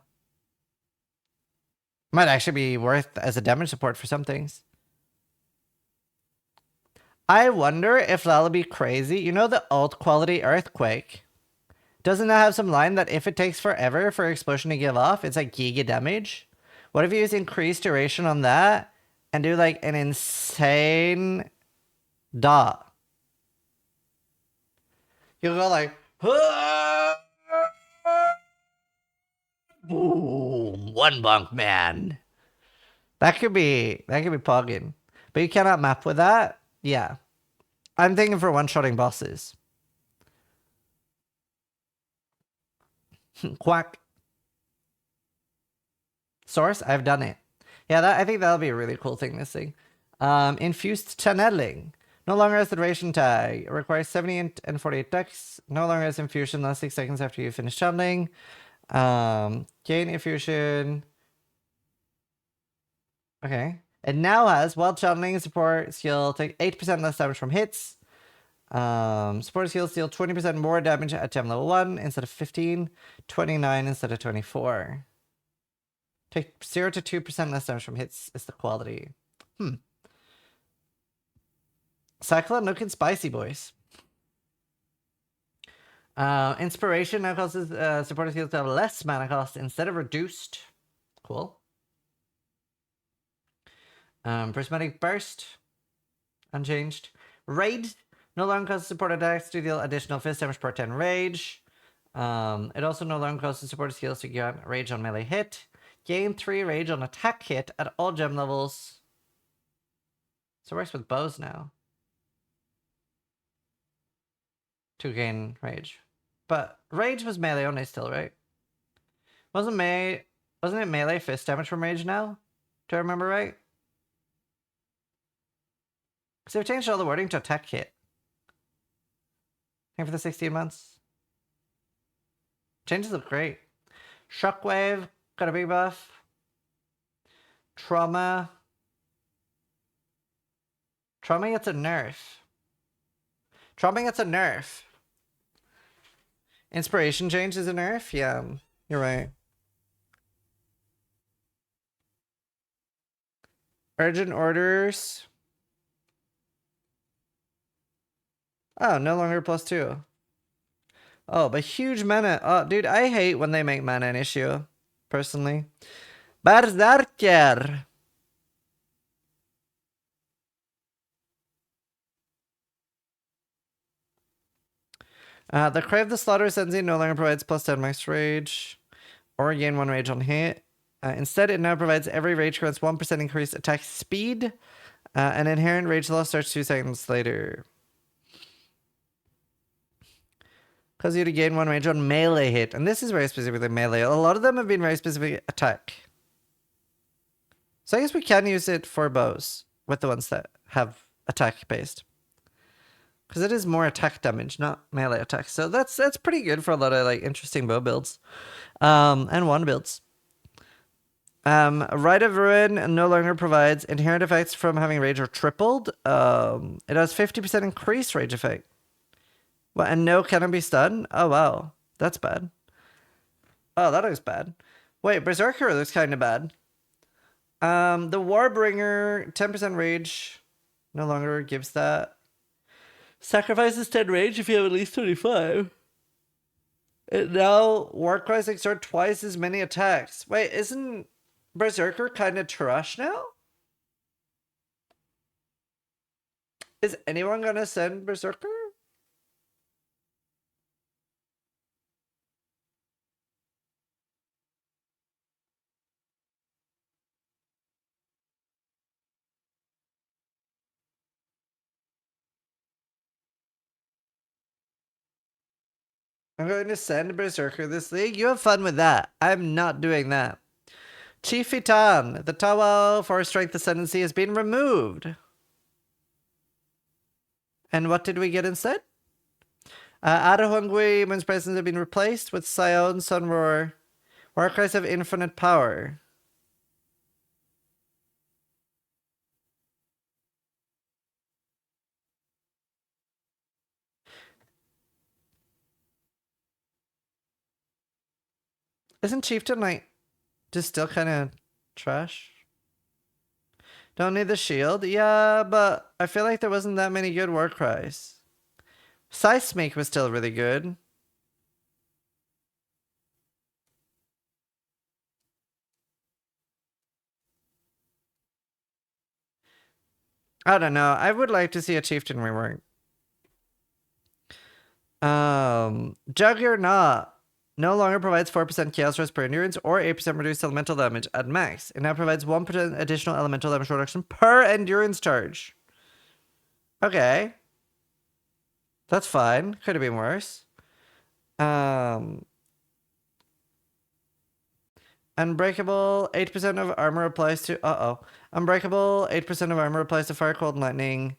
Might actually be worth as a damage support for some things. I wonder if that'll be crazy. You know the alt quality Earthquake? Doesn't that have some line that if it takes forever for explosion to give off, it's like giga damage? What if you use increased duration on that and do like an insane dot? You'll go like, boom, one bunk man. That could be pogging. But you cannot map with that? Yeah. I'm thinking for one-shotting bosses. Quack. Source, I've done it. Yeah, I think that'll be a really cool thing, this thing. Infused channeling. No longer has the duration tag. It requires 70 and 48 dex. No longer has infusion last 6 seconds after you finish channeling. Gain infusion. Okay. It now has, while channeling support skill, take 8% less damage from hits. Support skills deal 20% more damage at gem level 1 instead of 15. 29 instead of 24. Take 0 to 2% less damage from hits is the quality. Cyclone looking spicy, boys. Inspiration now causes supporter skills to have less mana cost instead of reduced. Cool. Prismatic Burst. Unchanged. Rage. No longer causes supporter attacks to deal additional fist damage per 10 rage. It also no longer causes supporter skills to get rage on melee hit. Gain 3 rage on attack hit at all gem levels. So it works with bows now. To gain rage. But rage was melee only still, right? Wasn't it melee fist damage from rage now? Do I remember right? Because they've changed all the wording to attack hit. Thank you for the 16 months. Changes look great. Shockwave, got a big buff. Trauma. Trauma gets a nerf. Trauma gets a nerf. Inspiration change is a nerf? Yeah, you're right. Urgent orders. Oh, no longer +2. Oh, but huge mana. Oh, dude, I hate when they make mana an issue, personally. Berserker. The Cry of the Slaughter Sensei no longer provides +10 max rage or gain 1 rage on hit. Instead, it now provides every rage grants 1% increased attack speed. An inherent rage loss starts 2 seconds later. Cause you to gain 1 rage on melee hit. And this is very specifically melee. A lot of them have been very specific attack. So I guess we can use it for bows with the ones that have attack based. Because it is more attack damage, not melee attack. So that's pretty good for a lot of like interesting bow builds. And wand builds. Rite of Ruin no longer provides inherent effects from having rage or tripled. It has 50% increased rage effect. What, and no canopy stun? Oh wow, that's bad. Oh, that looks bad. Wait, Berserker looks kind of bad. The Warbringer, 10% rage, no longer gives that. Sacrifices 10 rage if you have at least 25. It now Warcries exert twice as many attacks. Wait, isn't Berserker kind of trash now? Is anyone gonna send Berserker? I'm going to send Berserker this league. You have fun with that. I'm not doing that. Chief Itan, the Tawa for Strength Ascendancy has been removed. And what did we get instead? Adahongui, Moon's presence have been replaced with Sion, Sunroar. Warcries have infinite power. Isn't Chieftain like just still kind of trash? Don't need the shield? Yeah, but I feel like there wasn't that many good Warcries. Seismic was still really good. I don't know. I would like to see a Chieftain rework. Juggernaut no longer provides 4% Chaos Rest per endurance or 8% reduced elemental damage at max. It now provides 1% additional elemental damage reduction per endurance charge. Okay. That's fine. Could have been worse. Unbreakable, 8% of armor applies to... Unbreakable, 8% of armor applies to Fire, Cold, and Lightning.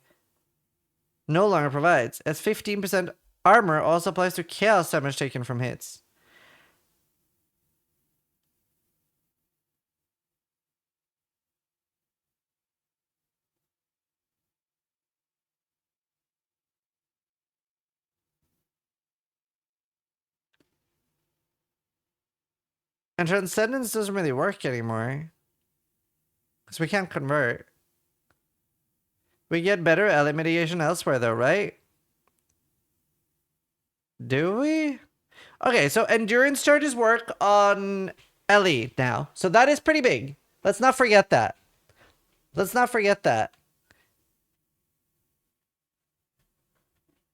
No longer provides. As 15% armor also applies to chaos damage taken from hits. And Transcendence doesn't really work anymore. Because we can't convert. We get better ally mitigation elsewhere though, right? Do we? Okay, so endurance charges work on Ellie now. So that is pretty big. Let's not forget that. Let's not forget that.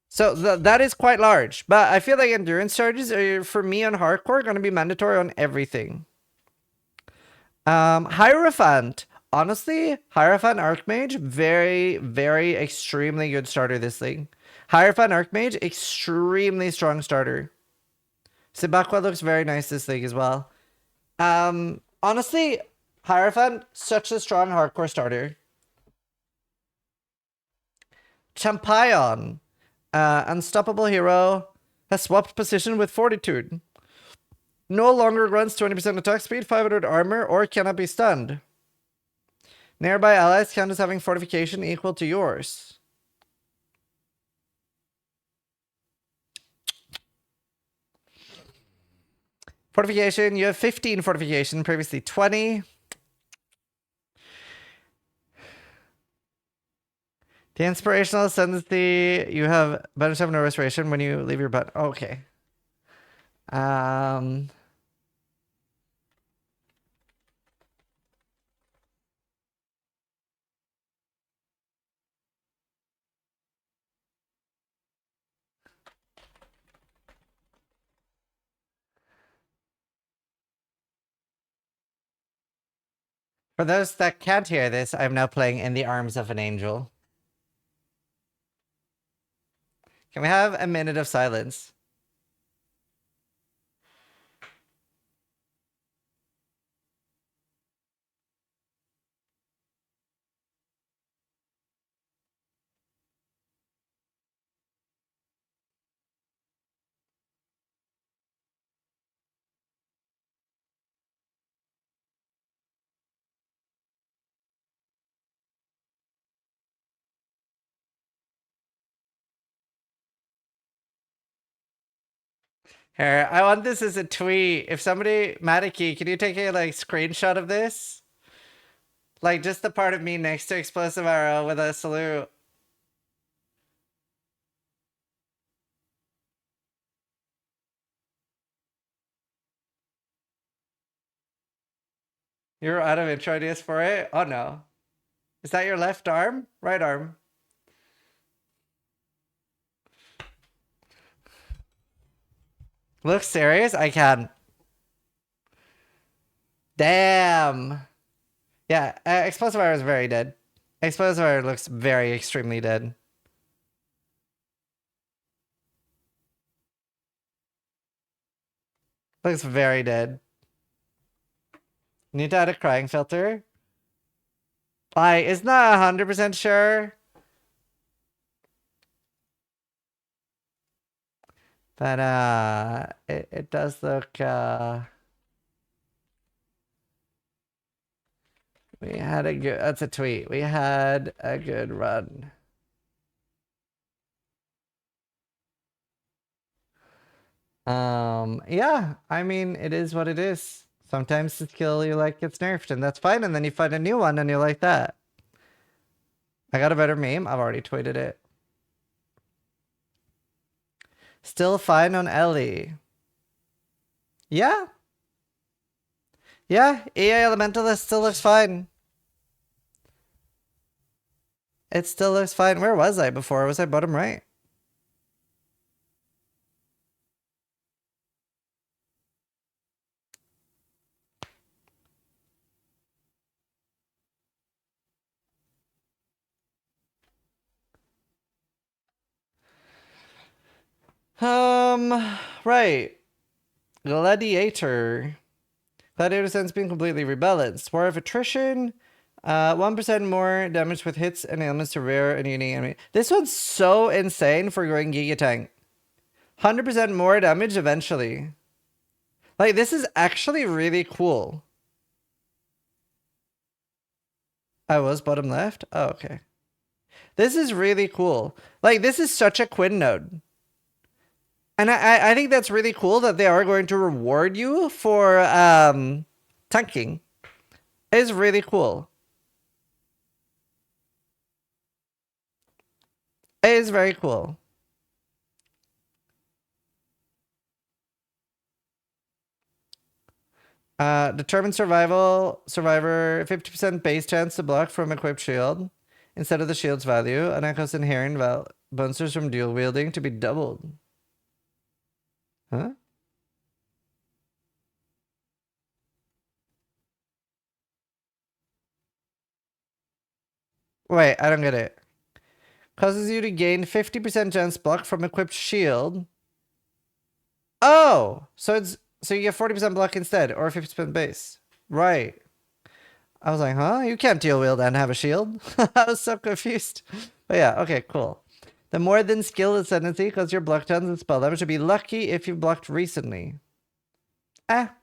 So that is quite large. But I feel like endurance charges are, for me on hardcore, going to be mandatory on everything. Hierophant. Honestly, Hierophant Archmage, very, very extremely good starter this league. Hierophant Archmage, extremely strong starter. Sibakwa looks very nice this league as well. Honestly, Hierophant, such a strong hardcore starter. Champaion, unstoppable hero, has swapped position with Fortitude. No longer grants 20% attack speed, 500 armor, or cannot be stunned. Nearby allies count as having fortification equal to yours. Fortification, you have 15 fortification, previously 20. The inspirational ascendancy, you have bonus 7 no restoration when you leave your butt. Okay. For those that can't hear this, I'm now playing In the Arms of an Angel. Can we have a minute of silence? Here, I want this as a tweet. If somebody, Matiki, can you take a like screenshot of this? Like just the part of me next to explosive arrow with a salute. You're out of intro ideas for it? Oh no. Is that your left arm? Right arm? Look serious? I can't. Damn. Yeah, explosive arrow is very dead. Explosive arrow looks very extremely dead. Looks very dead. Need to add a crying filter. Like, it's not 100% sure. But it does look we had a good, that's a tweet. We had a good run. Yeah, I mean, it is what it is. Sometimes the skill you like gets nerfed, and that's fine, and then you find a new one and you like that. I got a better meme. I've already tweeted it. Still fine on Ellie. Yeah. Yeah, EA Elementalist still looks fine. It still looks fine. Where was I before? Was I bottom right? Right. Gladiator. Gladiator sense being completely rebalanced. War of attrition. 1% more damage with hits and ailments to rare and unique enemy. This one's so insane for going Giga Tank. 100% more damage eventually. Like, this is actually really cool. I was bottom left? Oh, okay. This is really cool. Like, this is such a Quinn node. And I think that's really cool that they are going to reward you for tanking. It is really cool. It is very cool. Determined survival, survivor, 50% base chance to block from equipped shield instead of the shield's value. And echoes inherent bonuses from dual wielding to be doubled. Huh? Wait, I don't get it. Causes you to gain 50% chance block from equipped shield. Oh, so So you get 40% block instead, or 50% base. Right. I was like, huh? You can't dual wield and have a shield? I was so confused. But yeah, okay, cool. The more than skill ascendancy because your block tons and spell damage should be lucky if you've blocked recently. Ah.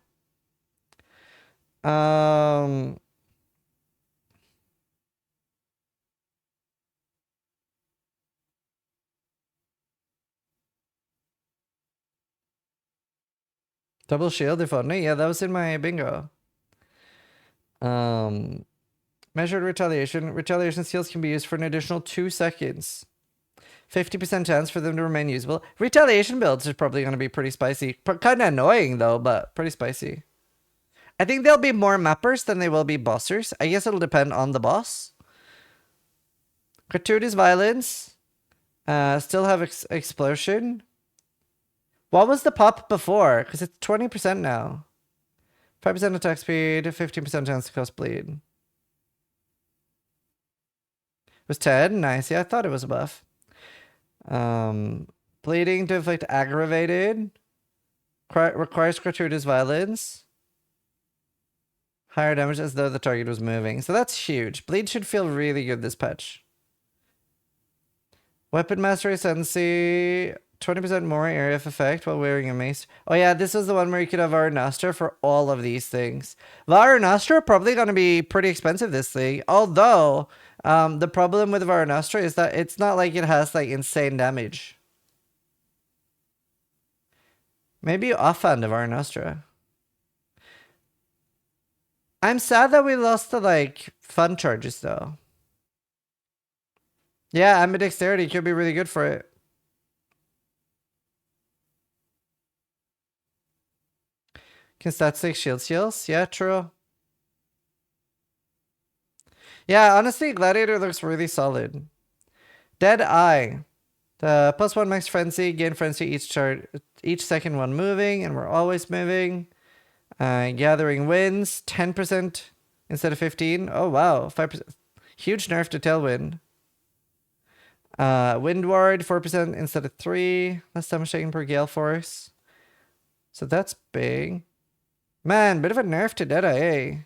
Double shield if only. Yeah, that was in my bingo. Measured retaliation. Retaliation skills can be used for an additional 2 seconds. 50% chance for them to remain usable. Retaliation builds are probably going to be pretty spicy. Kind of annoying though, but pretty spicy. I think there'll be more mappers than they will be bossers. I guess it'll depend on the boss. Gratuitous violence. Still have explosion. What was the pop before? Because it's 20% now. 5% attack speed, 15% chance to cause bleed. It was 10? Nice. Yeah, I thought it was a buff. Bleeding to inflict aggravated. Requires gratuitous violence. Higher damage as though the target was moving. So that's huge. Bleed should feel really good this patch. Weapon Mastery Ascendancy. 20% more area of effect while wearing a mace. Oh yeah, this is the one where you could have Vara Nostra for all of these things. Vara Nostra probably going to be pretty expensive this thing. Although, the problem with Vara Nostra is that it's not like it has like insane damage. Maybe offhand of Vara Nostra. I'm sad that we lost the like fun charges though. Yeah, ambidexterity could be really good for it. Can stats take shield seals? Yeah, true. Yeah, honestly, Gladiator looks really solid. Dead Eye. The +1 max frenzy, gain frenzy each second when moving, and we're always moving. Gathering Winds, 10% instead of 15. Oh wow, 5%. Huge nerf to Tailwind. Wind Ward, 4% instead of 3. Less damage taken per gale force. So that's big. Man, bit of a nerf to Deadeye, eh?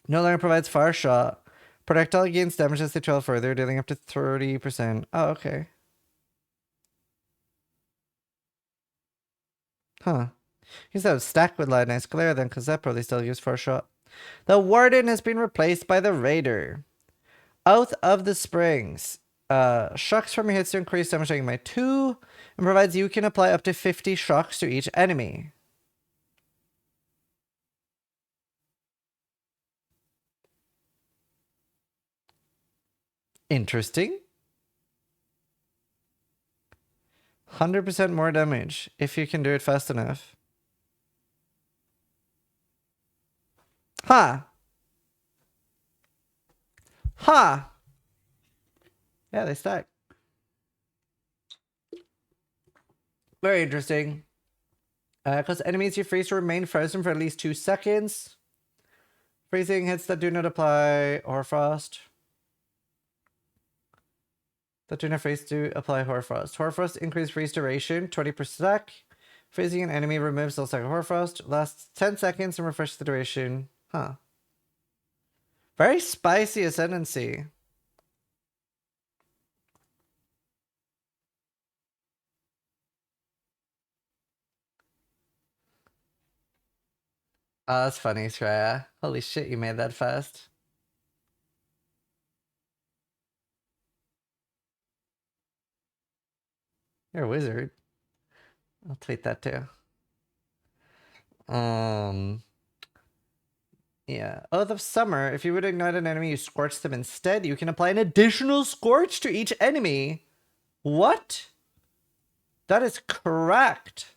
No longer provides fire shot. Projectile gains damage as they travel further, dealing up to 30%. Oh, okay. Huh. Use that stack with light nice glare then, because that probably still gives fire shot. The Warden has been replaced by the Raider. Oath of the Springs. Shocks from your hits to increase damage taken by 2, and provides you can apply up to 50 shocks to each enemy. Interesting. 100% more damage if you can do it fast enough. Huh. Huh. Yeah, they stack. Very interesting. Cause enemies you freeze to remain frozen for at least 2 seconds. Freezing hits that do not apply Hoarfrost. That do not freeze to apply Hoarfrost. Hoarfrost increase freeze duration 20%. Freezing an enemy removes the second Hoarfrost. Lasts 10 seconds and refreshes the duration. Huh. Very spicy Ascendancy. Oh, that's funny, Shreya. Holy shit, you made that fast. You're a wizard. I'll tweet that too. Yeah. Oath of Summer. If you would ignite an enemy, you scorch them instead. You can apply an additional scorch to each enemy. What? That is correct.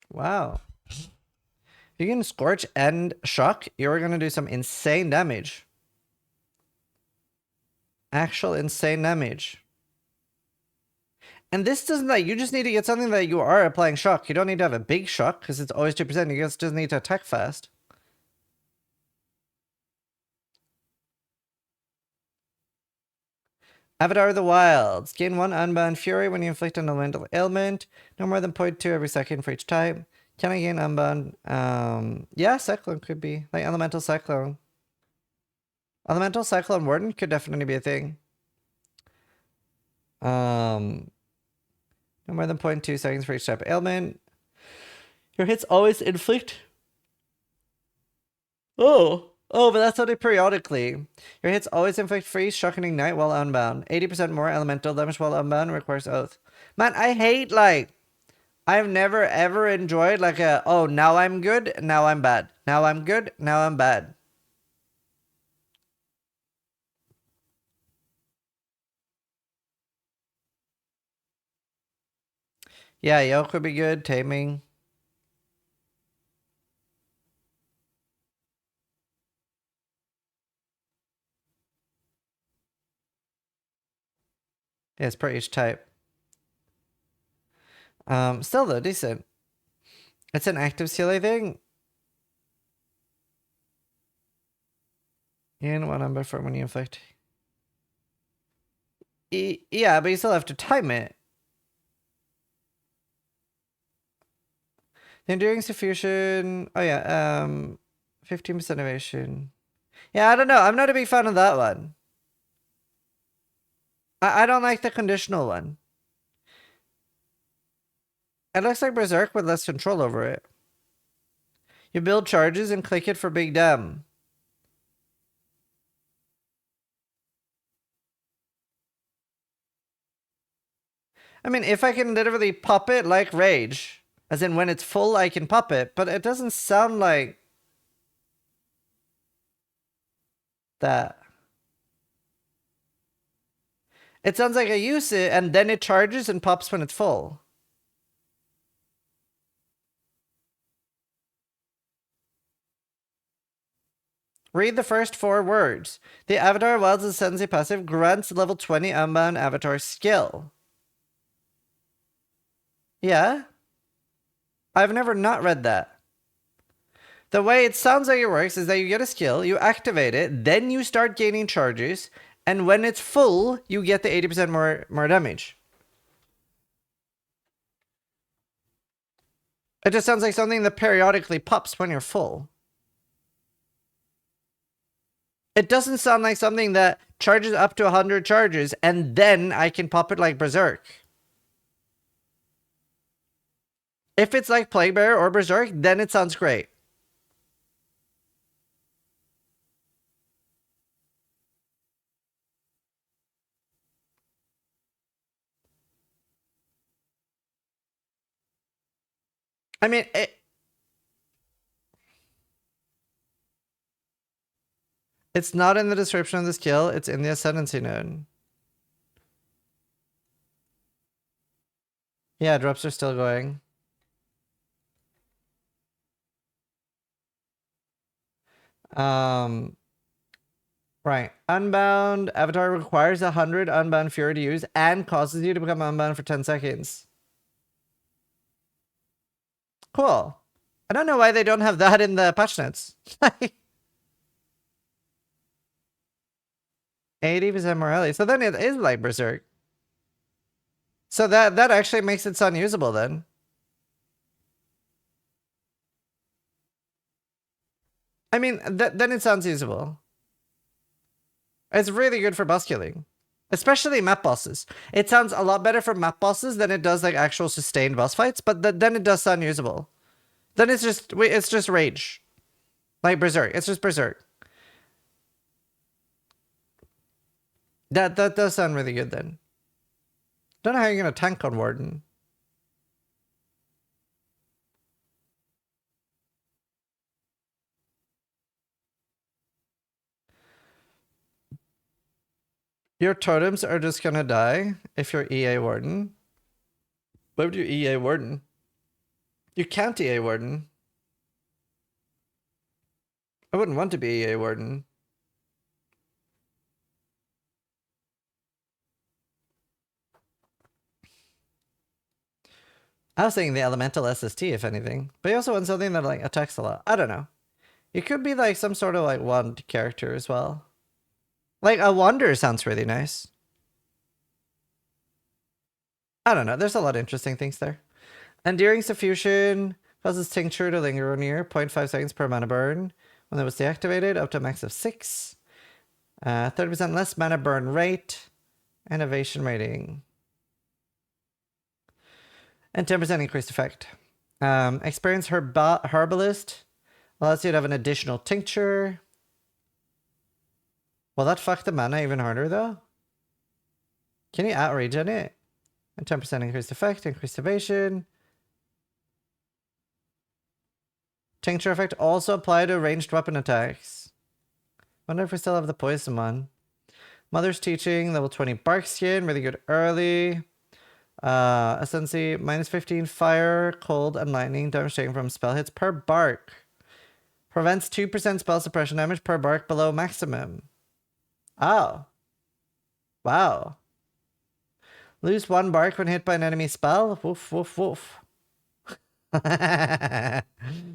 Wow. If you can scorch and shock, you're going to do some insane damage. Actual insane damage. And this doesn't like, you just need to get something that you are applying shock. You don't need to have a big shock because it's always 2%. You just need to attack fast. Avatar of the Wilds. Gain 1 Unbound Fury when you inflict an elemental ailment. No more than 0.2 every second for each type. Can I gain Unbound? Yeah, Cyclone could be. Like Elemental Cyclone. Elemental Cyclone Warden could definitely be a thing. No more than 0.2 seconds for each type of ailment. Your hits always inflict. Oh, but that's only periodically. Your hits always inflict freeze, shock, and ignite while unbound. 80% more elemental damage while unbound requires oath. Man, I hate, like, I've never ever enjoyed like a, oh, now I'm good, now I'm bad. Now I'm good, now I'm bad. Yeah, Yoke would be good, taming. Yeah, it's per each type. Still though, decent. It's an active seal, I think. In one number for when you inflict. Yeah, but you still have to time it. The Enduring Suffusion. Oh yeah, 15% evasion. Yeah, I don't know. I'm not a big fan of that one. I don't like the conditional one. It looks like Berserk with less control over it. You build charges and click it for big dam. I mean, if I can literally pop it like Rage, as in when it's full I can pop it, but it doesn't sound like that. It sounds like I use it and then it charges and pops when it's full. Read the first 4 words. The Avatar Wilds Ascendancy passive grants level 20 Unbound Avatar skill. Yeah? I've never not read that. The way it sounds like it works is that you get a skill, you activate it, then you start gaining charges, and when it's full, you get the 80% more damage. It just sounds like something that periodically pops when you're full. It doesn't sound like something that charges up to 100 charges, and then I can pop it like Berserk. If it's like Plague Bearer or Berserk, then it sounds great. I mean, it's not in the description of the skill, it's in the Ascendancy node. Yeah, drops are still going. Right. Unbound Avatar requires 100 Unbound Fury to use and causes you to become unbound for 10 seconds. Cool. I don't know why they don't have that in the patch notes. 80% morality. So then it is like Berserk. So that actually makes it unusable then. I mean, then it sounds usable. It's really good for boss killing. Especially map bosses. It sounds a lot better for map bosses than it does like actual sustained boss fights, but then it does sound usable. Then it's just rage. Like Berserk. It's just Berserk. That does sound really good then. Don't know how you're gonna tank on Warden. Your totems are just gonna die if you're EA Warden. Why would you EA Warden? You can't EA Warden. I wouldn't want to be EA Warden. I was saying the elemental SST, if anything. But you also want something that like attacks a lot. I don't know. It could be like some sort of like wand character as well. Like a wander sounds really nice. I don't know. There's a lot of interesting things there. Endearing Suffusion causes Tincture to linger near 0.5 seconds per mana burn when it was deactivated, up to a max of 6. 30% less mana burn rate. Innovation rating. And 10% increased effect. Experience Herbalist. Allows you to have an additional Tincture. Will that fuck the mana even harder though? Can you out-regen it? And 10% increased effect, increased evasion. Tincture effect also apply to ranged weapon attacks. Wonder if we still have the poison one. Mother's Teaching, level 20 bark skin, really good early. Ascendancy, minus 15 fire, cold, and lightning damage taken from spell hits per bark. Prevents 2% spell suppression damage per bark below maximum. Oh. Wow. Lose 1 bark when hit by an enemy spell. Woof, woof, woof.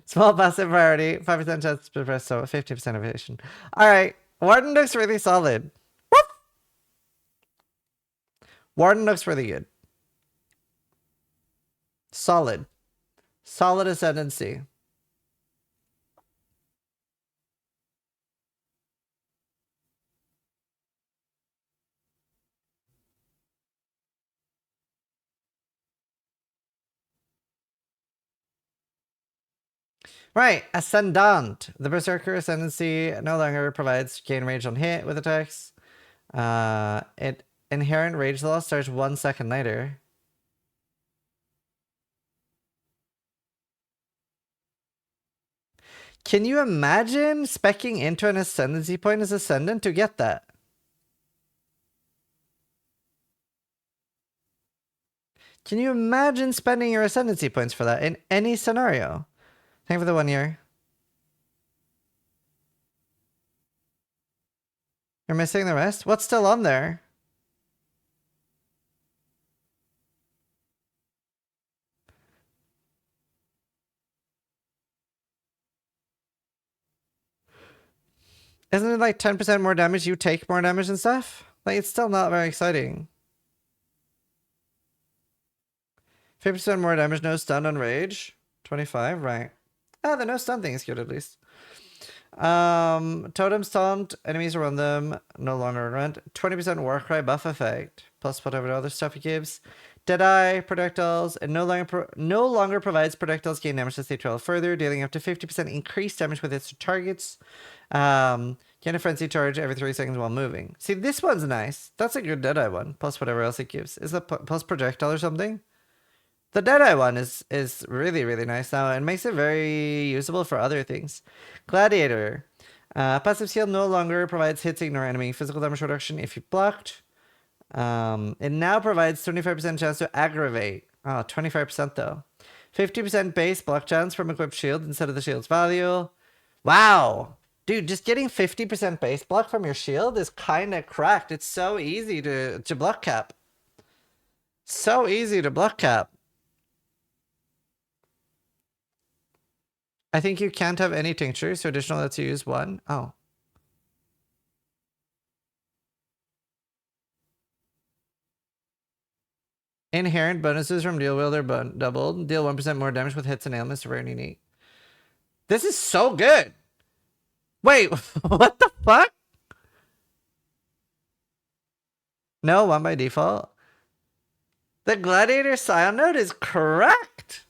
Small passive priority, 5% chance to press, so 50% evasion. Alright, Warden looks really solid. Woof! Warden looks really good. Solid. Solid Ascendancy. Right, Ascendant. The Berserker Ascendancy no longer provides gain rage on hit with attacks. Inherent rage loss starts 1 second later. Can you imagine speccing into an Ascendancy point as Ascendant to get that? Can you imagine spending your Ascendancy points for that in any scenario? Thank you for the 1 year. You're missing the rest? What's still on there? Isn't it like 10% more damage? You take more damage and stuff? Like, it's still not very exciting. 50% more damage, no stun on rage. 25, right. Ah, the no stun thing is good at least. Totems taunt, enemies around them, no longer rent. 20% Warcry buff effect, plus whatever other stuff it gives. Deadeye, projectiles, it no longer provides projectiles gain damage as they travel further, dealing up to 50% increased damage with its targets. Gain a frenzy charge every 3 seconds while moving. See, this one's nice. That's a good Deadeye one, plus whatever else it gives. Is that plus projectile or something? The Deadeye one is really, really nice now and makes it very usable for other things. Gladiator. Passive skill no longer provides hits, ignore enemy physical damage reduction if you blocked. It now provides 25% chance to aggravate. Oh, 25% though. 50% base block chance from equipped shield instead of the shield's value. Wow. Dude, just getting 50% base block from your shield is kind of cracked. It's so easy to block cap. So easy to block cap. I think you can't have any tinctures, so additional lets you use 1. Oh. Inherent bonuses from Deal Wielder doubled. Deal 1% more damage with hits and ailments, rare and unique. This is so good! Wait, what the fuck? No, 1 by default. The Gladiator Scion node is correct!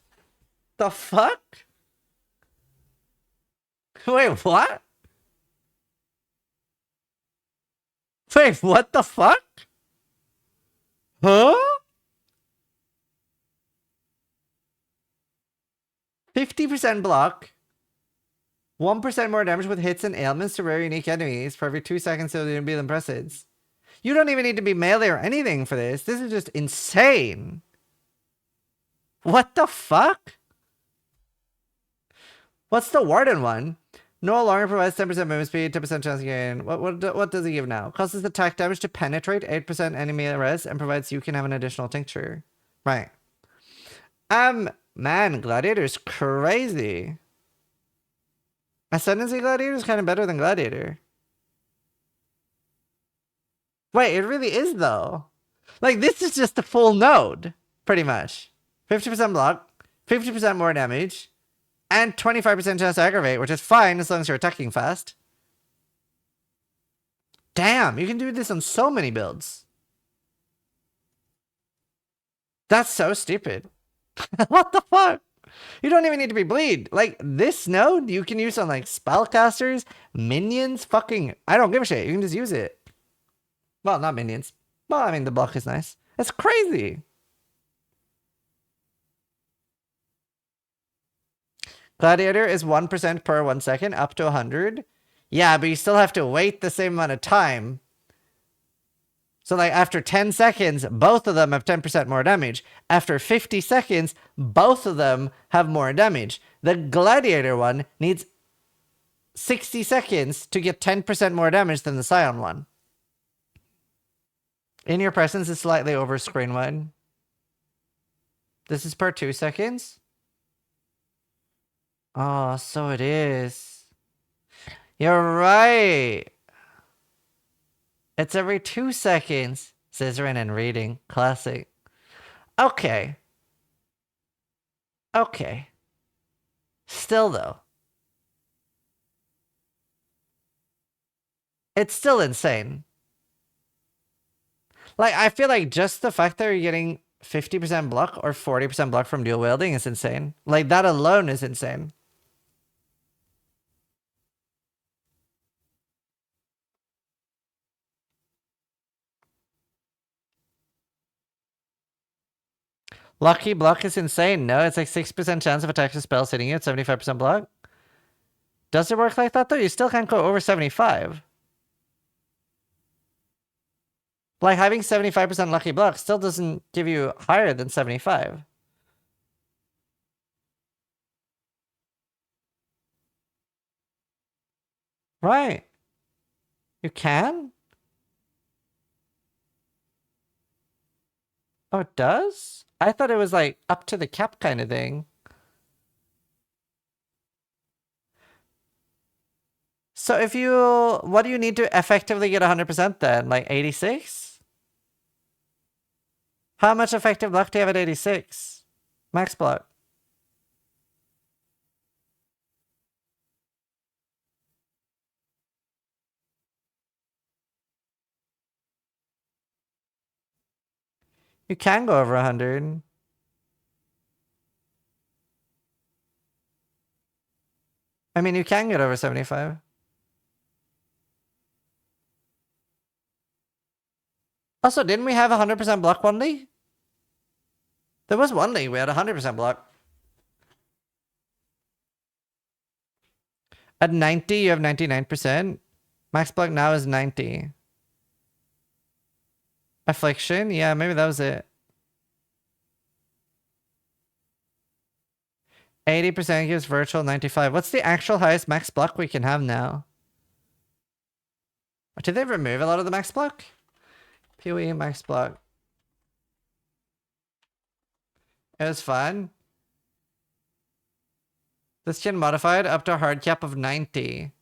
The fuck? Wait, what? Wait, what the fuck? Huh? 50% block. 1% more damage with hits and ailments to rare unique enemies for every 2 seconds till the Imbued presence. You don't even need to be melee or anything for this. This is just insane. What the fuck? What's the Warden one? No longer provides 10% movement speed, 10% chance gain. What does it give now? Causes attack damage to penetrate, 8% enemy res, and provides you can have an additional tincture. Right. Man, Gladiator's crazy. Ascendancy Gladiator is kind of better than Gladiator. Wait, it really is though. Like, this is just a full node. pretty much. 50% block, 50% more damage, and 25% chance to aggravate, which is fine as long as you're attacking fast. Damn, you can do this on so many builds. That's so stupid. What the fuck? You don't even need to be bleed. Like, this node, you can use on, like, spellcasters, minions, fucking... I don't give a shit. You can just use it. Well, not minions. Well, I mean, the block is nice. That's crazy. Gladiator is 1% per 1 second, up to 100. Yeah, but you still have to wait the same amount of time. So, like, after 10 seconds, both of them have 10% more damage. After 50 seconds, both of them have more damage. The Gladiator one needs 60 seconds to get 10% more damage than the Scion one. In Your Presence is slightly over screen wide. This is per 2 seconds? Oh, so it is. You're right. It's every 2 seconds. Zizaran and reading. Classic. Okay. Okay. Still, though. It's still insane. Like, I feel like just the fact that you're getting 50% block or 40% block from dual wielding is insane. Like, that alone is insane. Lucky block is insane. No, it's like 6% chance of attacking spells hitting you at 75% block. Does it work like that, though? You still can't go over 75. Like, having 75% lucky block still doesn't give you higher than 75. Right. You can? Oh, it does? I thought it was, like, up to the cap kind of thing. So if you... What do you need to effectively get 100% then? Like, 86? How much effective luck do you have at 86? Max block. You can go over 100. I mean, you can get over 75. Also, didn't we have 100% block one league? There was one league we had 100% block. At 90, you have 99%. Max block now is 90. Affliction? Yeah, maybe that was it. 80% gives virtual 95. What's the actual highest max block we can have now? Did they remove a lot of the max block? PoE max block. It was fun. This gen modified up to a hard cap of 90.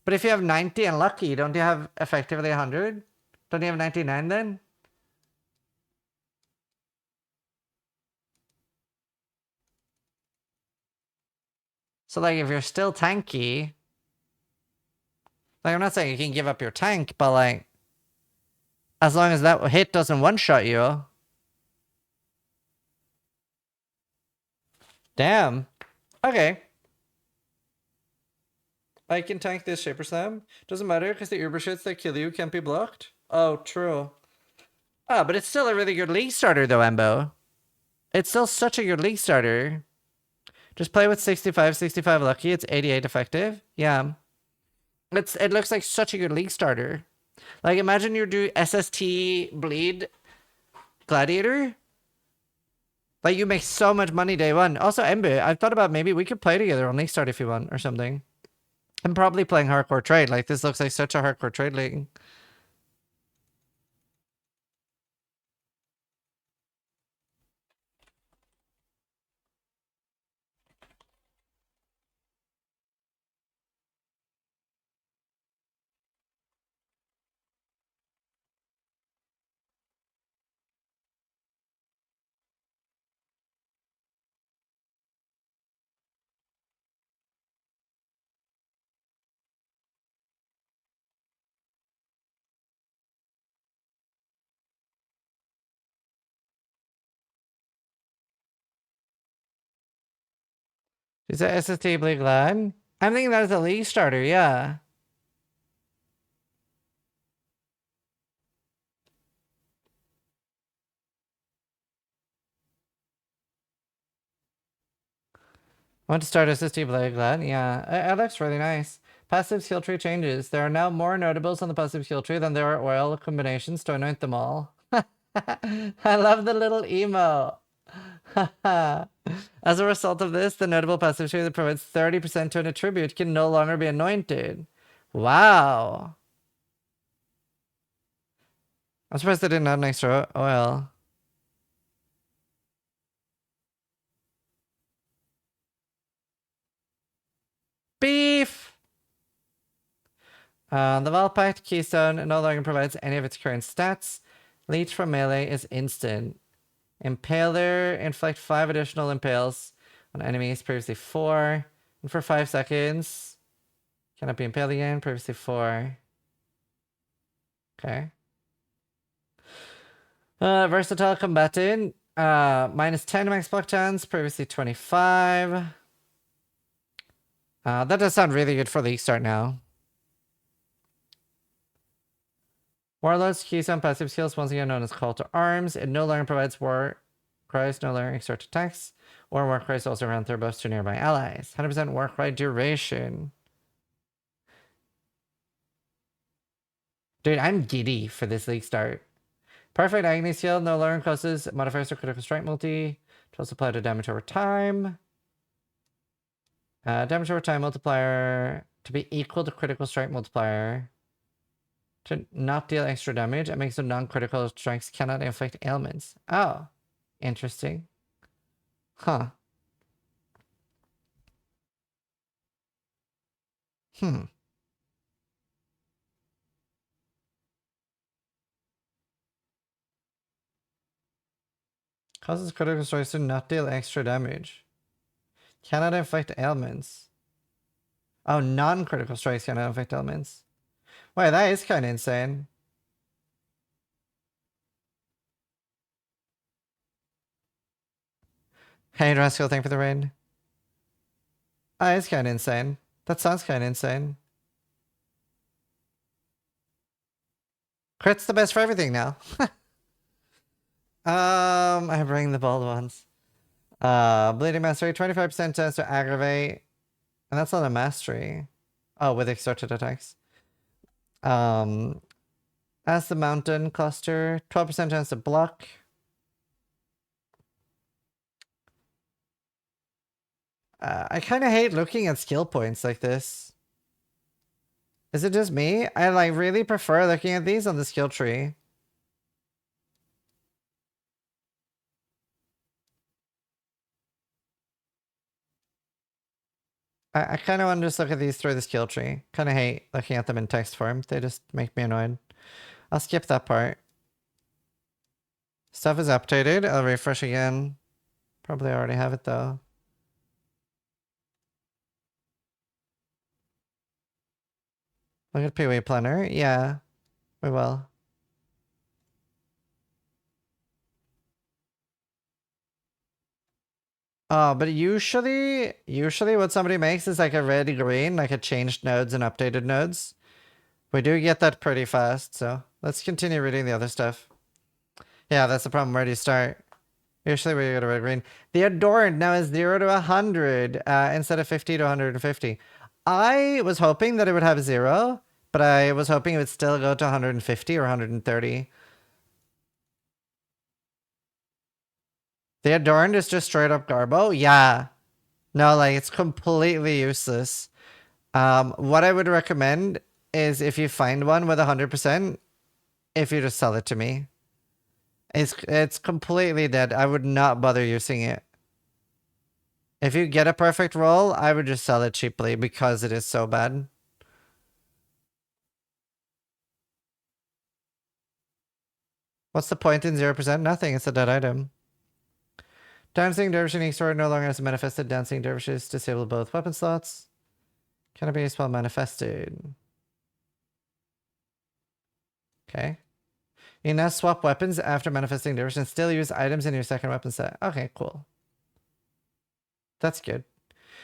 But if you have 90 and lucky, don't you have effectively 100? Don't you have 99 then? So, like, if you're still tanky... Like, I'm not saying you can give up your tank, but, like... As long as that hit doesn't one-shot you... Damn. Okay. I can tank this Shaper Slam. Doesn't matter, because the Uber shits that kill you can't be blocked. Oh, true. Ah, but it's still a really good league starter, though, Embo. It's still such a good league starter. Just play with 65 lucky. It's 88 effective. Yeah. It looks like such a good league starter. Like, imagine you do SST bleed Gladiator. Like, you make so much money day one. Also, Ember, I've thought about maybe we could play together on League Start if you want or something. I'm probably playing hardcore trade. Like, this looks like such a hardcore trade league. Is that SST Blue Glad? I'm thinking that is a league starter, yeah. I want to start SST Blue Glad, yeah. It looks really nice. Passive skill tree changes. There are now more notables on the passive skill tree than there are oil combinations to anoint them all. I love the little emo. As a result of this, the notable passive tree that provides 30% to an attribute can no longer be anointed. Wow. I'm surprised they didn't add an extra oil. Beef! The Valpact Keystone no longer provides any of its current stats. Leech from melee is instant. Impaler, inflict 5 additional impales on enemies, previously 4. And for 5 seconds. Cannot be impaled again, previously 4. Okay. Versatile combatant. Minus 10 max block chance, previously 25. That does sound really good for League Start now. Warlord's Keystone passive skills, once again known as Call to Arms. It no longer provides war cries, no longer exert attacks, or war cries also around throw buffs to nearby allies. 100% war cry duration. Dude, I'm giddy for this League Start. Perfect Agony Shield no longer causes modifiers to critical strike multi. To also apply to damage over time. Damage over time multiplier to be equal to critical strike multiplier. To not deal extra damage, it makes the non-critical strikes cannot inflict ailments. Oh, interesting. Huh. Causes critical strikes to not deal extra damage. Cannot inflict ailments. Oh, non-critical strikes cannot inflict ailments. Wait, that is kind of insane. Hey, Rascal, thank you for the raid. That is kind of insane. That sounds kind of insane. Crit's the best for everything now. I bring the bald ones. Bleeding Mastery, 25% chance to aggravate. And that's not a mastery. Oh, with extorted attacks. As the mountain cluster, 12% chance to block. I kind of hate looking at skill points like this. Is it just me? I like really prefer looking at these on the skill tree. I kind of want to just look at these through the skill tree. Kind of hate looking at them in text form. They just make me annoyed. I'll skip that part. Stuff is updated. I'll refresh again. Probably already have it though. Look at PoE Planner. Yeah, we will. Oh, but usually what somebody makes is like a red green, like a changed nodes and updated nodes. We do get that pretty fast, so let's continue reading the other stuff. Yeah, that's the problem. Where do you start? Usually we go to red green. The Adorned now is 0 to 100 instead of 50 to 150. I was hoping that it would have 0, but I was hoping it would still go to 150 or 130. The Adorned is just straight up Garbo? Yeah. No, like, it's completely useless. What I would recommend is if you find one with 100%, if you just sell it to me. It's completely dead. I would not bother using it. If you get a perfect roll, I would just sell it cheaply because it is so bad. What's the point in 0%? Nothing. It's a dead item. Dancing Dervish unique sword no longer has manifested. Dancing Dervishes disable both weapon slots. Cannot be used while manifested. Okay. You now swap weapons after manifesting Dervish and still use items in your second weapon set. Okay, cool. That's good.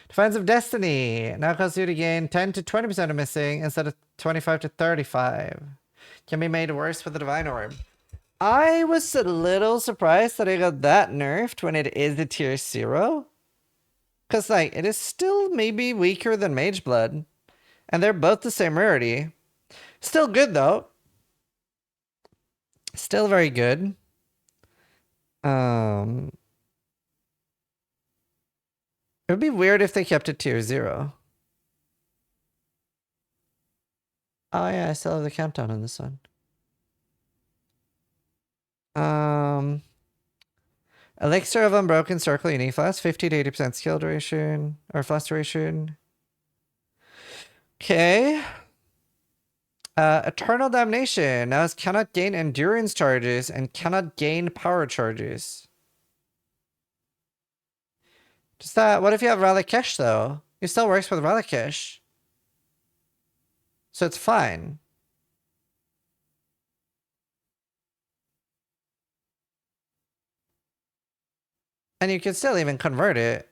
Defiance of Destiny now causes you to gain 10 to 20% of missing instead of 25 to 35. Can be made worse with the Divine Orb. I was a little surprised that I got that nerfed when it is a tier 0. Because, like, it is still maybe weaker than Mage Blood. And they're both the same rarity. Still good, though. Still very good. It would be weird if they kept it tier 0. Oh yeah, I still have the countdown on this one. Elixir of Unbroken Circle Unique Flask, 50 to 80% skill duration, or flask duration. Okay. Eternal Damnation. Now it cannot gain endurance charges and cannot gain power charges. Just that, what if you have Ralakesh though? It still works with Ralakesh. So it's fine. And you can still even convert it.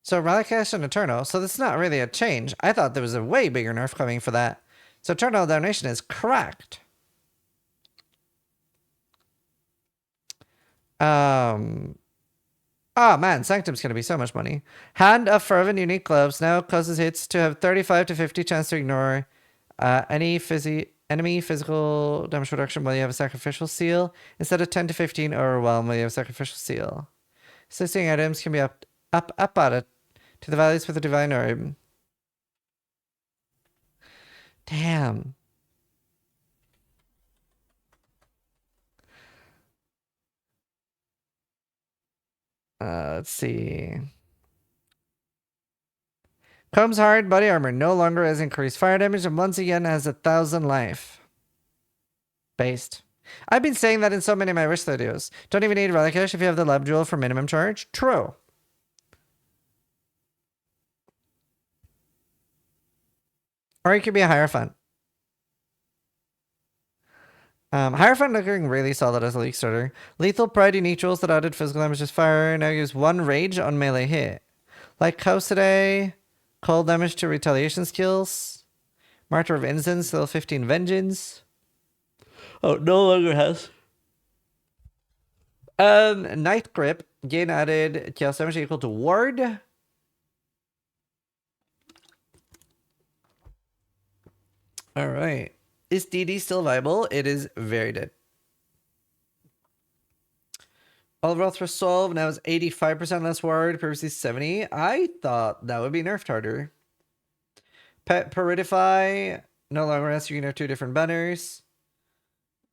So Ralakesh and Eternal. So this is not really a change. I thought there was a way bigger nerf coming for that. So Eternal Damnation is correct. Oh man, Sanctum's gonna be so much money. Hand of Fervent Unique Gloves now causes hits to have 35 to 50 chance to ignore any enemy physical damage reduction while you have a sacrificial seal, instead of 10 to 15 overwhelm while you have a sacrificial seal. Assisting items can be up at it to the values with the Divine Orb. Damn. Let's see. Combs Hard Body Armor no longer has increased fire damage and once again has 1,000 life. Based. I've been saying that in so many of my wish videos. Don't even need Relicash if you have the Lab Jewel for minimum charge. True. Or it could be a Hierophant. Hierophant looking really solid as a leak starter. Lethal Pride unique jewels that added physical damage as fire. Now use 1 rage on melee hit. Like Kosade, cold damage to retaliation skills. Martyr of Incense, level 15 vengeance. Oh, no longer has. Night Grip, gain added chaos damage equal to ward. Alright. Is DD still viable? It is very dead. All Wealth Resolve now is 85% less ward, previously 70. I thought that would be nerfed harder. Pet Peridify no longer has, you can have 2 different banners.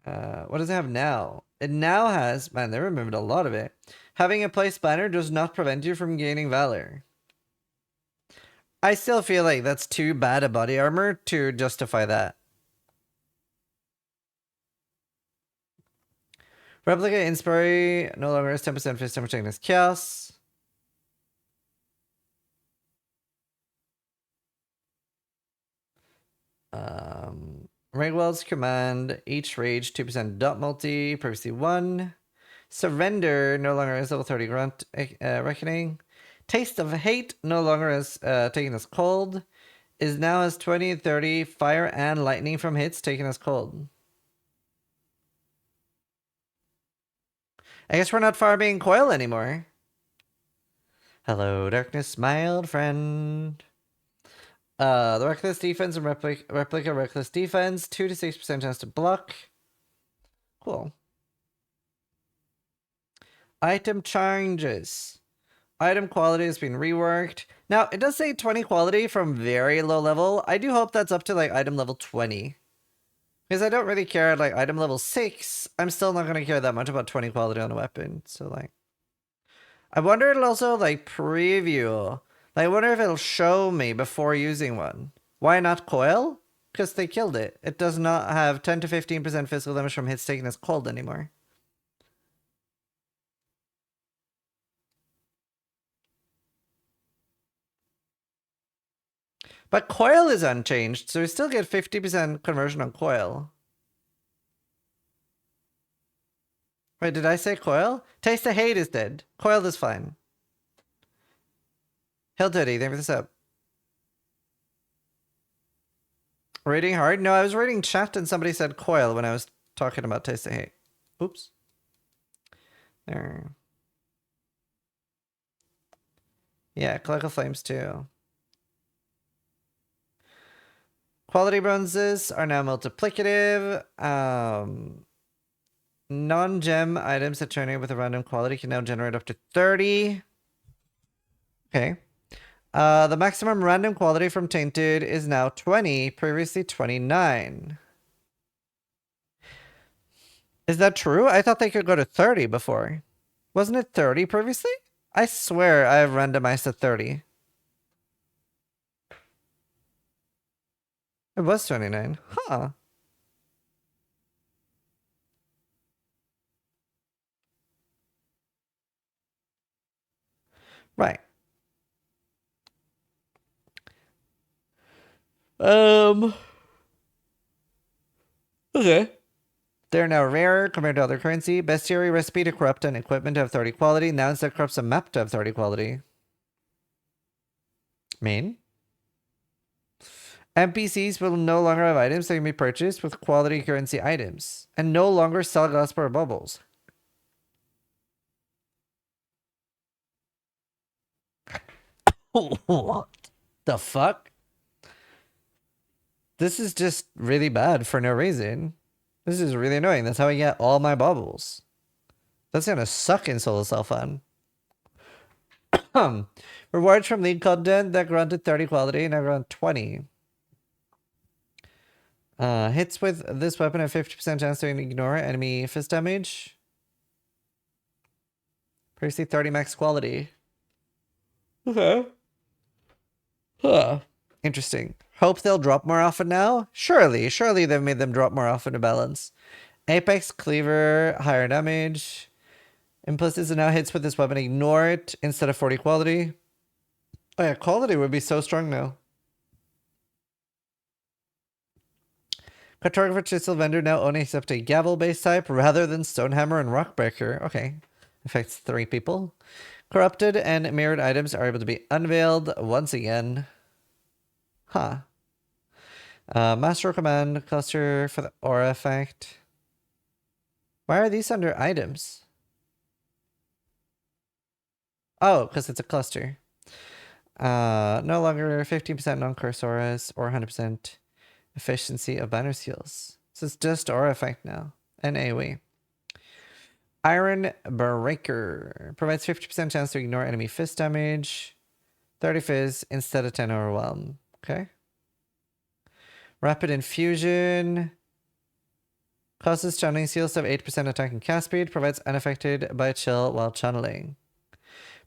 What does it have now? It now has, man, they removed a lot of it. Having a place banner does not prevent you from gaining valor. I still feel like that's too bad a body armor to justify that. Replica Inspiry no longer has 10% fist damage against chaos. Raigwell's command, each rage 2% dot multi, previously 1. Surrender no longer has level 30 grunt reckoning. Taste of Hate no longer has taken as cold. Is now has 20 and 30 fire and lightning from hits taken as cold. I guess we're not far being coil anymore. Hello, darkness, my old friend. The Reckless Defense and Replica Reckless Defense, 2 to 6% chance to block. Cool. Item changes. Item quality has been reworked. Now, it does say 20 quality from very low level. I do hope that's up to, like, item level 20. Because I don't really care at, like, item level 6. I'm still not going to care that much about 20 quality on a weapon. So, like... I wonder it'll also, like, preview... I wonder if it'll show me before using one. Why not coil? Because they killed it. It does not have 10 to 15% physical damage from hits taken as cold anymore. But coil is unchanged, so we still get 50% conversion on coil. Wait, did I say coil? Taste of Hate is dead. Coil is fine. Hill Teddy, thank you for this up. Rating hard? No, I was reading chat and somebody said coil when I was talking about Taste of Hate. Oops. There. Yeah, Colloquial Flames too. Quality bronzes are now multiplicative. Non-gem items that turn with a random quality can now generate up to 30. Okay. The maximum random quality from Tainted is now 20, previously 29. Is that true? I thought they could go to 30 before. Wasn't it 30 previously? I swear I have randomized at 30. It was 29. Huh. Right. Okay. They're now rare compared to other currency. Bestiary recipe to corrupt an equipment to have 30 quality. Now instead corrupts a map to have 30 quality. Main. NPCs will no longer have items that can be purchased with quality currency items. And no longer sell glassware bubbles. What the fuck? This is just really bad for no reason. This is really annoying. That's how I get all my bubbles. That's gonna suck in Solo Self-Fun. Rewards from league content that granted 30 quality, now grant 20. Hits with this weapon have 50% chance to ignore enemy fist damage. Previously 30 max quality. Okay. Huh. Interesting. Hope they'll drop more often now? Surely they've made them drop more often to balance. Apex Cleaver, higher damage. Implicit now hits with this weapon, ignore it instead of 40 quality. Oh yeah, quality would be so strong now. Cartographer Chisel Vendor now only accept a gavel base type rather than Stonehammer and Rockbreaker. Okay. Affects 3 people. Corrupted and mirrored items are able to be unveiled once again. Huh. Master Command cluster for the aura effect. Why are these under items? Oh, because it's a cluster. No longer 15% non-curse auras or 100% efficiency of banner seals. So it's just aura effect now. And AoE. Iron Breaker. Provides 50% chance to ignore enemy fist damage. 30 fizz instead of 10 overwhelm. Okay. Rapid Infusion. Causes channeling seals to have 8% attack and cast speed. Provides unaffected by chill while channeling.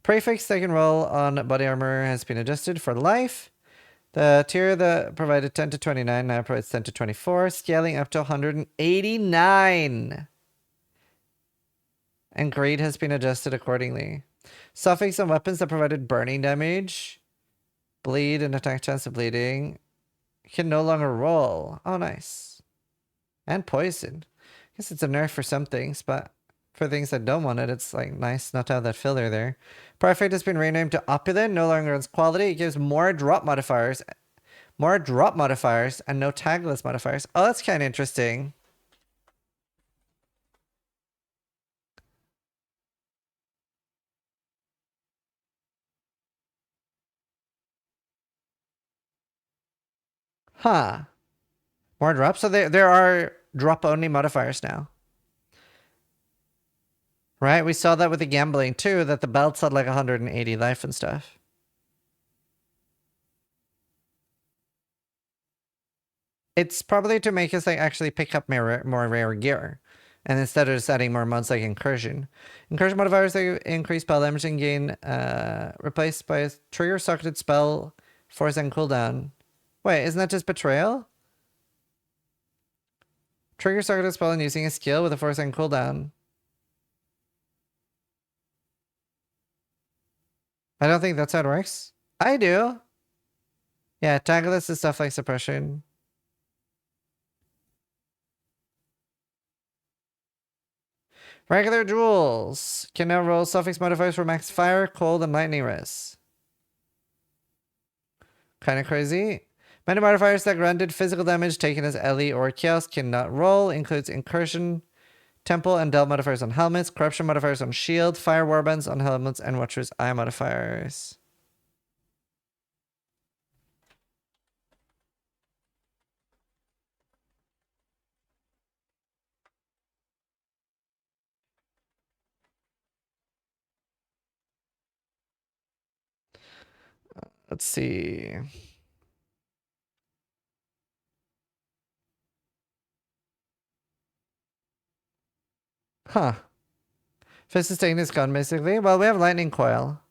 Prefix second roll on body armor has been adjusted for life. The tier that provided 10 to 29 now provides 10 to 24, scaling up to 189. And grade has been adjusted accordingly. Suffix on weapons that provided burning damage, bleed, and attack chance of bleeding can no longer roll. Oh, nice. And poison. I guess it's a nerf for some things, but for things that don't want it, it's like nice not to have that filler there. Perfect has been renamed to Opulent, no longer its quality. It gives more drop modifiers, and no tagless modifiers. Oh, that's kind of interesting. Huh. More drops? So there are drop-only modifiers now. Right? We saw that with the gambling too, that the belts had like 180 life and stuff. It's probably to make us like actually pick up more rare gear. And instead of just adding more mods like Incursion. Incursion modifiers, they increase spell damage and gain replaced by a trigger socketed spell, force and cooldown. Wait, isn't that just Betrayal? Trigger socketed spell and using a skill with a force and cooldown. I don't think that's how it works. I do. Yeah, tagless is stuff like suppression. Regular duels can now roll suffix modifiers for max fire, cold, and lightning res. Kind of crazy. Many modifiers that granted physical damage taken as LE or Chaos cannot roll. Includes Incursion, Temple, and Del modifiers on helmets, Corruption modifiers on shield, Fire warbands on helmets, and Watcher's Eye modifiers. Let's see. Huh. Fist Sustain is gone, basically. Well, we have Lightning Coil.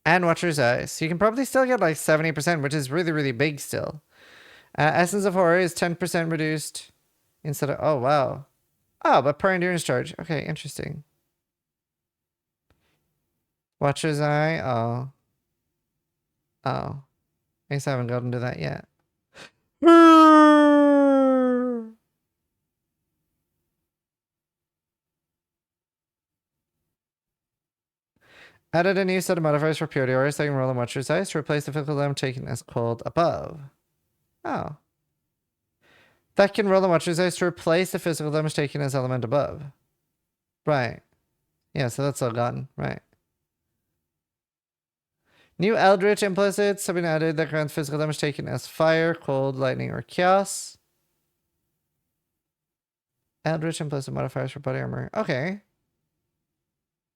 And Watcher's Eye. So you can probably still get like 70%, which is really, really big still. Essence of Horror is 10% reduced instead of... Oh, wow. Oh, but per endurance charge. Okay, interesting. Watcher's Eye. Oh. Oh. I guess I haven't gotten to that yet. Added a new set of modifiers for purity auras that can roll on Watcher's Eyes to replace the physical damage taken as cold above. Oh. That can roll on Watcher's Eyes to replace the physical damage taken as element above. Right. Yeah, so that's all gone. Right. New Eldritch implicits have been added that grant physical damage taken as fire, cold, lightning, or chaos. Eldritch implicit modifiers for body armor. Okay.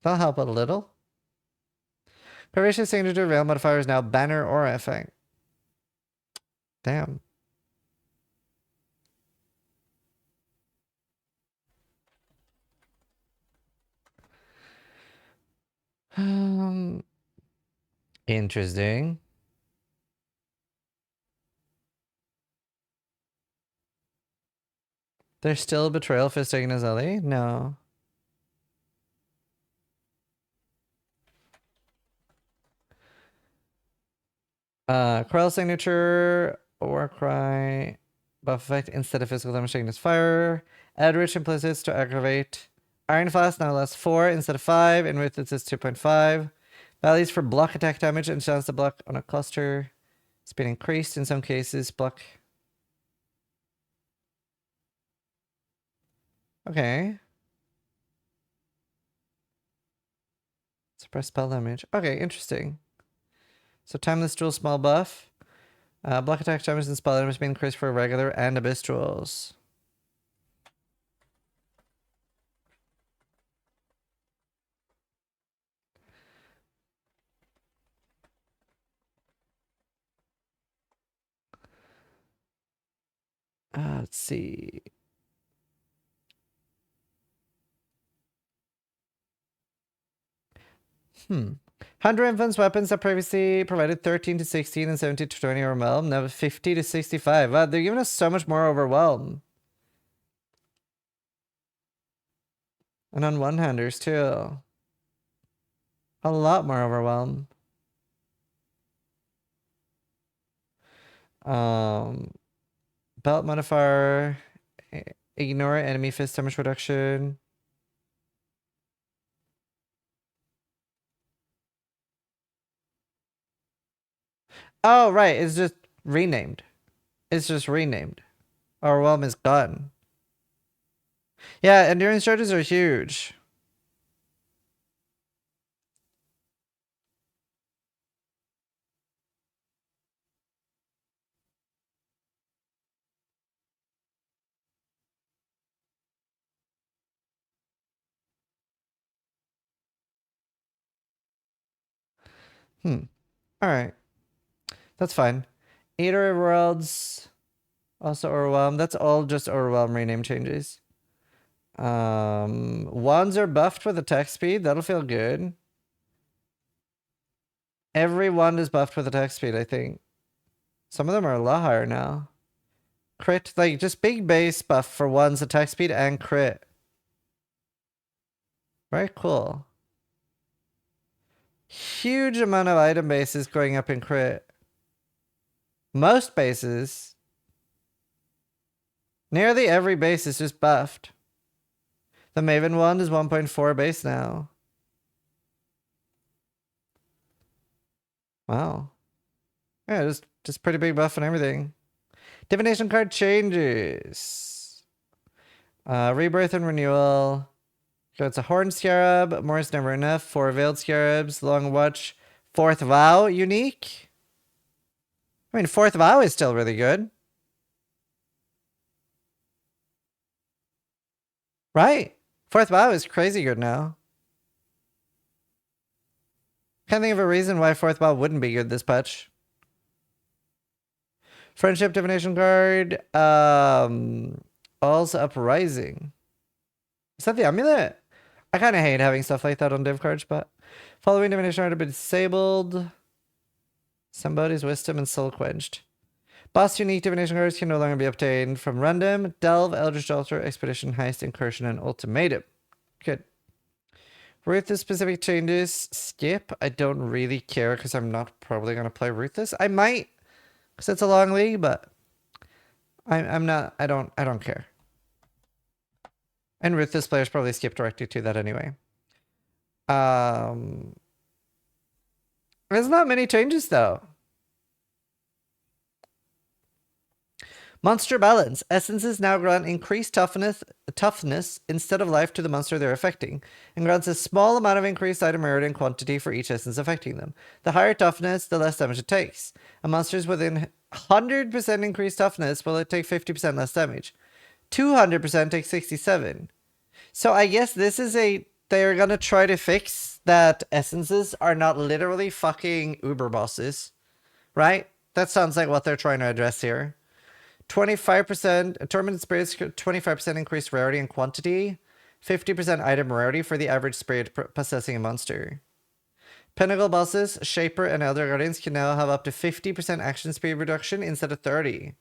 That'll help a little. Privation signature veil modifier is now banner aura effect. Damn. Interesting. There's still Betrayal Fist taken as LE? No. Corel signature, Warcry, buff effect instead of physical damage taken as fire. Eldritch implicits to aggravate. Iron Flask now lasts 4 instead of 5, and with it says 2.5. Values for block attack damage and chance to block on a cluster. Speed increased in some cases. Block. Okay. Suppress spell damage. Okay, interesting. So timeless duel small buff. Block attack damage and spell damage being increased for regular and abyss duels. Let's see. Hmm. 100 influence weapons that previously provided 13 to 16 and 17 to 20 overwhelm. Now 50 to 65. Wow, they're giving us so much more overwhelm. And on one-handers too. A lot more overwhelm. Belt modifier. Ignore enemy fist damage reduction. Oh, right. It's just renamed. It's just renamed. Overwhelm is gone. Yeah, endurance charges are huge. Alright. That's fine. Eater of Worlds. Also Overwhelm. That's all just Overwhelm rename changes. Wands are buffed with attack speed. That'll feel good. Every wand is buffed with attack speed, I think. Some of them are a lot higher now. Crit, like just big base buff for wands, attack speed, and crit. Very cool. Huge amount of item bases going up in crit. Most bases. Nearly every base is just buffed. The Maven wand is 1.4 base now. Wow. Yeah, Just pretty big buff and everything. Divination card changes. Rebirth and renewal. So it's a Horned Scarab. More is never enough. 4 Veiled Scarabs. Long Watch. 4th Vow unique. I mean, 4th Vow is still really good. Right? 4th Vow is crazy good now. Can't think of a reason why 4th Vow wouldn't be good this patch. Friendship Divination card. All's Uprising. Is that the amulet? I kind of hate having stuff like that on div cards, but following divination card have been disabled. Somebody's wisdom and soul quenched. Boss unique divination cards can no longer be obtained from random. Delve, Eldritch Altar, Expedition, Heist, Incursion, and Ultimatum. Good. Ruthless specific changes. Skip. I don't really care because I'm not probably going to play Ruthless. I might because it's a long league, but I'm not. I don't care. And Ruthless players probably skip directly to that anyway. There's not many changes though. Monster balance. Essences now grant increased toughness instead of life to the monster they're affecting, and grants a small amount of increased item rarity and quantity for each essence affecting them. The higher toughness, the less damage it takes. A monster's within 100% increased toughness will take 50% less damage. 200% takes 67. So I guess this is they're gonna try to fix that essences are not literally fucking uber bosses, right? That sounds like what they're trying to address here. 25% Tormented Spirits, 25% increased rarity and quantity, 50% item rarity for the average spirit possessing a monster. Pinnacle bosses, Shaper, and Elder Guardians can now have up to 50% action speed reduction instead of 30.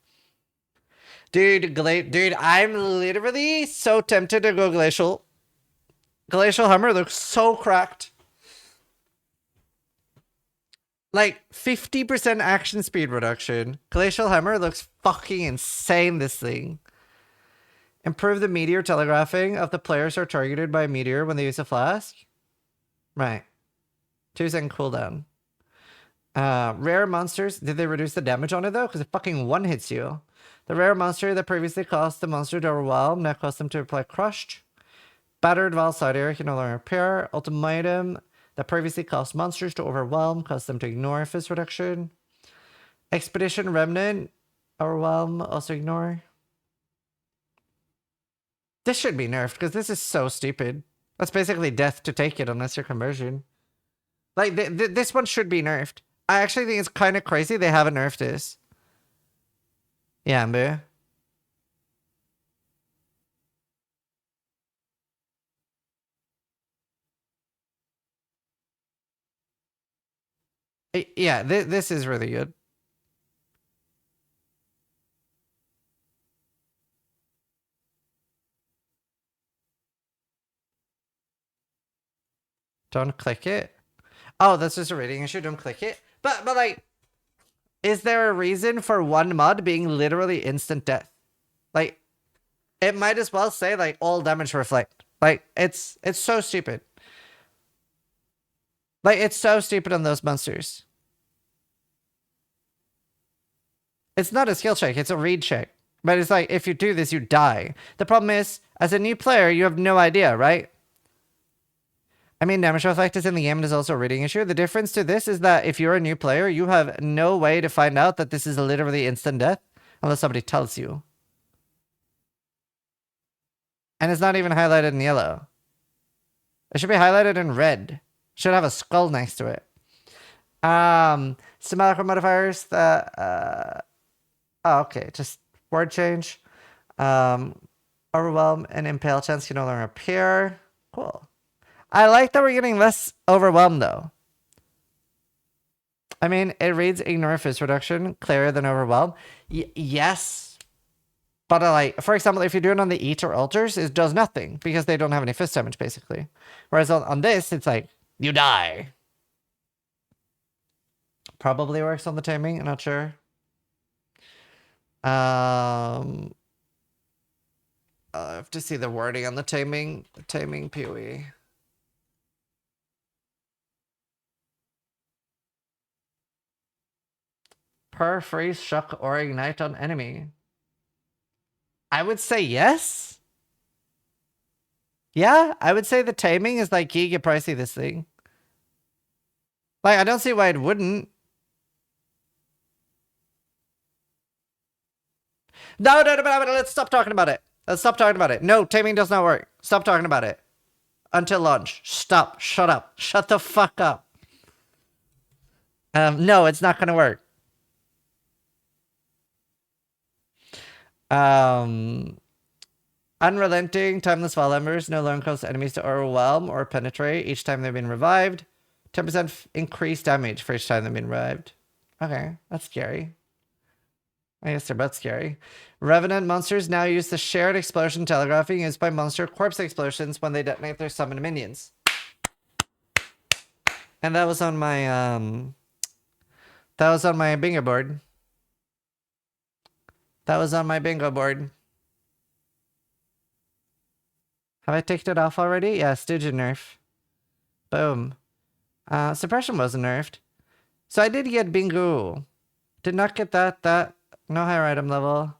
Dude, I'm literally so tempted to go Glacial. Glacial Hammer looks so cracked. Like, 50% action speed reduction. Glacial Hammer looks fucking insane, this thing. Improve the meteor telegraphing of the players who are targeted by a meteor when they use a flask. Right. 2-second cooldown. Rare monsters. Did they reduce the damage on it, though? Because it fucking one-hits you. The rare monster that previously caused the monster to overwhelm now caused them to apply crushed. Battered Val side area can no longer appear. Ultimatum that previously caused monsters to overwhelm caused them to ignore fist reduction. Expedition Remnant. Overwhelm, also ignore. This should be nerfed because this is so stupid. That's basically death to take it unless you're conversion. Like, this one should be nerfed. I actually think it's kind of crazy they haven't nerfed this. Yeah, Amber. Yeah, this is really good. Don't click it. Oh, that's just a rating issue. Don't click it. But like, is there a reason for one mod being literally instant death? Like, it might as well say like all damage reflect. Like, it's so stupid. Like, it's so stupid on those monsters. It's not a skill check. It's a read check. But it's like, if you do this, you die. The problem is, as a new player, you have no idea, right? I mean, damage reflect is in the game and is also a reading issue. The difference to this is that if you're a new player, you have no way to find out that this is literally instant death unless somebody tells you. And it's not even highlighted in yellow. It should be highlighted in red. Should have a skull next to it. Symbolic modifiers that oh, okay, just word change. Overwhelm and impale chance can no longer appear. Cool. I like that we're getting less overwhelmed though. I mean, it reads ignore fist reduction, clearer than overwhelm. Yes. But like, for example, if you do it on the Eat or Altars, it does nothing because they don't have any fist damage basically. Whereas on this, it's like, you die. Probably works on the taming, I'm not sure. I have to see the wording on the taming. Taming PoE. per freeze, shock, or ignite on enemy. I would say yes. Yeah, I would say the taming is like giga pricey, this thing. Like, I don't see why it wouldn't. No, let's stop talking about it. Let's stop talking about it. No, taming does not work. Stop talking about it. Until launch. Stop. Shut up. Shut the fuck up. No, it's not gonna work. Unrelenting, timeless fall embers no longer cause enemies to overwhelm or penetrate each time they've been revived. 10% increased damage for each time they've been revived. Okay, that's scary. I guess they're both scary. Revenant monsters now use the shared explosion telegraphing used by monster corpse explosions when they detonate their summoned minions. And that was on my bingo board. That was on my bingo board. Have I ticked it off already? Yeah, Stygian nerf. Boom. Suppression wasn't nerfed. So I did get bingo. Did not get that. No higher item level.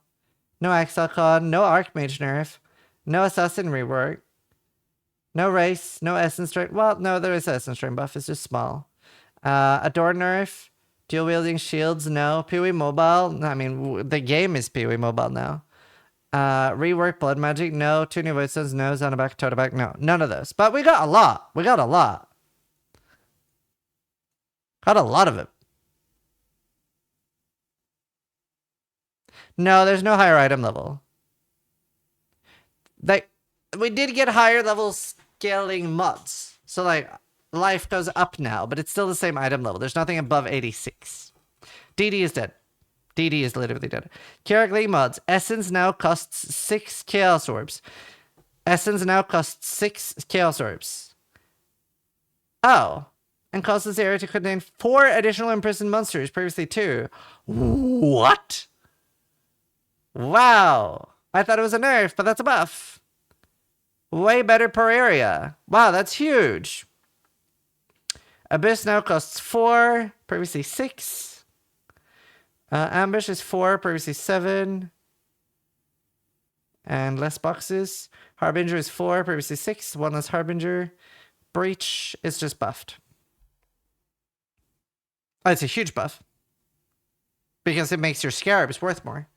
No Exile Con. No Archmage nerf. No Assassin rework. No race. No Essence Strain. Well, no, there is Essence Strain buff. It's just small. Adore nerf. Dual wielding shields. No. Peewee Mobile. I mean, the game is Peewee Mobile now. Rework blood magic. No. Two new voices. No. Zonaback. Toteback. No. None of those. But we got a lot. Got a lot of it. No, there's no higher item level. Like, we did get higher level scaling mods. So, like, life goes up now, but it's still the same item level. There's nothing above 86. DD is dead. DD is literally dead. Character mods. Essence now costs 6 Chaos Orbs. Oh. And causes the area to contain 4 additional imprisoned monsters, previously 2. What? Wow. I thought it was a nerf, but that's a buff. Way better per area. Wow, that's huge. Abyss now costs 4, previously 6. Ambush is 4, previously 7. And less boxes. Harbinger is 4, previously 6. 1 less Harbinger. Breach is just buffed. Oh, it's a huge buff. Because it makes your scarabs worth more.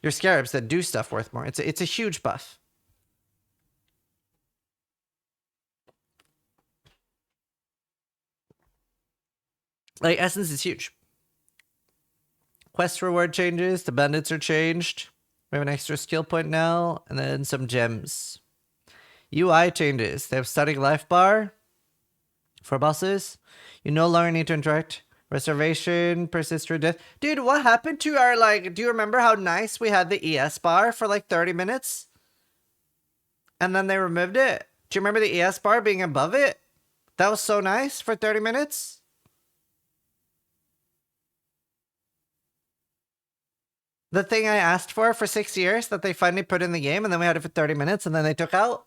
Your scarabs that do stuff worth more. It's a huge buff. Like, Essence is huge. Quest reward changes. The bandits are changed. We have an extra skill point now. And then some gems. UI changes. They have static life bar. For bosses. You no longer need to interact. Reservation, persist through death. Dude, what happened to our, like, do you remember how nice we had the ES bar for like 30 minutes? And then they removed it. Do you remember the ES bar being above it? That was so nice for 30 minutes. The thing I asked for 6 years that they finally put in the game, and then we had it for 30 minutes and then they took out.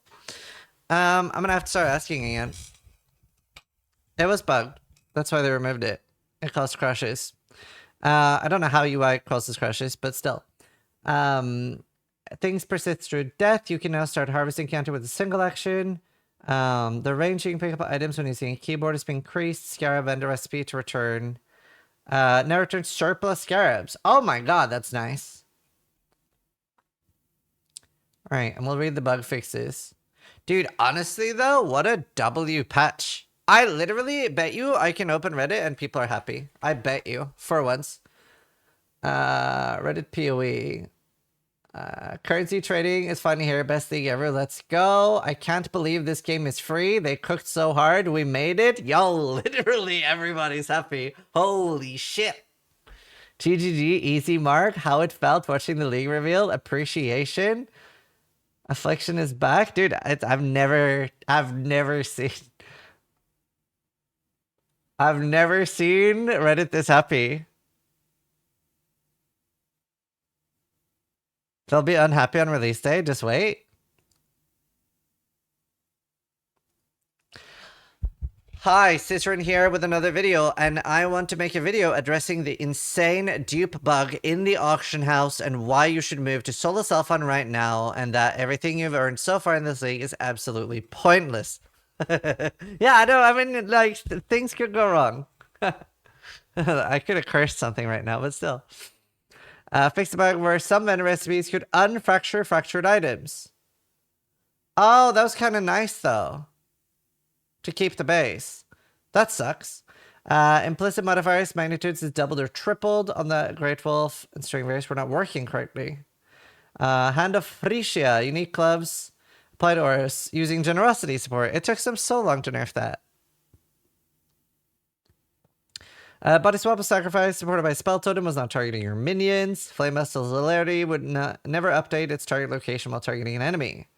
I'm gonna have to start asking again. It was bugged. That's why they removed it. It caused crashes. I don't know how UI causes crashes, but still. Things persist through death. You can now start harvesting counter with a single action. The range you can pick up items when using a keyboard has been increased. Scarab vendor recipe to return. Now return surplus scarabs. Oh my god, that's nice. Alright, and we'll read the bug fixes. Dude, honestly though, what a W patch. I literally bet you I can open Reddit and people are happy. I bet you. For once. Reddit PoE. Currency trading is finally here. Best thing ever. Let's go. I can't believe this game is free. They cooked so hard. We made it. Yo, literally everybody's happy. Holy shit. GGG, easy mark. How it felt watching the league reveal. Appreciation. Affliction is back. Dude, I've never seen Reddit this happy. They'll be unhappy on release day. Just wait. Hi, Zizaran here with another video, and I want to make a video addressing the insane dupe bug in the auction house and why you should move to solo self-on right now, and that everything you've earned so far in this league is absolutely pointless. Yeah, I know, I mean, like, things could go wrong. I could have cursed something right now, but still. Fix the bug where some vendor recipes could unfracture fractured items. Oh, that was kind of nice, though. To keep the base. That sucks. Implicit modifiers, magnitudes is doubled or tripled on the Great Wolf, and string various were not working correctly. Hand of Frisia, unique gloves, applied auras, using generosity support. It took them so long to nerf that. Body swap of sacrifice, supported by spell totem, was not targeting your minions. Flame Vestal's celerity would never update its target location while targeting an enemy.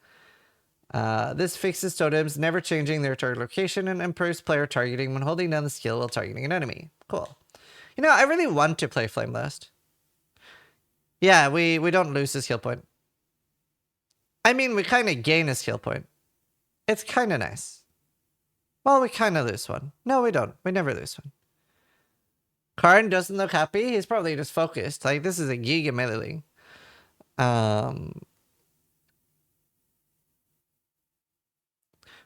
This fixes totems, never changing their target location, and improves player targeting when holding down the skill while targeting an enemy. Cool. You know, I really want to play Flame Blast. Yeah, we don't lose a skill point. I mean, we kind of gain a skill point. It's kind of nice. Well, we kind of lose one. No, we don't. We never lose one. Karn doesn't look happy. He's probably just focused. Like, this is a giga melee league.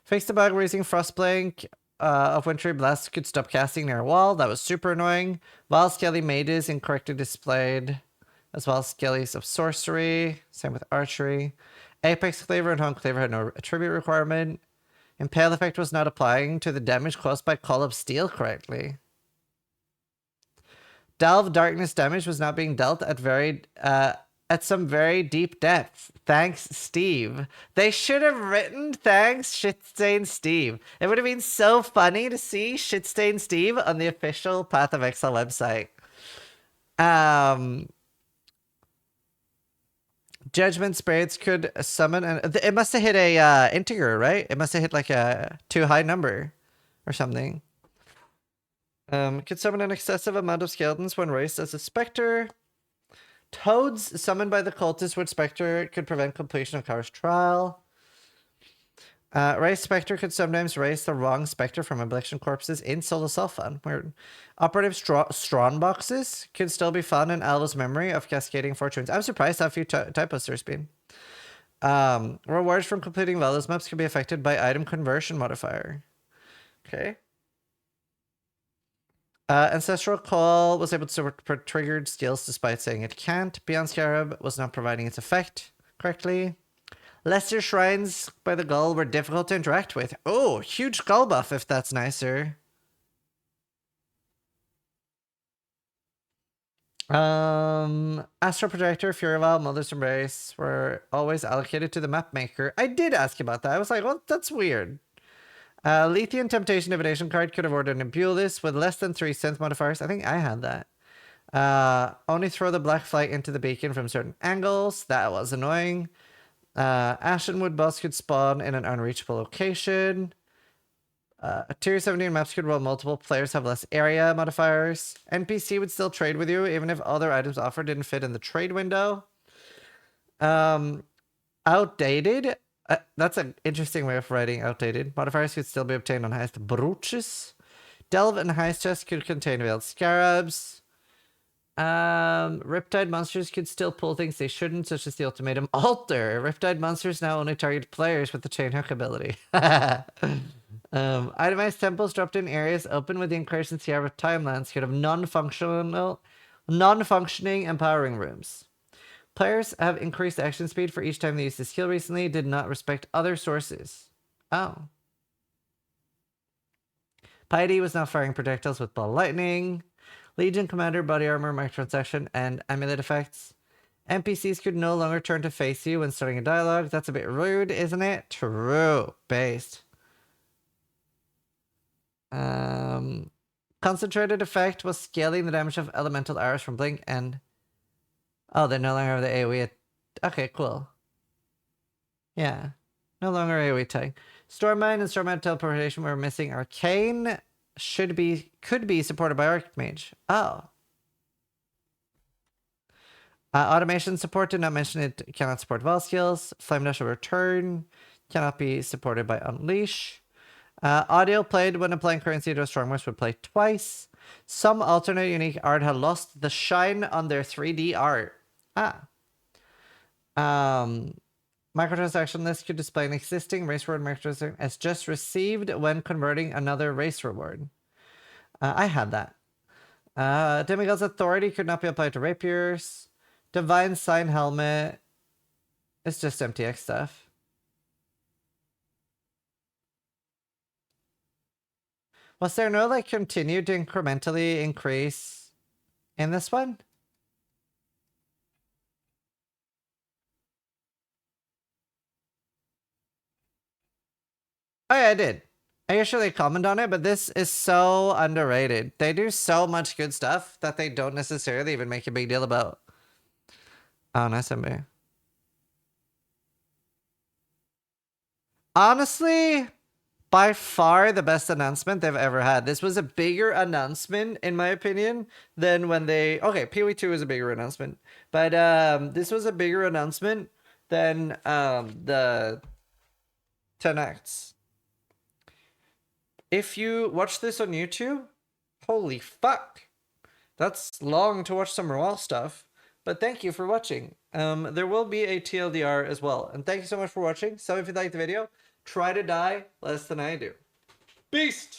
Fix the bug where using Frostblink of Wintry Blast could stop casting near a wall. That was super annoying. Vile Skelly Mages incorrectly displayed, as well as Skellies of Sorcery. Same with Archery. Apex Cleaver and Home Cleaver had no attribute requirement. Impale effect was not applying to the damage caused by Call of Steel correctly. Delve Darkness damage was not being dealt at some very deep depth. Thanks, Steve. They should have written thanks, Shitstain Steve. It would have been so funny to see Shitstain Steve on the official Path of Exile website. Judgment Spirits could summon, and it must have hit a integer, right? It must have hit like a too high number or something. Could summon an excessive amount of skeletons when raised as a specter. Toads summoned by the cultist with Spectre could prevent completion of Kara's trial. Raised Spectre could sometimes raise the wrong Spectre from Abduction corpses in solo self-fun. Weird. Operative Strawn boxes could still be fun in Alva's memory of Cascading Fortunes. I'm surprised how few typos there's been. Rewards from completing Velos maps could be affected by item conversion modifier. Okay. Ancestral Call was able to support triggered skills despite saying it can't. Beyond Scarab was not providing its effect correctly. Lesser Shrines by the Gull were difficult to interact with. Oh, huge Gull buff if that's nicer. Astral Projector, Fury Vow, Mother's Embrace were always allocated to the map maker. I did ask about that. I was like, well, that's weird. Lethean Temptation Divination card could have ordered an Imbulis with less than 3 synth modifiers. I think I had that. Only throw the Black Flight into the beacon from certain angles. That was annoying. Ashenwood boss could spawn in an unreachable location. Tier 17 maps could roll multiple players have less area modifiers. NPC would still trade with you even if other items offered didn't fit in the trade window. Outdated. That's an interesting way of writing outdated. Modifiers could still be obtained on highest brooches. Delve and highest chest could contain veiled scarabs. Riptide monsters could still pull things they shouldn't, such as the ultimatum altar. Riptide monsters now only target players with the chain hook ability. Itemized temples dropped in areas open with the incursion Sierra timelines could have non-functioning empowering rooms. Players have increased action speed for each time they used the skill recently, did not respect other sources. Oh. Piety was now firing projectiles with ball lightning. Legion Commander, body armor, microtransaction, and amulet effects. NPCs could no longer turn to face you when starting a dialogue. That's a bit rude, isn't it? True. Based. Concentrated effect was scaling the damage of elemental arrows from Blink and... Oh, they no longer have the AoE. Okay, cool. Yeah. No longer AoE tag. Stormine and Stormine teleportation were missing. Arcane could be supported by Archmage. Oh. Automation support did not mention it cannot support Vol skills. Flame Dash will return. Cannot be supported by Unleash. Audio played when applying currency to a strong mouse would play twice. Some alternate unique art had lost the shine on their 3D art. Microtransaction list could display an existing race reward microtransaction as just received when converting another race reward. I had that. Demigod's authority could not be applied to rapiers. Divine sign helmet. It's just MTX stuff. Was there no like continued to incrementally increase in this one? Oh yeah, I did. I usually comment on it, but this is so underrated. They do so much good stuff that they don't necessarily even make a big deal about. Oh, nice MB. Honestly, by far the best announcement they've ever had. This was a bigger announcement, in my opinion, than when they... Okay, PoE2 was a bigger announcement. But this was a bigger announcement than the 10 acts. If you watch this on YouTube, holy fuck. That's long to watch some raw stuff. But thank you for watching. There will be a TLDR as well. And thank you so much for watching. So if you liked the video, try to die less than I do. Beast!